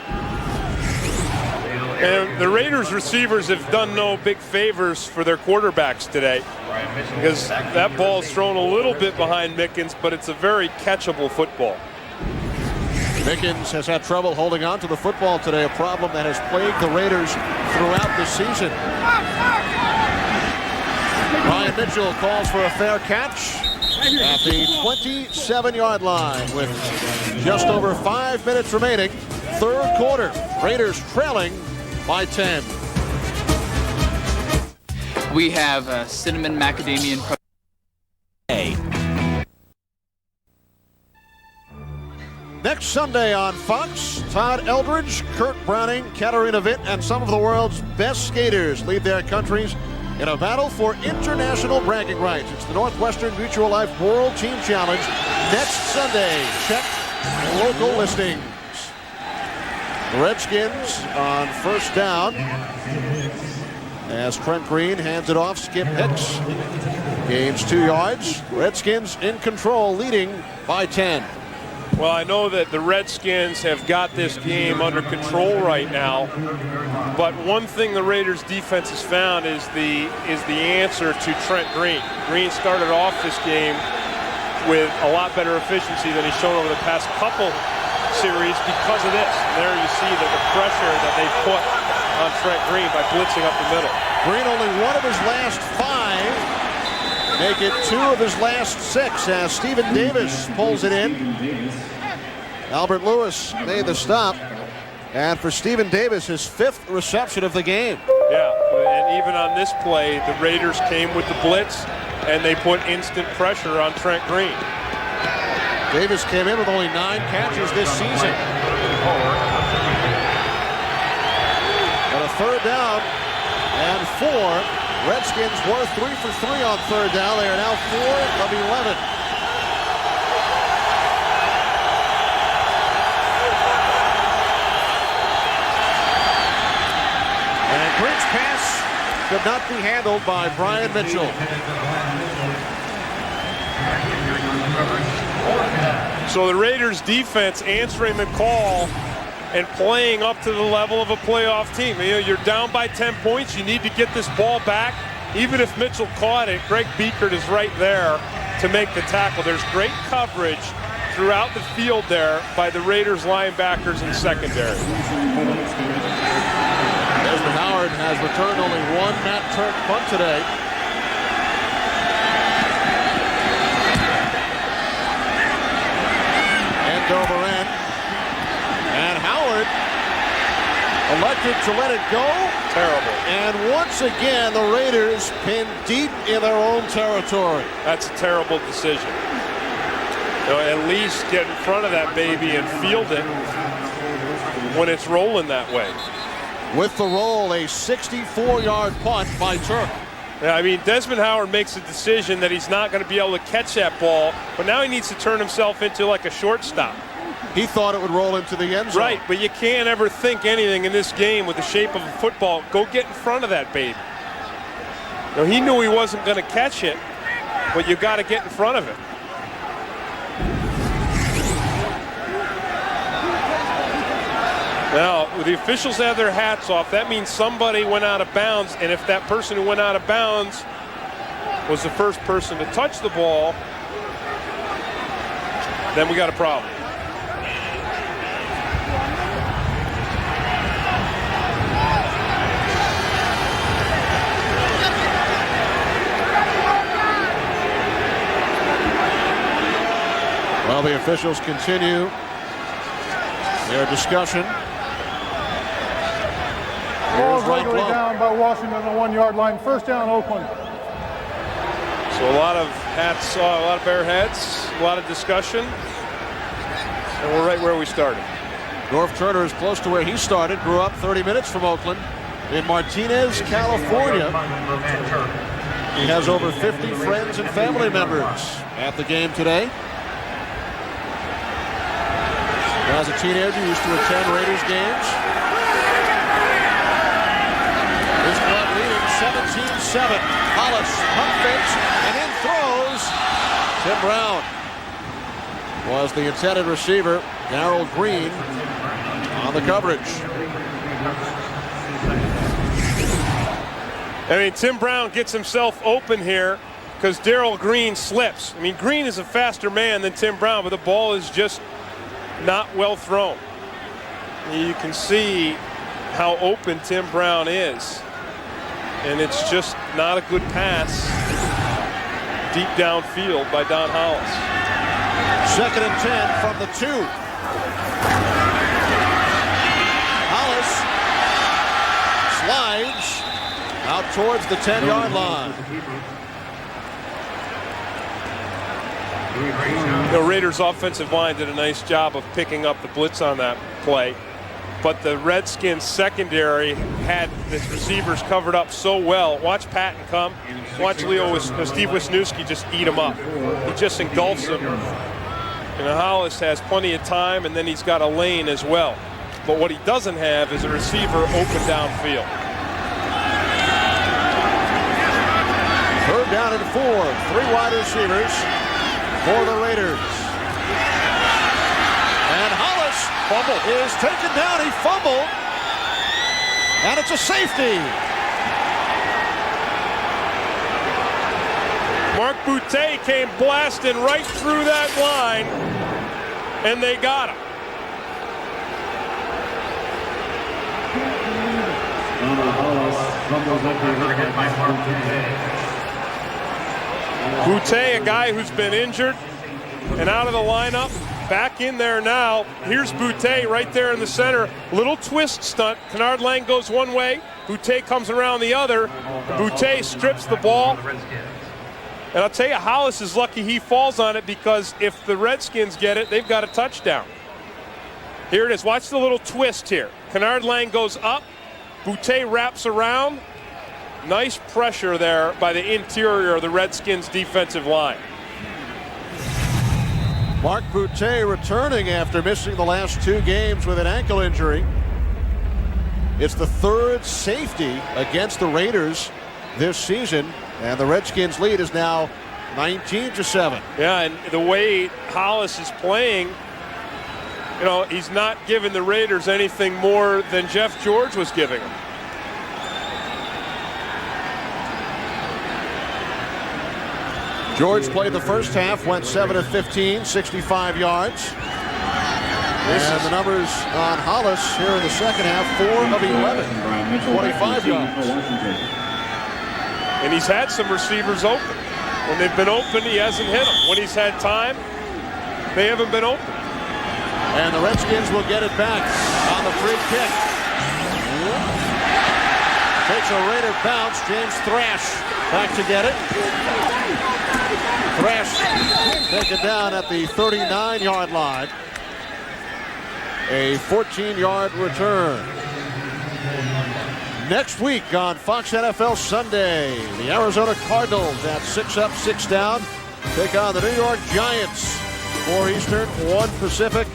And the Raiders receivers have done no big favors for their quarterbacks today, because that ball is thrown a little bit behind Mickens, but it's a very catchable football. Mickens has had trouble holding on to the football today, a problem that has plagued the Raiders throughout the season. Ryan Mitchell calls for a fair catch at the 27-yard line with just over 5 minutes remaining. Third quarter, Raiders trailing by 10. We have cinnamon macadamia and Next Sunday on Fox, Todd Eldridge, Kurt Browning, Katarina Witt, and some of the world's best skaters lead their countries in a battle for international bragging rights. It's the Northwestern Mutual Life World Team Challenge next Sunday. Check local listings. The Redskins on first down as Trent Green hands it off. Skip Hicks gains 2 yards. Redskins in control, leading by 10. Well, I know that the Redskins have got this game under control right now, but one thing the Raiders defense has found is the answer to Trent Green. Green started off this game with a lot better efficiency than he's shown over the past couple series because of this. And there you see that the pressure that they put on Trent Green by blitzing up the middle. Green only 1 of his last 5. Make it 2 of his last 6 as Stephen Davis pulls it in. Albert Lewis made the stop. And for Stephen Davis, his 5th reception of the game. Yeah, and even on this play, the Raiders came with the blitz and they put instant pressure on Trent Green. Davis came in with only 9 catches this season. But a third down and 4. Redskins were 3 for 3 on third down. They are now 4 of 11. And Green's pass could not be handled by Brian Mitchell. So the Raiders defense answering the call and playing up to the level of a playoff team. You know, you're down by 10 points. You need to get this ball back. Even if Mitchell caught it, Greg Biekert is right there to make the tackle. There's great coverage throughout the field there by the Raiders linebackers and secondary. Desmond Howard has returned only 1 Matt Turk punt today. End over end. And Howard elected to let it go. Terrible. And once again, the Raiders pinned deep in their own territory. That's a terrible decision. You know, at least get in front of that baby and field it when it's rolling that way. With the roll, a 64-yard punt by Turk. Yeah, I mean, Desmond Howard makes a decision that he's not going to be able to catch that ball, but now he needs to turn himself into like a shortstop. He thought it would roll into the end zone. Right, but you can't ever think anything in this game with the shape of a football. Go get in front of that baby. You know, he knew he wasn't going to catch it, but you got to get in front of it. Now, the officials have their hats off. That means somebody went out of bounds, and if that person who went out of bounds was the first person to touch the ball, then we got a problem. Well, the officials continue their discussion. Ball is legally down by Washington on the 1-yard line. First down, Oakland. So a lot of hats, a lot of bare heads, a lot of discussion, and we're right where we started. North Turner is close to where he started. Grew up 30 minutes from Oakland in Martinez, California. He has over 50 friends and family members at the game today. As a teenager, he used to attend Raiders games. His club leading 17-7. Hollis pump fakes and in throws Tim Brown. was the intended receiver, Darrell Green, on the coverage. I mean, Tim Brown gets himself open here because Darrell Green slips. I mean, Green is a faster man than Tim Brown, but the ball is just not well thrown. You can see how open Tim Brown is. And it's just not a good pass deep downfield by Don Hollis. 2nd and 10 from the 2. Hollis slides out towards the 10-yard line. The Raiders' offensive line did a nice job of picking up the blitz on that play. But the Redskins secondary had the receivers covered up so well. Watch Patton come. Watch Steve Wisniewski just eat him up. He just engulfs him. And Hollis has plenty of time, and then he's got a lane as well. But what he doesn't have is a receiver open downfield. 3rd down and 4. 3 wide receivers for the Raiders. And Hollis is taken down. He fumbled. And it's a safety. Mark Boutte came blasting right through that line, and they got him. Boutte, a guy who's been injured and out of the lineup, back in there now. Here's Boutte right there in the center. Little twist stunt. Kennard Lang goes one way. Boutte comes around the other. Boutte strips the ball. And I'll tell you, Hollis is lucky he falls on it, because if the Redskins get it, they've got a touchdown. Here it is. Watch the little twist here. Kennard Lang goes up. Boutte wraps around. Nice pressure there by the interior of the Redskins defensive line. Mark Boutte returning after missing the last 2 games with an ankle injury. It's the 3rd safety against the Raiders this season, and the Redskins lead is now 19-7. Yeah, and the way Hollis is playing, you know, he's not giving the Raiders anything more than Jeff George was giving them. George played the first half, went 7 of 15, 65 yards. And the numbers on Hollis here in the second half, 4 of 11, 25 yards. And he's had some receivers open. When they've been open, he hasn't hit them. When he's had time, they haven't been open. And the Redskins will get it back on the free kick. Takes a Raider bounce. James Thrash back to get it. Thrash taken down at the 39-yard line. A 14-yard return. Next week on Fox NFL Sunday, the Arizona Cardinals at 6 up, 6 down take on the New York Giants. 4 Eastern, 1 Pacific,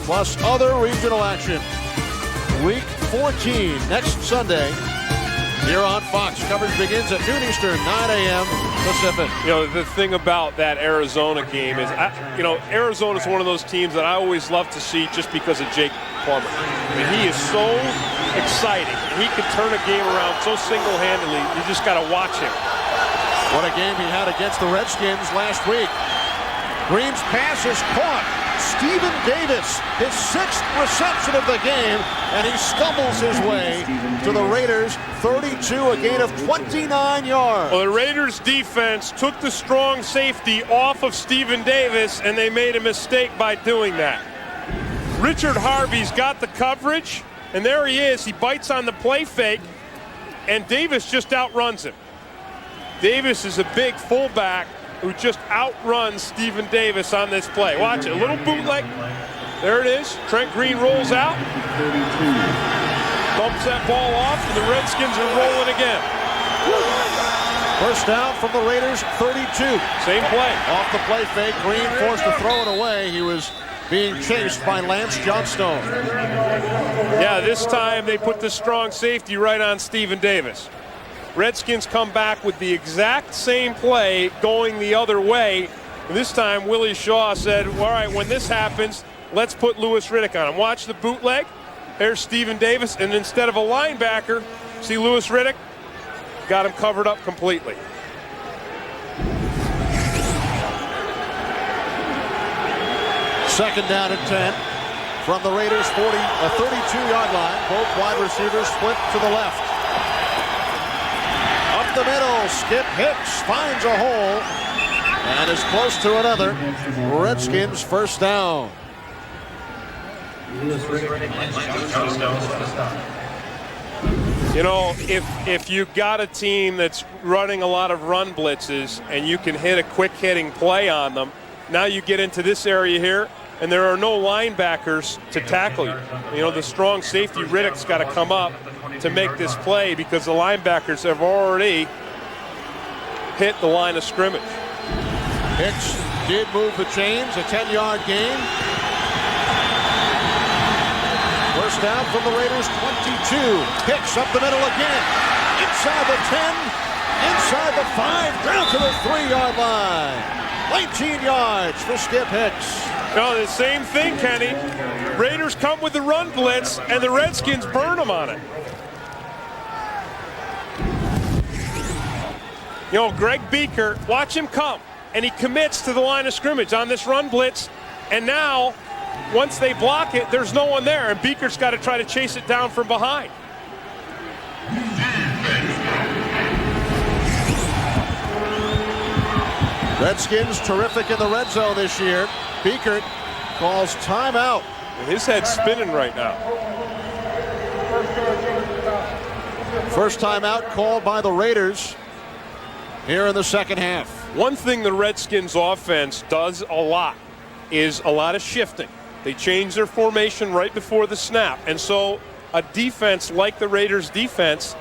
plus other regional action. Week 14 next Sunday here on Fox. Coverage begins at noon Eastern, 9 a.m. Pacific. You know, the thing about that Arizona game is, Arizona's one of those teams that I always love to see just because of Jake Plummer. I mean, he is so exciting. He can turn a game around so single-handedly. You just got to watch him. What a game he had against the Redskins last week. Green's pass is caught. Stephen Davis, his 6th reception of the game, and he stumbles his way to the Raiders' 32, a gain of 29 yards. Well, the Raiders' defense took the strong safety off of Stephen Davis, and they made a mistake by doing that. Richard Harvey's got the coverage, and there he is. He bites on the play fake, and Davis just outruns him. Davis is a big fullback who just outruns Stephen Davis on this play. Watch it, a little bootleg. There it is. Trent Green rolls out. Bumps that ball off, and the Redskins are rolling again. First down from the Raiders, 32. Same play. Off the play fake, Green forced to throw it away. He was being chased by Lance Johnstone. Yeah, this time they put the strong safety right on Stephen Davis. Redskins come back with the exact same play going the other way, And this time, Willie Shaw said, all right, when this happens, let's put Louis Riddick on him. Watch the bootleg. There's Stephen Davis. And instead of a linebacker, see Louis Riddick? Got him covered up completely. Second down and 10 from the Raiders' 32-yard line. Both wide receivers split to the left. Up the middle, Skip Hicks finds a hole and is close to another. Redskins first down. You know, if you got a team that's running a lot of run blitzes and you can hit a quick hitting play on them, now you get into this area here and there are no linebackers to tackle you. You know, the strong safety Riddick's got to come up to make this play because the linebackers have already hit the line of scrimmage. Hicks did move the chains, a 10-yard gain. First down from the Raiders, 22. Hicks up the middle again. Inside the 10, inside the 5, down to the 3-yard line. 19 yards for Skip Hicks. No, the same thing, Kenny. Raiders come with the run blitz, and the Redskins burn them on it. You know, Greg Beaker, watch him come, and he commits to the line of scrimmage on this run blitz, and now, once they block it, there's no one there, and Beaker's got to try to chase it down from behind. Redskins terrific in the red zone this year. Beaker calls timeout. His head's spinning right now. First timeout called by the Raiders here in the second half. One thing the Redskins offense does a lot is a lot of shifting. They change their formation right before the snap. And so a defense like the Raiders defense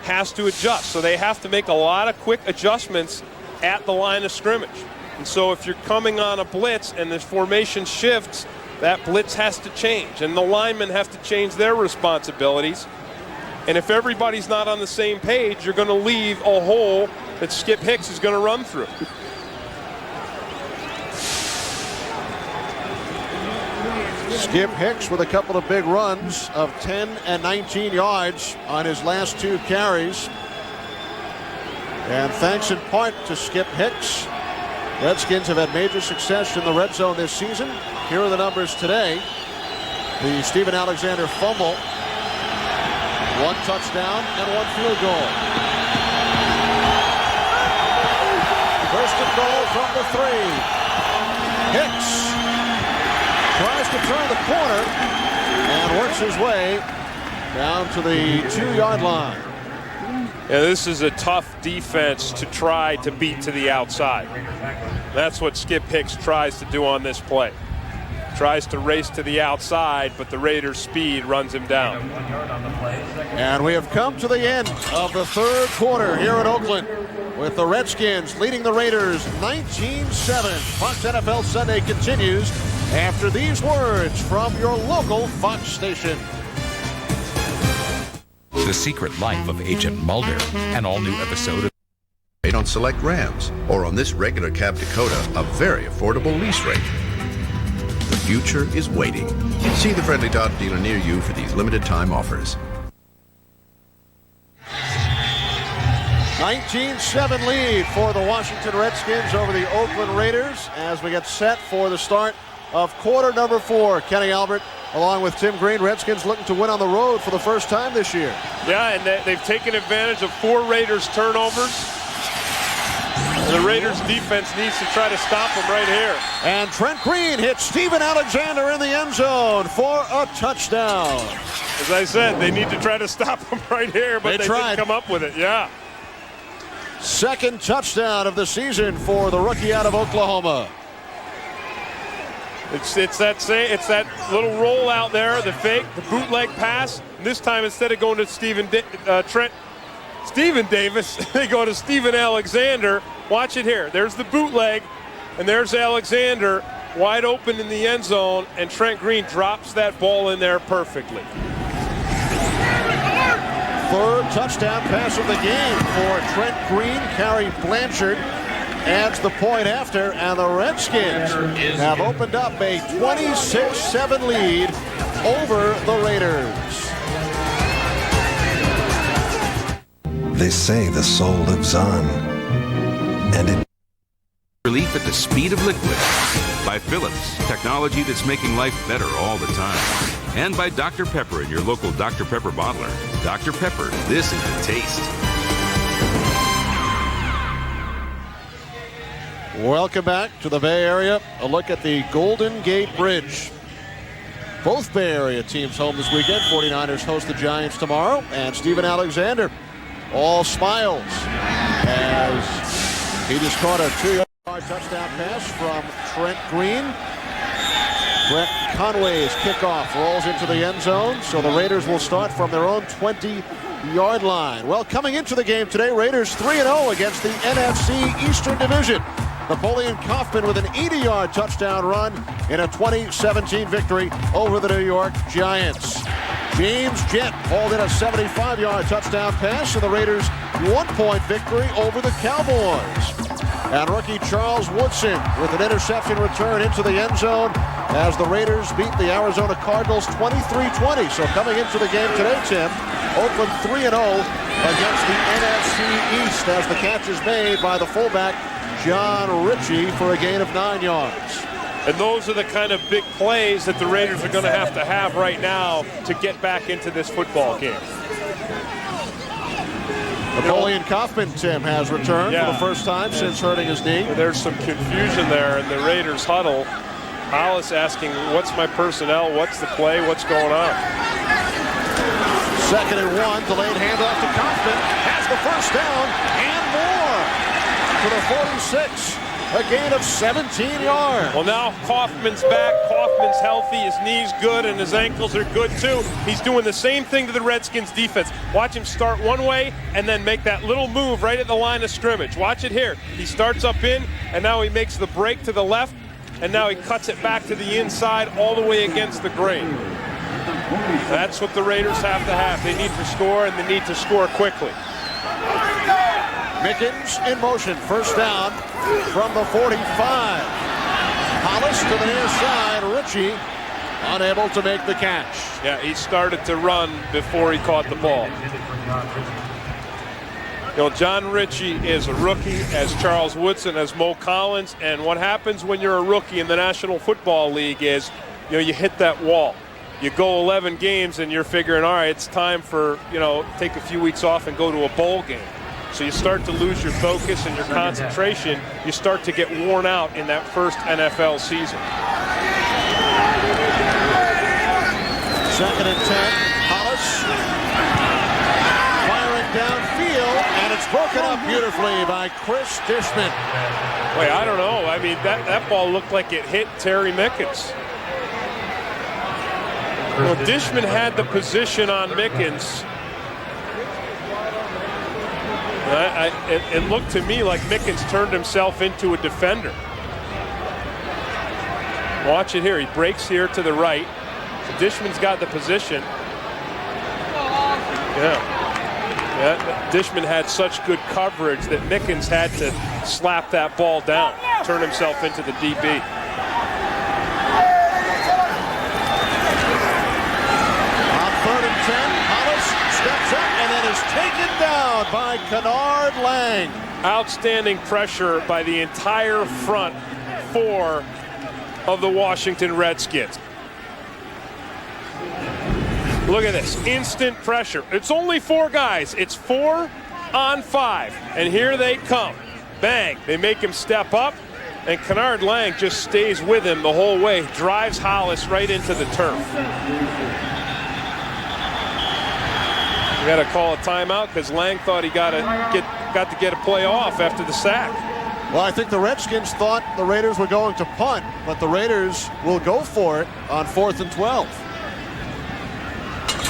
has to adjust. So they have to make a lot of quick adjustments at the line of scrimmage. And so if you're coming on a blitz and the formation shifts, that blitz has to change. And the linemen have to change their responsibilities. And if everybody's not on the same page, you're going to leave a hole that Skip Hicks is going to run through. Skip Hicks with a couple of big runs of 10 and 19 yards on his last 2 carries. And thanks in part to Skip Hicks, Redskins have had major success in the red zone this season. Here are the numbers today. The Steven Alexander fumble, 1 touchdown and 1 field goal. First and goal from the 3. Hicks tries to turn the corner and works his way down to the 2-yard line. Yeah, this is a tough defense to try to beat to the outside. That's what Skip Hicks tries to do on this play. Tries to race to the outside, but the Raiders' speed runs him down. And we have come to the end of the third quarter here in Oakland with the Redskins leading the Raiders 19-7. Fox NFL Sunday continues after these words from your local Fox station. The Secret Life of Agent Mulder, an all-new episode of on select Rams, or on this regular cab Dakota, a very affordable lease rate. The future is waiting. See the friendly Dodge dealer near you for these limited time offers. 19-7 lead for the Washington Redskins over the Oakland Raiders as we get set for the start of quarter number 4. Kenny Albert along with Tim Green. Redskins looking to win on the road for the first time this year. Yeah, and they've taken advantage of 4 Raiders turnovers. The Raiders defense needs to try to stop them right here. And Trent Green hits Steven Alexander in the end zone for a touchdown. As I said, they need to try to stop them right here, but they didn't come up with it. Yeah. Second touchdown of the season for the rookie out of Oklahoma. It's that little roll out there, the fake, the bootleg pass. And this time, instead of going to Stephen Davis, they go to Steven Alexander. Watch it here. There's the bootleg, and there's Alexander wide open in the end zone, and Trent Green drops that ball in there perfectly. Third touchdown pass of the game for Trent Green. Carrie Blanchard adds the point after, and the Redskins have opened up a 26-7 lead over the Raiders. They say the soul lives on, and it... Relief at the speed of liquid. By Philips, technology that's making life better all the time. And by Dr. Pepper in your local Dr. Pepper bottler. Dr. Pepper, this is the taste. Welcome back to the Bay Area. A look at the Golden Gate Bridge. Both Bay Area teams home this weekend. 49ers host the Giants tomorrow. And Steven Alexander, all smiles as he just caught a 2-yard touchdown pass from Trent Green. Brett Conway's kickoff rolls into the end zone, so the Raiders will start from their own 20-yard line. Well, coming into the game today, Raiders 3-0 against the NFC Eastern Division. Napoleon Kaufman with an 80-yard touchdown run in a 2017 victory over the New York Giants. James Jett hauled in a 75-yard touchdown pass in the Raiders' 1-point victory over the Cowboys. And rookie Charles Woodson with an interception return into the end zone as the Raiders beat the Arizona Cardinals 23-20. So coming into the game today, Tim, Oakland 3-0 against the NFC East as the catch is made by the fullback John Ritchie for a gain of 9 yards. And those are the kind of big plays that the Raiders are going to have right now to get back into this football game. Napoleon Kaufman, Tim, has returned for the first time since hurting his knee. There's some confusion there in the Raiders huddle. Hollis asking, what's my personnel? What's the play? What's going on? 2nd and 1, delayed handoff to Kaufman. Has the first down and more to the 46. A gain of 17 yards. Well, now Kaufman's back. Kaufman's healthy. His knee's good, and his ankles are good, too. He's doing the same thing to the Redskins defense. Watch him start one way and then make that little move right at the line of scrimmage. Watch it here. He starts up in, and now he makes the break to the left, and now he cuts it back to the inside all the way against the grain. That's what the Raiders have to have. They need to score, and they need to score quickly. Mickens in motion. First down from the 45. Hollis to the near side. Ritchie unable to make the catch. Yeah, he started to run before he caught the ball. You know, John Ritchie is a rookie, as Charles Woodson, as Mo Collins. And what happens when you're a rookie in the National Football League is, you know, you hit that wall. You go 11 games and you're figuring, all right, it's time for, you know, take a few weeks off and go to a bowl game. So you start to lose your focus and your concentration. You start to get worn out in that first NFL season. 2nd and 10. Hollis firing downfield, and it's broken up beautifully by Chris Dishman. Wait, I don't know. I mean, that ball looked like it hit Terry Mickens. Well, Dishman had the position on Mickens. It looked to me like Mickens turned himself into a defender. Watch it here. He breaks here to the right. So Dishman's got the position. Yeah. Dishman had such good coverage that Mickens had to slap that ball down, turn himself into the DB. On 3rd and 10, Hollis steps up and then is taken down by Kennard Lang. Outstanding pressure by the entire front four of the Washington Redskins. Look at this, instant pressure. It's only 4 guys. It's 4 on 5. And here they come. Bang, they make him step up, and Kennard Lang just stays with him the whole way, drives Hollis right into the turf. We got to call a timeout because Lang thought he got to get a play off after the sack. Well, I think the Redskins thought the Raiders were going to punt, but the Raiders will go for it on 4th and 12.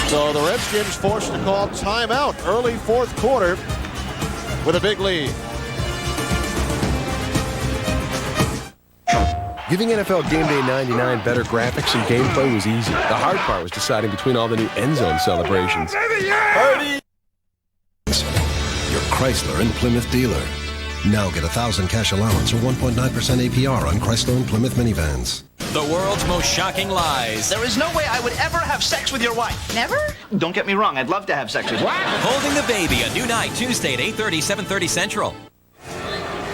So the Redskins forced to call timeout early 4th quarter with a big lead. Giving NFL Game Day 99 better graphics and gameplay was easy. The hard part was deciding between all the new end zone celebrations. Your Chrysler and Plymouth dealer. Now get $1,000 cash allowance or 1.9% APR on Chrysler and Plymouth minivans. The world's most shocking lies. There is no way I would ever have sex with your wife. Never? Don't get me wrong, I'd love to have sex with you. Holding the Baby, a new night, Tuesday at 8:30, 7:30 Central.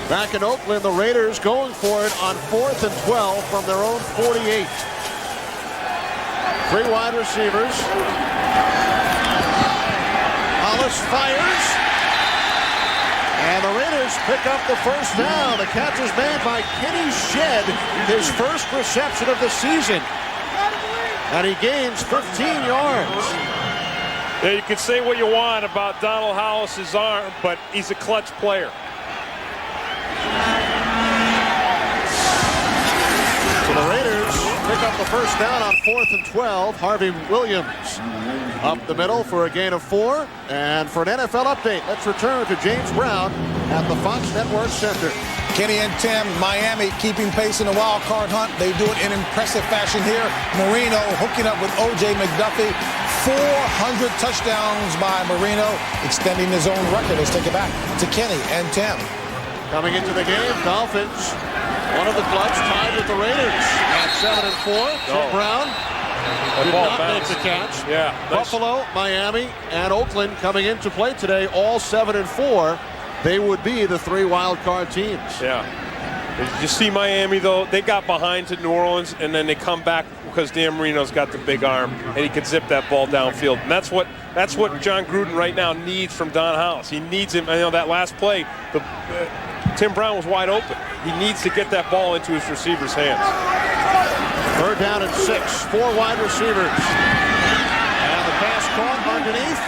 Back in Oakland, the Raiders going for it on 4th and 12 from their own 48. 3 wide receivers. Hollis fires. And the Raiders pick up the first down. The catch is made by Kenny Shedd, his first reception of the season. And he gains 15 yards. Yeah, you can say what you want about Donald Hollis's arm, but he's a clutch player. So the Raiders pick up the first down on 4th and 12. Harvey Williams up the middle for a gain of 4. And for an NFL update, let's return to James Brown at the Fox Network Center. Kenny and Tim, Miami keeping pace in the wild card hunt. They do it in impressive fashion here. Marino hooking up with O.J. McDuffie. 400 touchdowns by Marino, extending his own record. Let's take it back to Kenny and Tim. Coming into the game, Dolphins, one of the clubs tied with the Raiders at 7-4. Tim Brown did not make the catch. Yeah, Buffalo, Miami, and Oakland coming into play today, all 7-4. They would be the 3 wild card teams. Yeah. You see Miami, though, they got behind to New Orleans, and then they come back because Dan Marino's got the big arm, and he can zip that ball downfield. And that's what John Gruden right now needs from Don Hollis. He needs him. I know that last play, Tim Brown was wide open. He needs to get that ball into his receiver's hands. 3rd down and 6. 4 wide receivers. And the pass caught underneath.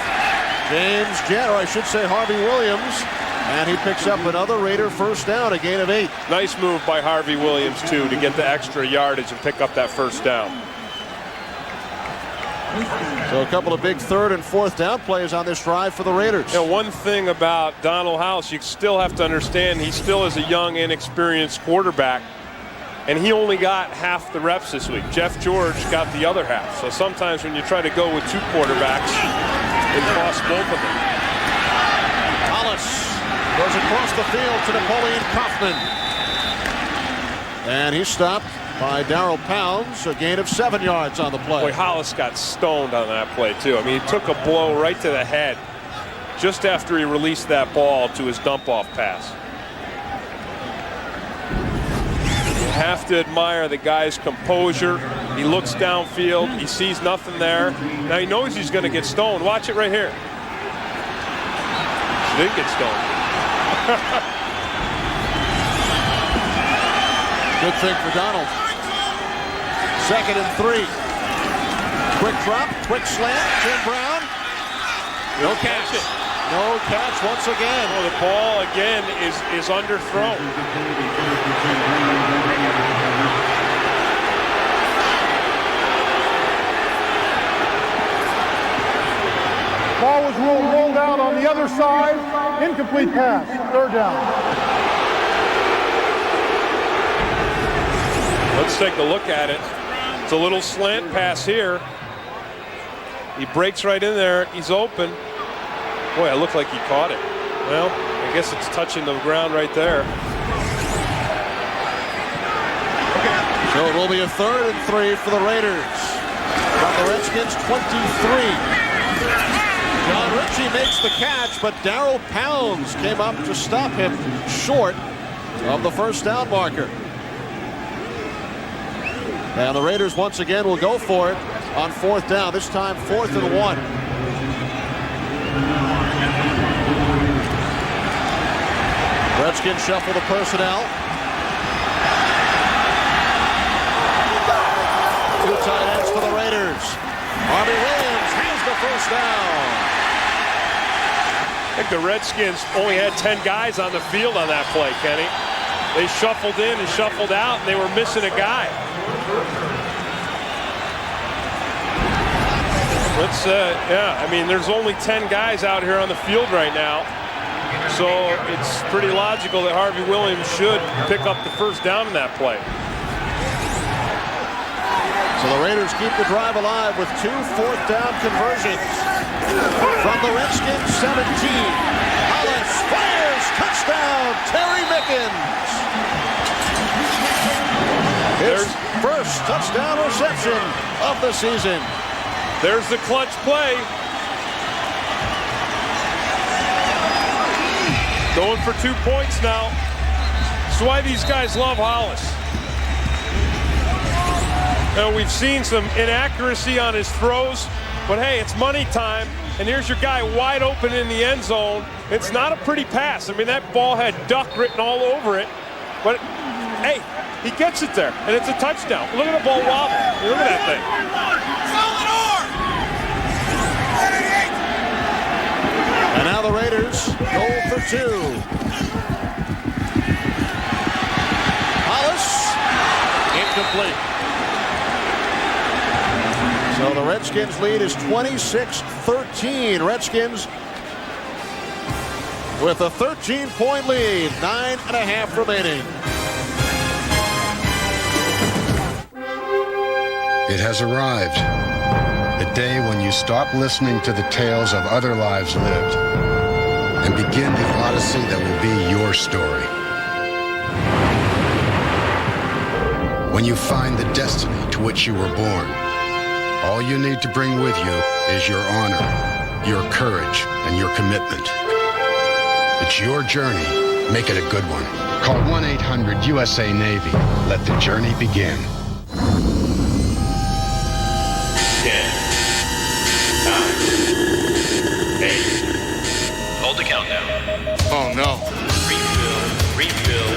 James Jett, or I should say Harvey Williams. And he picks up another Raider first down, a gain of 8. Nice move by Harvey Williams, too, to get the extra yardage and pick up that first down. So a couple of big 3rd and 4th down plays on this drive for the Raiders. Now, one thing about Donald House, you still have to understand he still is a young, inexperienced quarterback, and he only got half the reps this week. Jeff George got the other half. So sometimes when you try to go with 2 quarterbacks, it costs both of them. Hollis goes across the field to Napoleon Kaufman. And he's stopped by Darrell Pounds, a gain of 7 yards on the play. Boy, Hollis got stoned on that play, too. I mean, he took a blow right to the head just after he released that ball to his dump-off pass. You have to admire the guy's composure. He looks downfield. He sees nothing there. Now, he knows he's going to get stoned. Watch it right here. He didn't get stoned. Good thing for Donald. 2nd and 3. Quick drop, quick slant. Tim Brown. No catch. No catch once again. Well, the ball again is underthrown. Ball was rolled out on the other side. Incomplete pass. 3rd down. Let's take a look at it. It's a little slant pass here. He breaks right in there. He's open. Boy, it looked like he caught it. Well, I guess it's touching the ground right there. So it will be a 3rd and 3 for the Raiders. From the Redskins 23. John Ritchie makes the catch, but Darrell Pounds came up to stop him short of the first down marker. And the Raiders once again will go for it on 4th down, this time 4th and 1. Redskins shuffle the personnel. 2 tight ends for the Raiders. Harvey Williams has the first down. I think the Redskins only had 10 guys on the field on that play, Kenny. They shuffled in and shuffled out, and they were missing a guy. Yeah, I mean, there's only 10 guys out here on the field right now. So it's pretty logical that Harvey Williams should pick up the first down in that play. So the Raiders keep the drive alive with 2 4th down conversions. From the Redskins 17, Hollis fires, touchdown, Terry Mickens. His first touchdown reception of the season. There's the clutch play. Going for 2 points now. That's why these guys love Hollis. Now, we've seen some inaccuracy on his throws, but hey, it's money time. And here's your guy wide open in the end zone. It's not a pretty pass. I mean, that ball had duck written all over it. But, hey, he gets it there, and it's a touchdown. Look at the ball wobble. Look at that thing. And now the Raiders go for 2. Hollis, incomplete. So the Redskins lead is 26-13. Redskins with a 13-point lead, 9.5 remaining. It has arrived. The day when you stop listening to the tales of other lives lived and begin the odyssey that will be your story. When you find the destiny to which you were born, all you need to bring with you is your honor, your courage, and your commitment. It's your journey. Make it a good one. Call 1-800-USA-NAVY. Let the journey begin. 10, 9, 8. Hold the countdown. Oh no. Refill.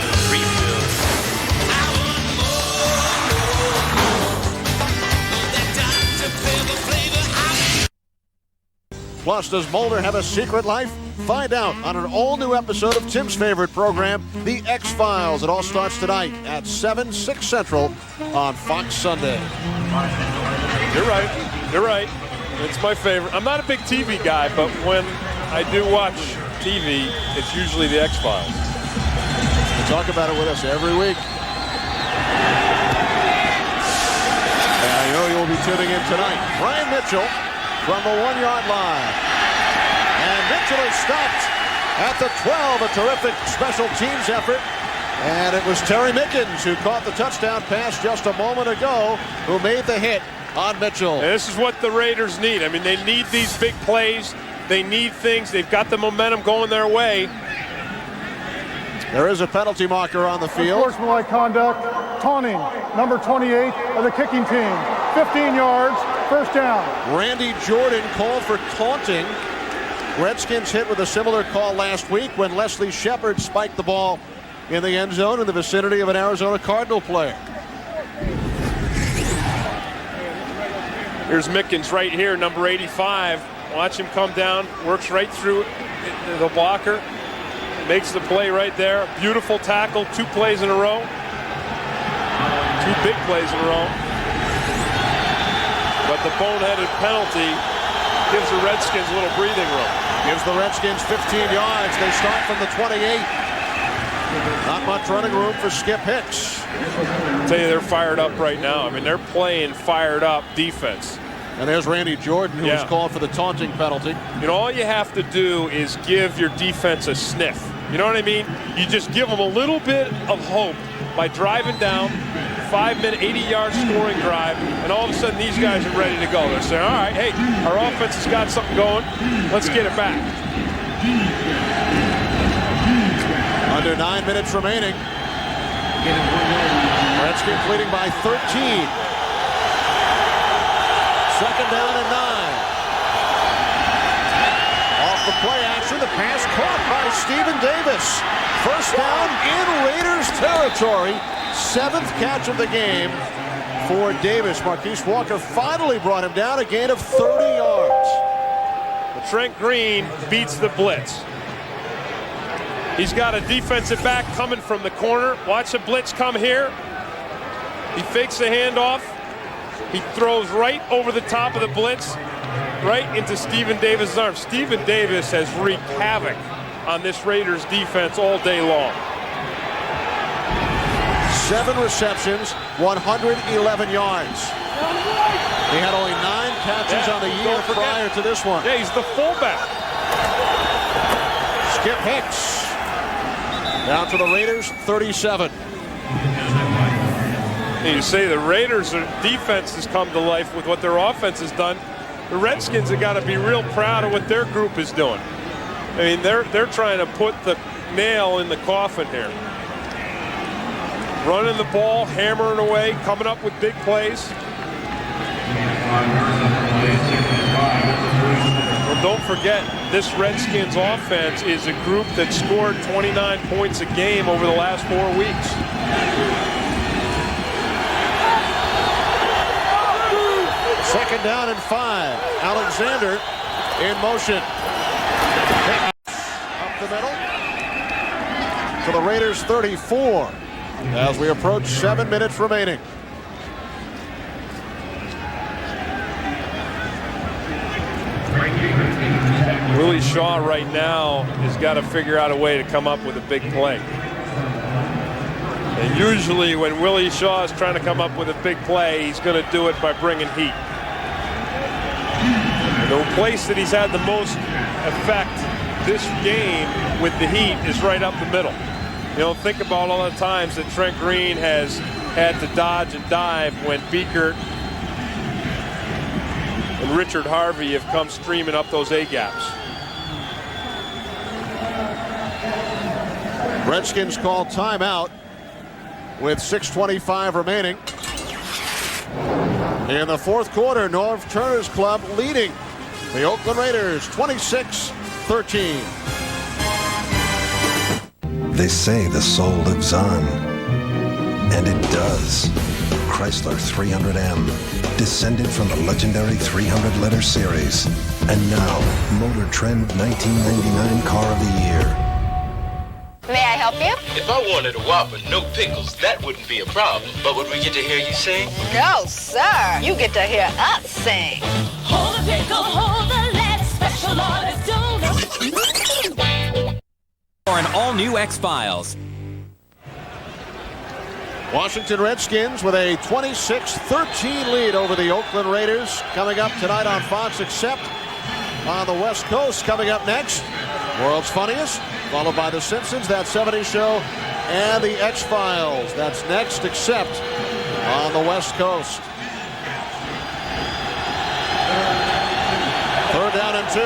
Plus, does Mulder have a secret life? Find out on an all-new episode of Tim's favorite program, The X-Files. It all starts tonight at 7, 6 Central on Fox Sunday. You're right. It's my favorite. I'm not a big TV guy, but when I do watch TV, it's usually The X-Files. You talk about it with us every week. And I know you'll be tuning in tonight. Brian Mitchell from the 1-yard line. And Mitchell is stopped at the 12. A terrific special teams effort. And it was Terry Mickens who caught the touchdown pass just a moment ago, who made the hit on Mitchell. And this is what the Raiders need. I mean, they need these big plays. They need things. They've got the momentum going their way. There is a penalty marker on the field. Unsportsmanlike conduct, taunting, number 28 of the kicking team. 15 yards, first down. Randy Jordan called for taunting. Redskins hit with a similar call last week when Leslie Shepard spiked the ball in the end zone in the vicinity of an Arizona Cardinal player. Here's Mickens right here, number 85. Watch him come down, works right through the blocker, makes the play right there. Beautiful tackle, 2 plays in a row. 2 big plays in a row. But the boneheaded penalty gives the Redskins a little breathing room. Gives the Redskins 15 yards. They start from the 28. Not much running room for Skip Hicks. I'll tell you, they're fired up right now. I mean, they're playing fired up defense. And there's Randy Jordan, who was called for the taunting penalty. You know, all you have to do is give your defense a sniff. You know what I mean? You just give them a little bit of hope by driving down, 5-minute, 80-yard scoring drive, and all of a sudden these guys are ready to go. They're saying, all right, hey, our offense has got something going. Let's get it back. Under 9 minutes remaining. Redskins leading by 13. Second down and 9. Off the play action, the pass caught by Stephen Davis. First down in Raiders territory. 7th catch of the game for Davis. Marquise Walker finally brought him down, a gain of 30 yards. But Trent Green beats the blitz. He's got a defensive back coming from the corner. Watch the blitz come here. He fakes the handoff. He throws right over the top of the blitz, right into Stephen Davis' arms. Stephen Davis has wreaked havoc on this Raiders defense all day long. 7 receptions, 111 yards. He had only 9 catches on the year prior to this one. Yeah, he's the fullback. Skip Hicks Down to the Raiders, 37. You say the Raiders' defense has come to life with what their offense has done. The Redskins have got to be real proud of what their group is doing. I mean, they're trying to put the nail in the coffin here. Running the ball, hammering away, coming up with big plays. Well, don't forget, this Redskins offense is a group that scored 29 points a game over the last 4 weeks. Second down and 5. Alexander in motion. Up the middle to the Raiders 34 as we approach 7 minutes remaining. Willie Shaw right now has got to figure out a way to come up with a big play. And usually when Willie Shaw is trying to come up with a big play, he's going to do it by bringing heat. The place that he's had the most effect this game with the heat is right up the middle. You know, think about all the times that Trent Green has had to dodge and dive when Beekert and Richard Harvey have come streaming up those A-gaps. Redskins call timeout with 6:25 remaining. In the fourth quarter, Norv Turner's club leading the Oakland Raiders 26-13. They say the soul lives on. And it does. Chrysler 300M, descended from the legendary 300-letter series. And now, Motor Trend 1999 Car of the Year. May I help you? If I wanted a Whopper, no pickles, that wouldn't be a problem. But would we get to hear you sing? No, sir. You get to hear us sing. Hold the pickle, hold the lead, special orders donuts. For an all-new X-Files. Washington Redskins with a 26-13 lead over the Oakland Raiders. Coming up tonight on Fox, except on the West Coast. Coming up next, World's Funniest, followed by The Simpsons, That 70s Show, and The X-Files. That's next, except on the West Coast. Third down and 2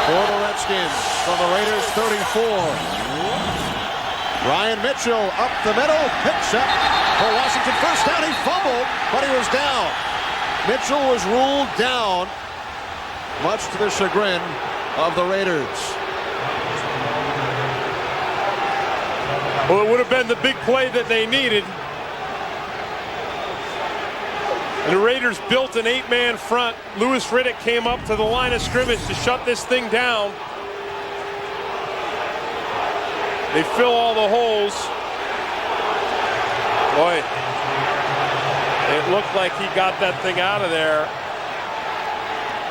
for the Redskins from the Raiders 34. Ryan Mitchell up the middle, picks up for Washington. First down, he fumbled, but he was down. Mitchell was ruled down, much to the chagrin of the Raiders. Well, it would have been the big play that they needed. And the Raiders built an 8-man front. Louis Riddick came up to the line of scrimmage to shut this thing down. They fill all the holes. Boy, it looked like he got that thing out of there.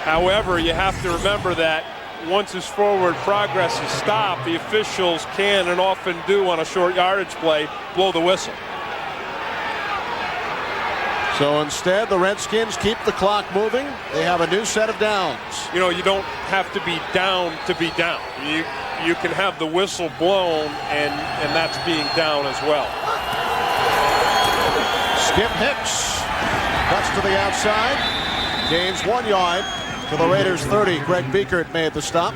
However, you have to remember that once his forward progress is stopped, the officials can and often do on a short yardage play blow the whistle. So instead, the Redskins keep the clock moving. They have a new set of downs. You know, you don't have to be down to be down. You can have the whistle blown, and that's being down as well. Skip Hicks cuts to the outside. Gains 1 yard to the Raiders 30. Greg Beekert made the stop.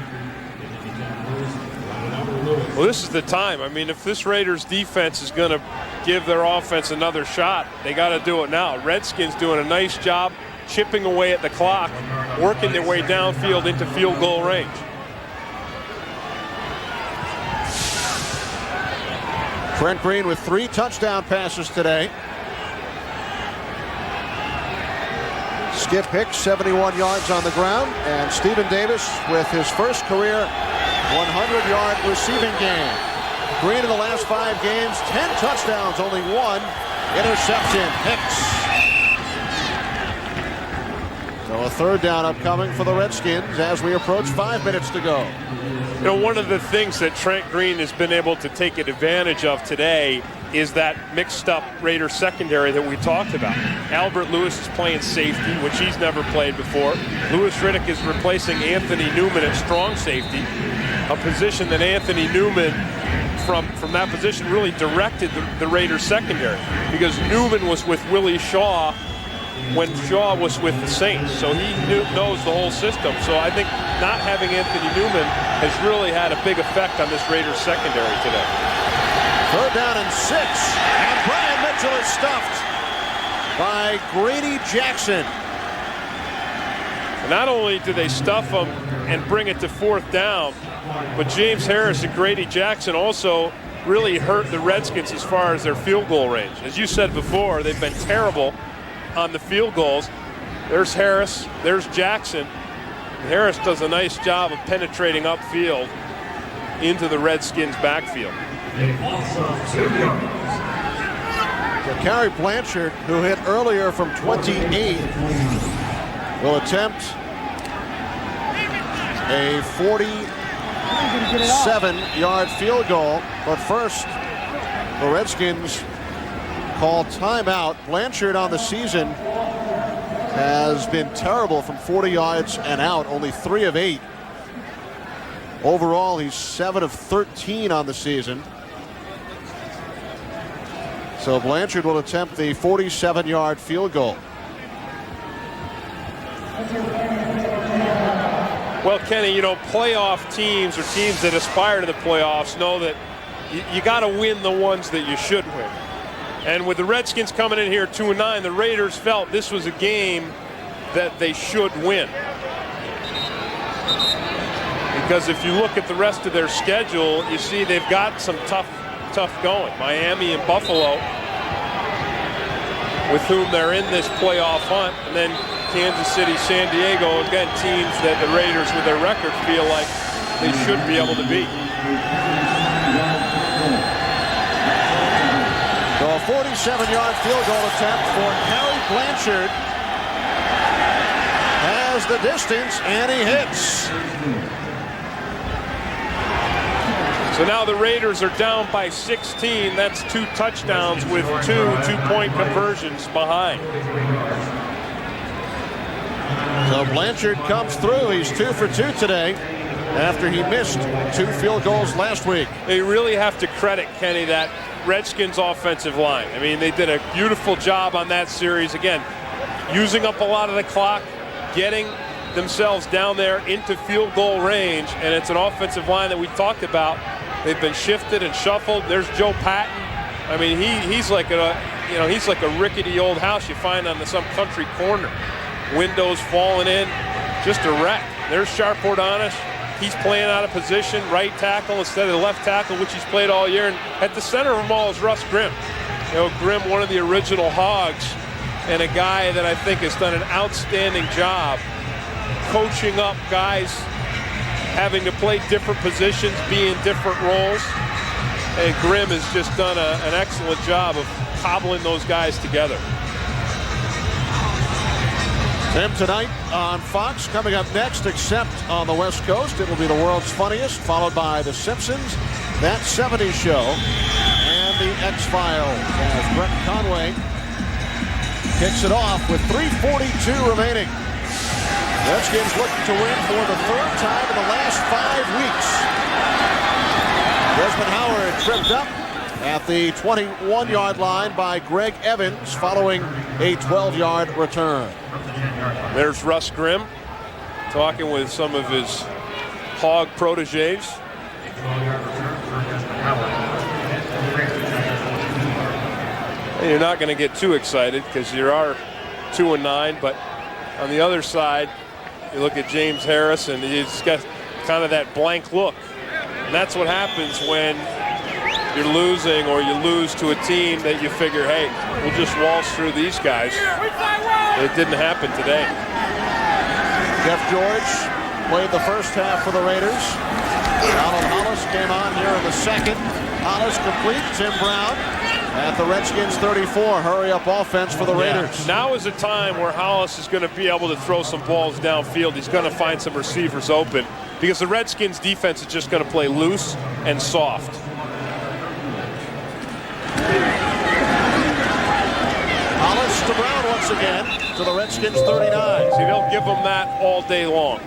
Well, this is the time. I mean, if this Raiders defense is going to give their offense another shot, they got to do it now. Redskins doing a nice job chipping away at the clock, working their way downfield into field goal range. Trent Green with 3 touchdown passes today. Skip Hicks, 71 yards on the ground. And Stephen Davis with his first career 100-yard receiving game. Green in the last 5 games, 10 touchdowns, only 1 interception. Hicks. So a third down upcoming for the Redskins as we approach 5 minutes to go. You know, one of the things that Trent Green has been able to take advantage of today is that mixed-up Raiders secondary that we talked about. Albert Lewis is playing safety, which he's never played before. Louis Riddick is replacing Anthony Newman at strong safety, a position that Anthony Newman, from that position, really directed the Raiders secondary, because Newman was with Willie Shaw when Shaw was with the Saints, so he knows the whole system. So I think not having Anthony Newman has really had a big effect on this Raiders secondary today. 3rd down and 6, and Brian Mitchell is stuffed by Grady Jackson. And not only do they stuff him and bring it to 4th down, but James Harris and Grady Jackson also really hurt the Redskins as far as their field goal range. As you said before, they've been terrible on the field goals. There's Harris, there's Jackson. Harris does a nice job of penetrating upfield into the Redskins backfield. Gary Blanchard, who hit earlier from 28, will attempt a 47-yard field goal. But first, the Redskins call timeout. Blanchard on the season has been terrible from 40 yards and out, only 3 of 8. Overall, he's 7 of 13 on the season. So Blanchard will attempt the 47-yard field goal. Well, Kenny, you know, playoff teams or teams that aspire to the playoffs know that you got to win the ones that you should win. And with the Redskins coming in here 2-9, the Raiders felt this was a game that they should win. Because if you look at the rest of their schedule, you see they've got some tough going. Miami and Buffalo, with whom they're in this playoff hunt, and then Kansas City, San Diego, again, teams that the Raiders with their record feel like they should be able to beat. So a 47-yard field goal attempt for Gary Blanchard has the distance, and he hits. So now the Raiders are down by 16. That's 2 touchdowns with 2 two-point conversions behind. So Blanchard comes through. He's 2 for 2 today after he missed 2 field goals last week. They really have to credit, Kenny, that Redskins offensive line. I mean, they did a beautiful job on that series. Again, using up a lot of the clock, getting themselves down there into field goal range, and it's an offensive line that we talked about. They've been shifted and shuffled. There's Joe Patton. I mean, he's like a rickety old house you find on some country corner. Windows falling in, just a wreck. There's Sharp Ordonis. He's playing out of position, right tackle instead of the left tackle, which he's played all year. And at the center of them all is Russ Grimm. You know, Grimm, one of the original Hogs, and a guy that I think has done an outstanding job coaching up guys having to play different positions, be in different roles. And Grimm has just done an excellent job of cobbling those guys together. Them tonight on Fox. Coming up next, except on the West Coast, it will be The World's Funniest, followed by The Simpsons, That 70s Show, and The X-Files, as Brett Conway kicks it off with 3:42 remaining. Redskins looking to win for the 3rd time in the last 5 weeks. Desmond Howard tripped up at the 21-yard line by Greg Evans following a 12-yard return. There's Russ Grimm talking with some of his Hog proteges. And you're not going to get too excited because you are 2-9, but on the other side, you look at James Harris and he's got kind of that blank look. And that's what happens when you're losing or you lose to a team that you figure, hey, we'll just waltz through these guys. It didn't happen today. Jeff George played the first half for the Raiders. Alan Hollis came on here in the second. Hollis complete. Tim Brown at the Redskins 34. Hurry-up offense for the Raiders. Now is a time where Hollis is going to be able to throw some balls downfield. He's going to find some receivers open because the Redskins defense is just going to play loose and soft. once again to the Redskins 39. See, they'll give them that all day long.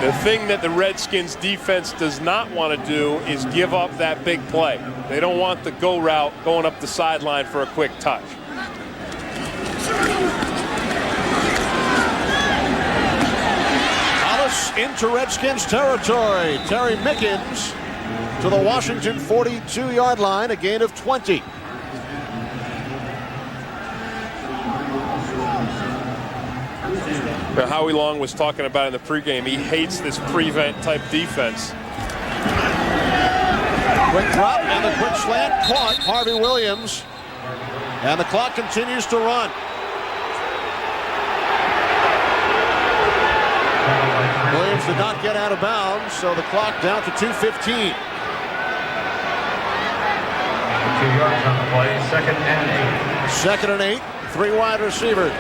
The thing that the Redskins defense does not want to do is give up that big play. They don't want the go route going up the sideline for a quick touch. Hollis into Redskins territory. Terry Mickens to the Washington 42-yard line, a gain of 20. Howie Long was talking about in the pregame. He hates this prevent type defense. Quick drop and the quick slant caught Harvey Williams. And the clock continues to run. Williams did not get out of bounds, so the clock down to 2:15. 2 yards on the play, 2nd and 8. 2nd and 8, 3 wide receivers.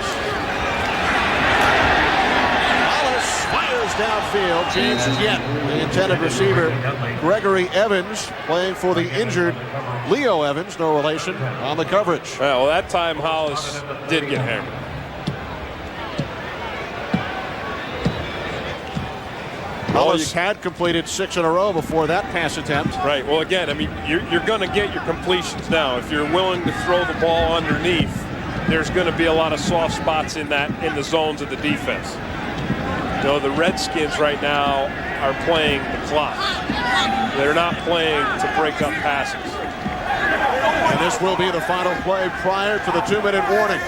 Hollis fires downfield. James Yet, the intended receiver. Gregory Evans playing for the injured Leo Evans, no relation, on the coverage. Well, that time Hollis did get hammered. Hollis had completed 6 in a row before that pass attempt. Right. Well, again, I mean, you're going to get your completions now. If you're willing to throw the ball underneath, there's going to be a lot of soft spots in the zones of the defense. You know, the Redskins right now are playing the clock. They're not playing to break up passes. And this will be the final play prior to the 2-minute warning.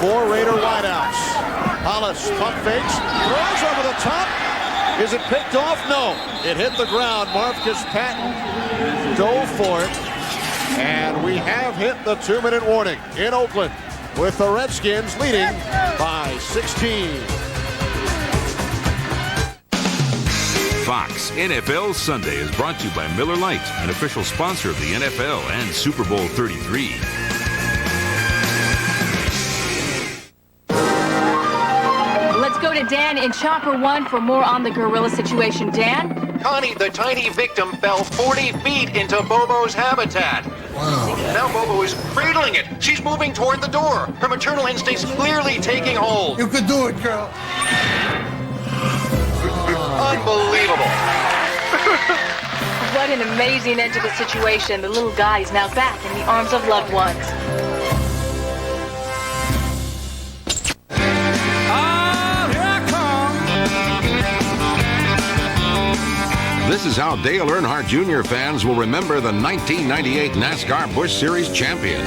4 Raider wideouts. Hollis pump fakes, throws over the top. Is it picked off? No. It hit the ground. Marcus Patton dove for it. And we have hit the 2-minute warning in Oakland with the Redskins leading by 16. Fox NFL Sunday is brought to you by Miller Lite, an official sponsor of the NFL and Super Bowl 33. Let's go to Dan in Chopper 1 for more on the gorilla situation. Dan? Connie, the tiny victim, fell 40 feet into Bobo's habitat. Wow. Now Bobo is cradling it. She's moving toward the door. Her maternal instincts clearly taking hold. You could do it, girl. Unbelievable. What an amazing end to the situation. The little guy is now back in the arms of loved ones. This is how Dale Earnhardt Jr. fans will remember the 1998 NASCAR Busch Series champion.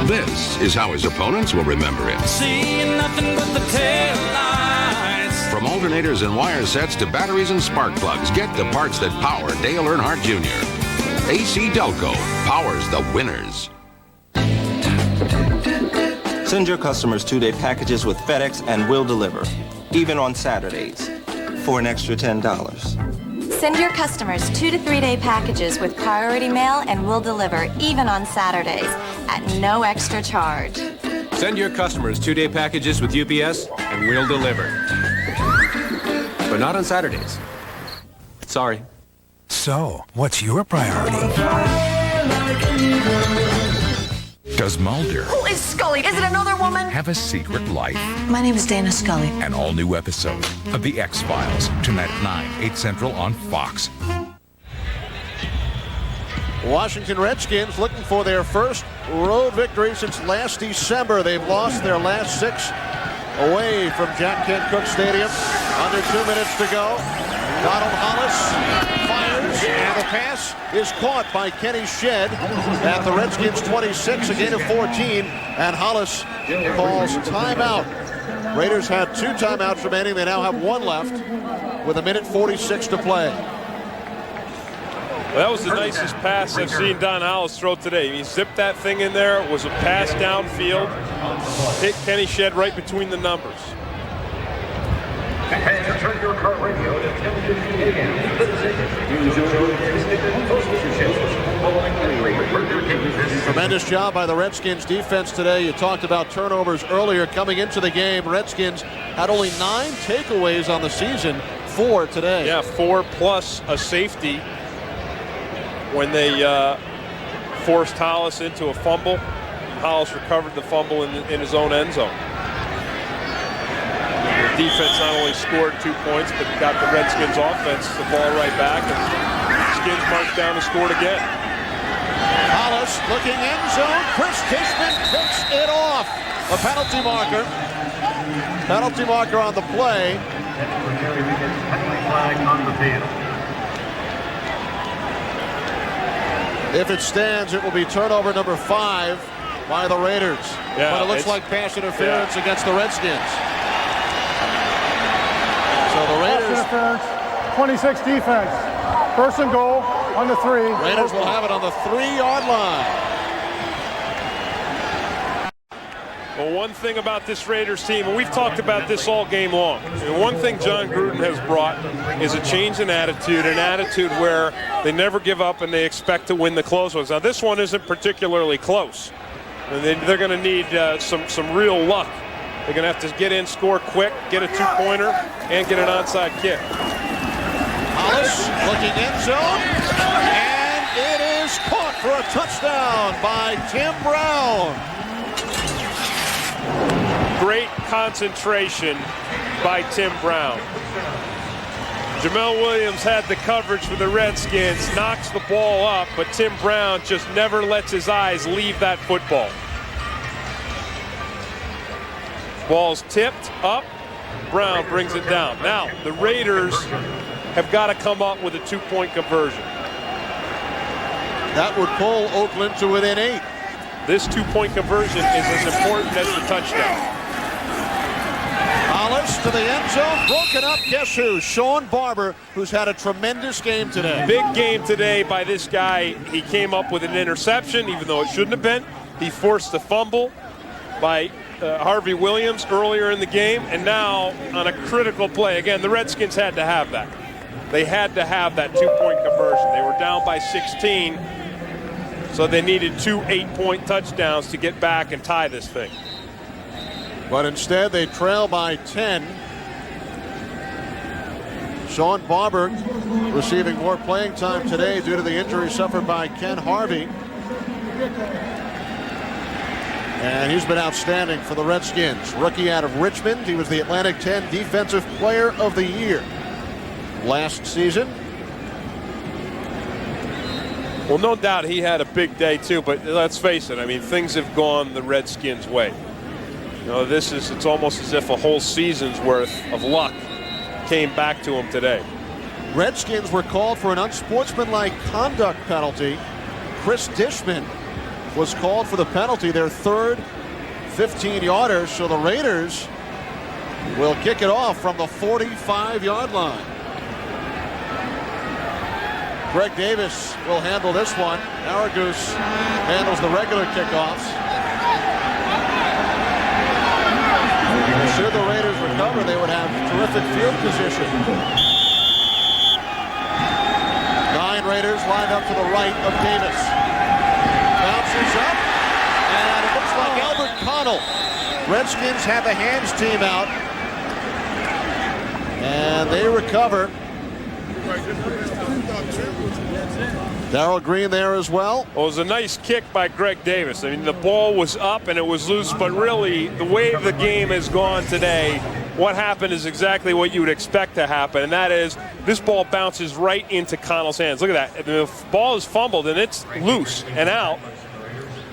This is how his opponents will remember him. Seeing nothing but the tail lights. From alternators and wire sets to batteries and spark plugs, get the parts that power Dale Earnhardt Jr. AC Delco powers the winners. Send your customers 2-day packages with FedEx and we'll deliver, even on Saturdays, for an extra $10. Send your customers 2 to 3 day packages with priority mail and we'll deliver, even on Saturdays, at no extra charge. Send your customers 2-day packages with UPS and we'll deliver. But not on Saturdays. Sorry. So, what's your priority? Does Mulder Who is Scully? Is it another woman? have a secret life? My name is Dana Scully. An all-new episode of The X-Files, tonight at 9, 8 Central on Fox. Washington Redskins looking for their first road victory since last December. They've lost their last 6 away from Jack Kent Cooke Stadium. Under 2 minutes to go. Donald Hollis fires, and the pass is caught by Kenny Shedd at the Redskins 26, a gain of 14, and Hollis calls timeout. Raiders had 2 timeouts remaining. They now have 1 left with 1:46 to play. Well, that was the nicest pass I've seen Don Hollis throw today. He zipped that thing in there. It was a pass downfield. Hit Kenny Shedd right between the numbers. And turn your car radio to 10:50 a.m. Tremendous job by the Redskins defense today. You talked about turnovers earlier coming into the game. Redskins had only 9 takeaways on the season, 4 today. Yeah, 4 plus a safety when they forced Hollis into a fumble. Hollis recovered the fumble in his own end zone. The defense not only scored 2 points, but got the Redskins offense the ball right back, and Skins marched down and scored again. Hollis looking end zone. Chris Dishman picks it off. A penalty marker. Penalty marker on the play. Penalty flag on the field. If it stands, it will be turnover number 5 by the Raiders. Yeah, but it looks like pass interference against the Redskins. So the Raiders. Pass interference, 26 defense. First and goal on the 3. Raiders will have it on the 3-yard line. Well, one thing about this Raiders team, and we've talked about this all game long, and one thing John Gruden has brought is a change in attitude, an attitude where they never give up and they expect to win the close ones. Now, this one isn't particularly close. And they're going to need some real luck. They're going to have to get in, score quick, get a 2-pointer, and get an onside kick. Hollis looking end zone, and it is caught for a touchdown by Tim Brown. Great concentration by Tim Brown. Jamel Williams had the coverage for the Redskins, knocks the ball up, but Tim Brown just never lets his eyes leave that football. Ball's tipped up, Brown brings it down. Now, the Raiders have got to come up with a 2-point conversion. That would pull Oakland to within 8. This 2-point conversion is as important as the touchdown. Hollis to the end zone, broken up. Guess who? Sean Barber, who's had a tremendous game today. Big game today by this guy. He came up with an interception, even though it shouldn't have been. He forced a fumble by Harvey Williams earlier in the game, and now on a critical play. Again, the Redskins had to have that. They had to have that 2-point conversion. They were down by 16, so they needed 2 8-point touchdowns to get back and tie this thing. But instead, they trail by 10. Sean Barber receiving more playing time today due to the injury suffered by Ken Harvey. And he's been outstanding for the Redskins. Rookie out of Richmond. He was the Atlantic 10 Defensive Player of the Year last season. Well, no doubt he had a big day too, but let's face it, I mean, things have gone the Redskins' way. You know, it's almost as if a whole season's worth of luck came back to him today. Redskins were called for an unsportsmanlike conduct penalty. Chris Dishman was called for the penalty, their third 15-yarder, so the Raiders will kick it off from the 45-yard line. Greg Davis will handle this one. Aragoose handles the regular kickoffs. Should the Raiders recover, they would have terrific field position. 9 Raiders lined up to the right of Davis. Bounces up, and it looks like Albert Connell. Redskins have the hands team out, and they recover. Darrell Green there as well. Well, it was a nice kick by Greg Davis. I mean, the ball was up and it was loose, but really, the way the game has gone today, what happened is exactly what you would expect to happen, and that is this ball bounces right into Connell's hands. Look at that. The ball is fumbled, and it's loose and out.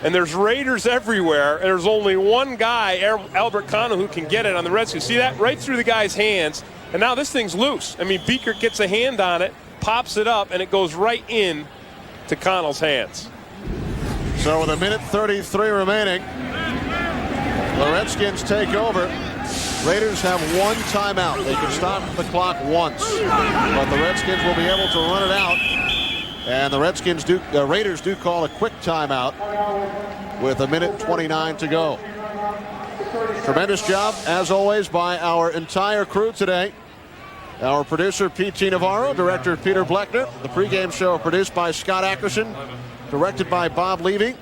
And there's Raiders everywhere, and there's only one guy, Albert Connell, who can get it on the Redskins. See that? Right through the guy's hands, and now this thing's loose. I mean, Beaker gets a hand on it, pops it up, and it goes right in to Connell's hands. So with 1:33 remaining, the Redskins take over. Raiders have one timeout. They can stop the clock once, but the Redskins will be able to run it out. And the Raiders do call a quick timeout with 1:29 to go. Tremendous job, as always, by our entire crew today. Our producer, P.T. Navarro, director Peter Bleckner. The pregame show produced by Scott Ackerson, directed by Bob Levy.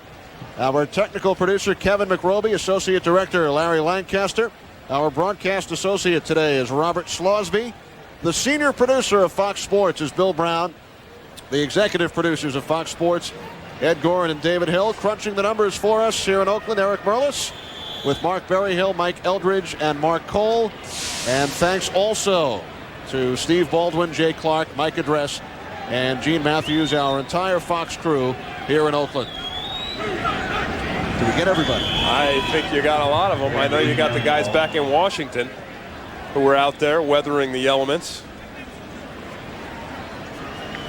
Our technical producer, Kevin McRoby, associate director, Larry Lancaster. Our broadcast associate today is Robert Slosby. The senior producer of Fox Sports is Bill Brown. The executive producers of Fox Sports, Ed Gorin and David Hill crunching the numbers for us here in Oakland. Eric Merlis with Mark Berryhill, Mike Eldridge, and Mark Cole. And thanks also to Steve Baldwin, Jay Clark, Mike Address, and Gene Matthews, our entire Fox crew here in Oakland. Did we get everybody? I think you got a lot of them. I know you got the guys back in Washington who were out there weathering the elements.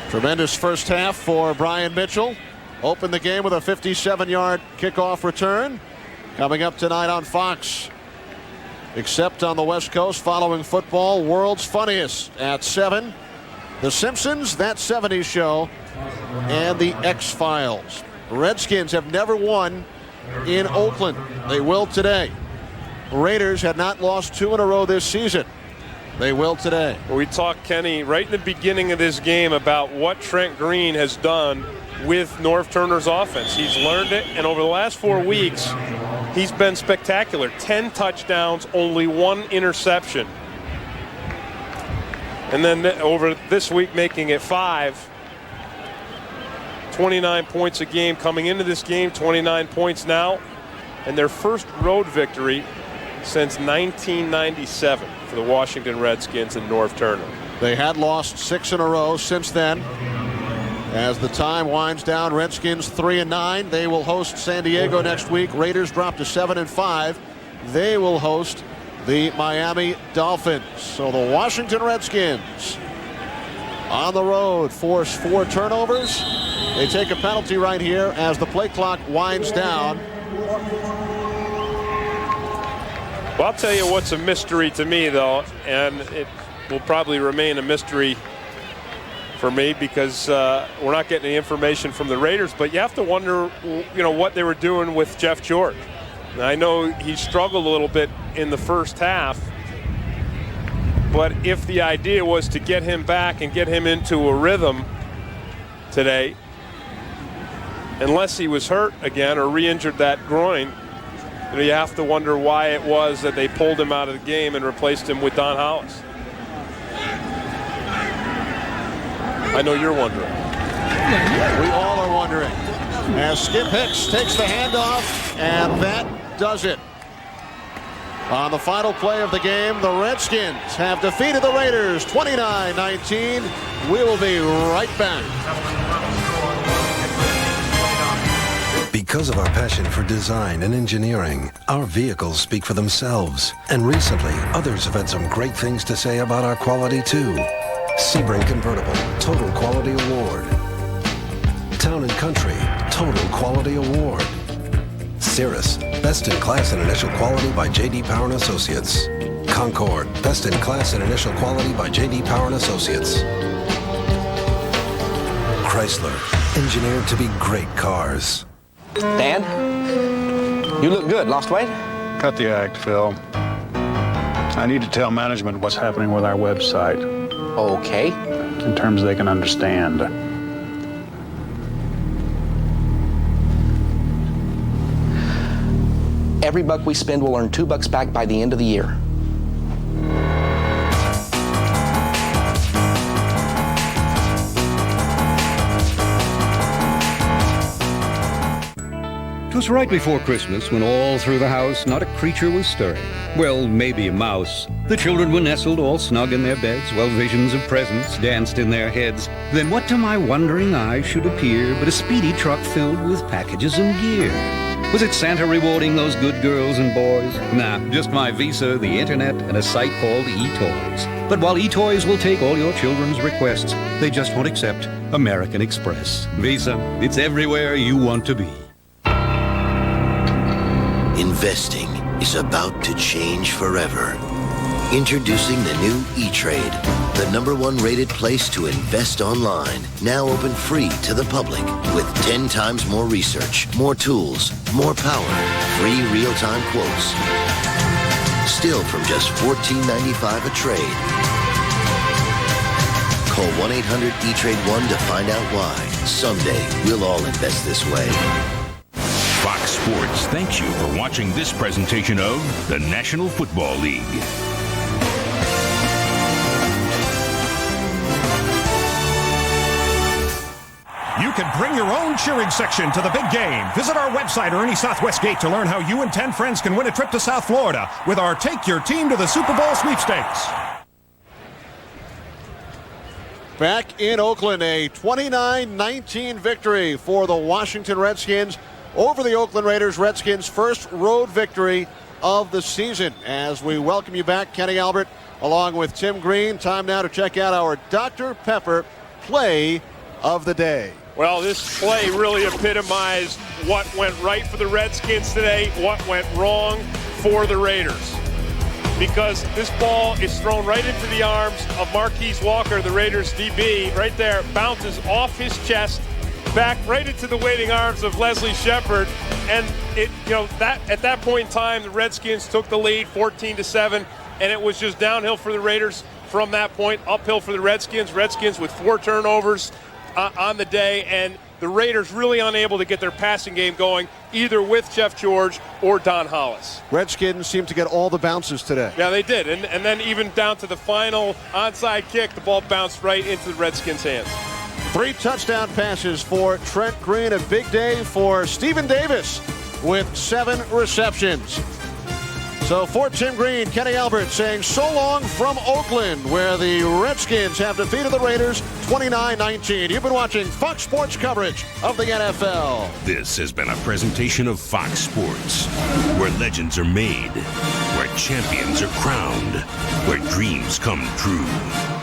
Tremendous first half for Brian Mitchell. Opened the game with a 57-yard kickoff return. Coming up tonight on Fox. Except on the West Coast, following football, World's Funniest at 7. The Simpsons, That 70s Show, and the X-Files. Redskins have never won in Oakland. They will today. Raiders had not lost 2 in a row this season. They will today. We talked, Kenny, right in the beginning of this game about what Trent Green has done with Norv Turner's offense. He's learned it, and over the last 4 weeks, he's been spectacular. 10 touchdowns, only 1 interception. And then over this week, making it 5. 29 points a game coming into this game, 29 points now. And their first road victory since 1997 for the Washington Redskins and Norv Turner. They had lost 6 in a row since then. As the time winds down, Redskins 3-9. They will host San Diego next week. Raiders drop to 7-5. They will host the Miami Dolphins. So the Washington Redskins on the road force 4 turnovers. They take a penalty right here as the play clock winds down. Well, I'll tell you what's a mystery to me, though, and it will probably remain a mystery for me because we're not getting any information from the Raiders, but you have to wonder, what they were doing with Jeff George. Now, I know he struggled a little bit in the first half, but if the idea was to get him back and get him into a rhythm today, unless he was hurt again or re-injured that groin, you have to wonder why it was that they pulled him out of the game and replaced him with Don Hollis. I know you're wondering. We all are wondering. As Skip Hicks takes the handoff, and that does it. On the final play of the game, the Redskins have defeated the Raiders 29-19. We will be right back. Because of our passion for design and engineering, our vehicles speak for themselves. And recently, others have had some great things to say about our quality, too. Sebring Convertible, Total Quality Award. Town & Country, Total Quality Award. Cirrus, Best in Class and Initial Quality by J.D. Power & Associates. Concord, Best in Class and Initial Quality by J.D. Power & Associates. Chrysler, engineered to be great cars. Dan, you look good. Lost weight? Cut the act, Phil. I need to tell management what's happening with our website. Okay. In terms they can understand. Every buck we spend will earn $2 back by the end of the year. It was right before Christmas when all through the house not a creature was stirring. Well, maybe a mouse. The children were nestled all snug in their beds while visions of presents danced in their heads. Then what to my wondering eye should appear but a speedy truck filled with packages and gear? Was it Santa rewarding those good girls and boys? Nah, just my Visa, the internet, and a site called eToys. But while eToys will take all your children's requests, they just won't accept American Express. Visa, it's everywhere you want to be. Investing is about to change forever. Introducing the new E-Trade, the #1 rated place to invest online. Now open free to the public with 10 times more research, more tools, more power, free real-time quotes. Still from just $14.95 a trade. Call 1-800-E-TRADE-1 to find out why. Someday, we'll all invest this way. Fox Sports thanks you for watching this presentation of the National Football League. You can bring your own cheering section to the big game. Visit our website or any Southwest gate to learn how you and 10 friends can win a trip to South Florida with our Take Your Team to the Super Bowl sweepstakes. Back in Oakland, a 29-19 victory for the Washington Redskins over the Oakland Raiders. Redskins' first road victory of the season. As we welcome you back, Kenny Albert, along with Tim Green. Time now to check out our Dr. Pepper play of the day. Well, this play really epitomized what went right for the Redskins today, what went wrong for the Raiders. Because this ball is thrown right into the arms of Marquise Walker, the Raiders DB, right there, bounces off his chest, back right into the waiting arms of Leslie Shepard, and at that point in time, the Redskins took the lead, 14-7, and it was just downhill for the Raiders from that point, uphill for the Redskins. Redskins with 4 turnovers on the day, and the Raiders really unable to get their passing game going, either with Jeff George or Don Hollis. Redskins seemed to get all the bounces today. Yeah, they did. And then even down to the final onside kick, the ball bounced right into the Redskins' hands. 3 touchdown passes for Trent Green. A big day for Stephen Davis with 7 receptions. So for Tim Green, Kenny Albert saying so long from Oakland, where the Redskins have defeated the Raiders 29-19. You've been watching Fox Sports coverage of the NFL. This has been a presentation of Fox Sports, where legends are made, where champions are crowned, where dreams come true.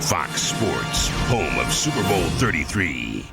Fox Sports, home of Super Bowl 33.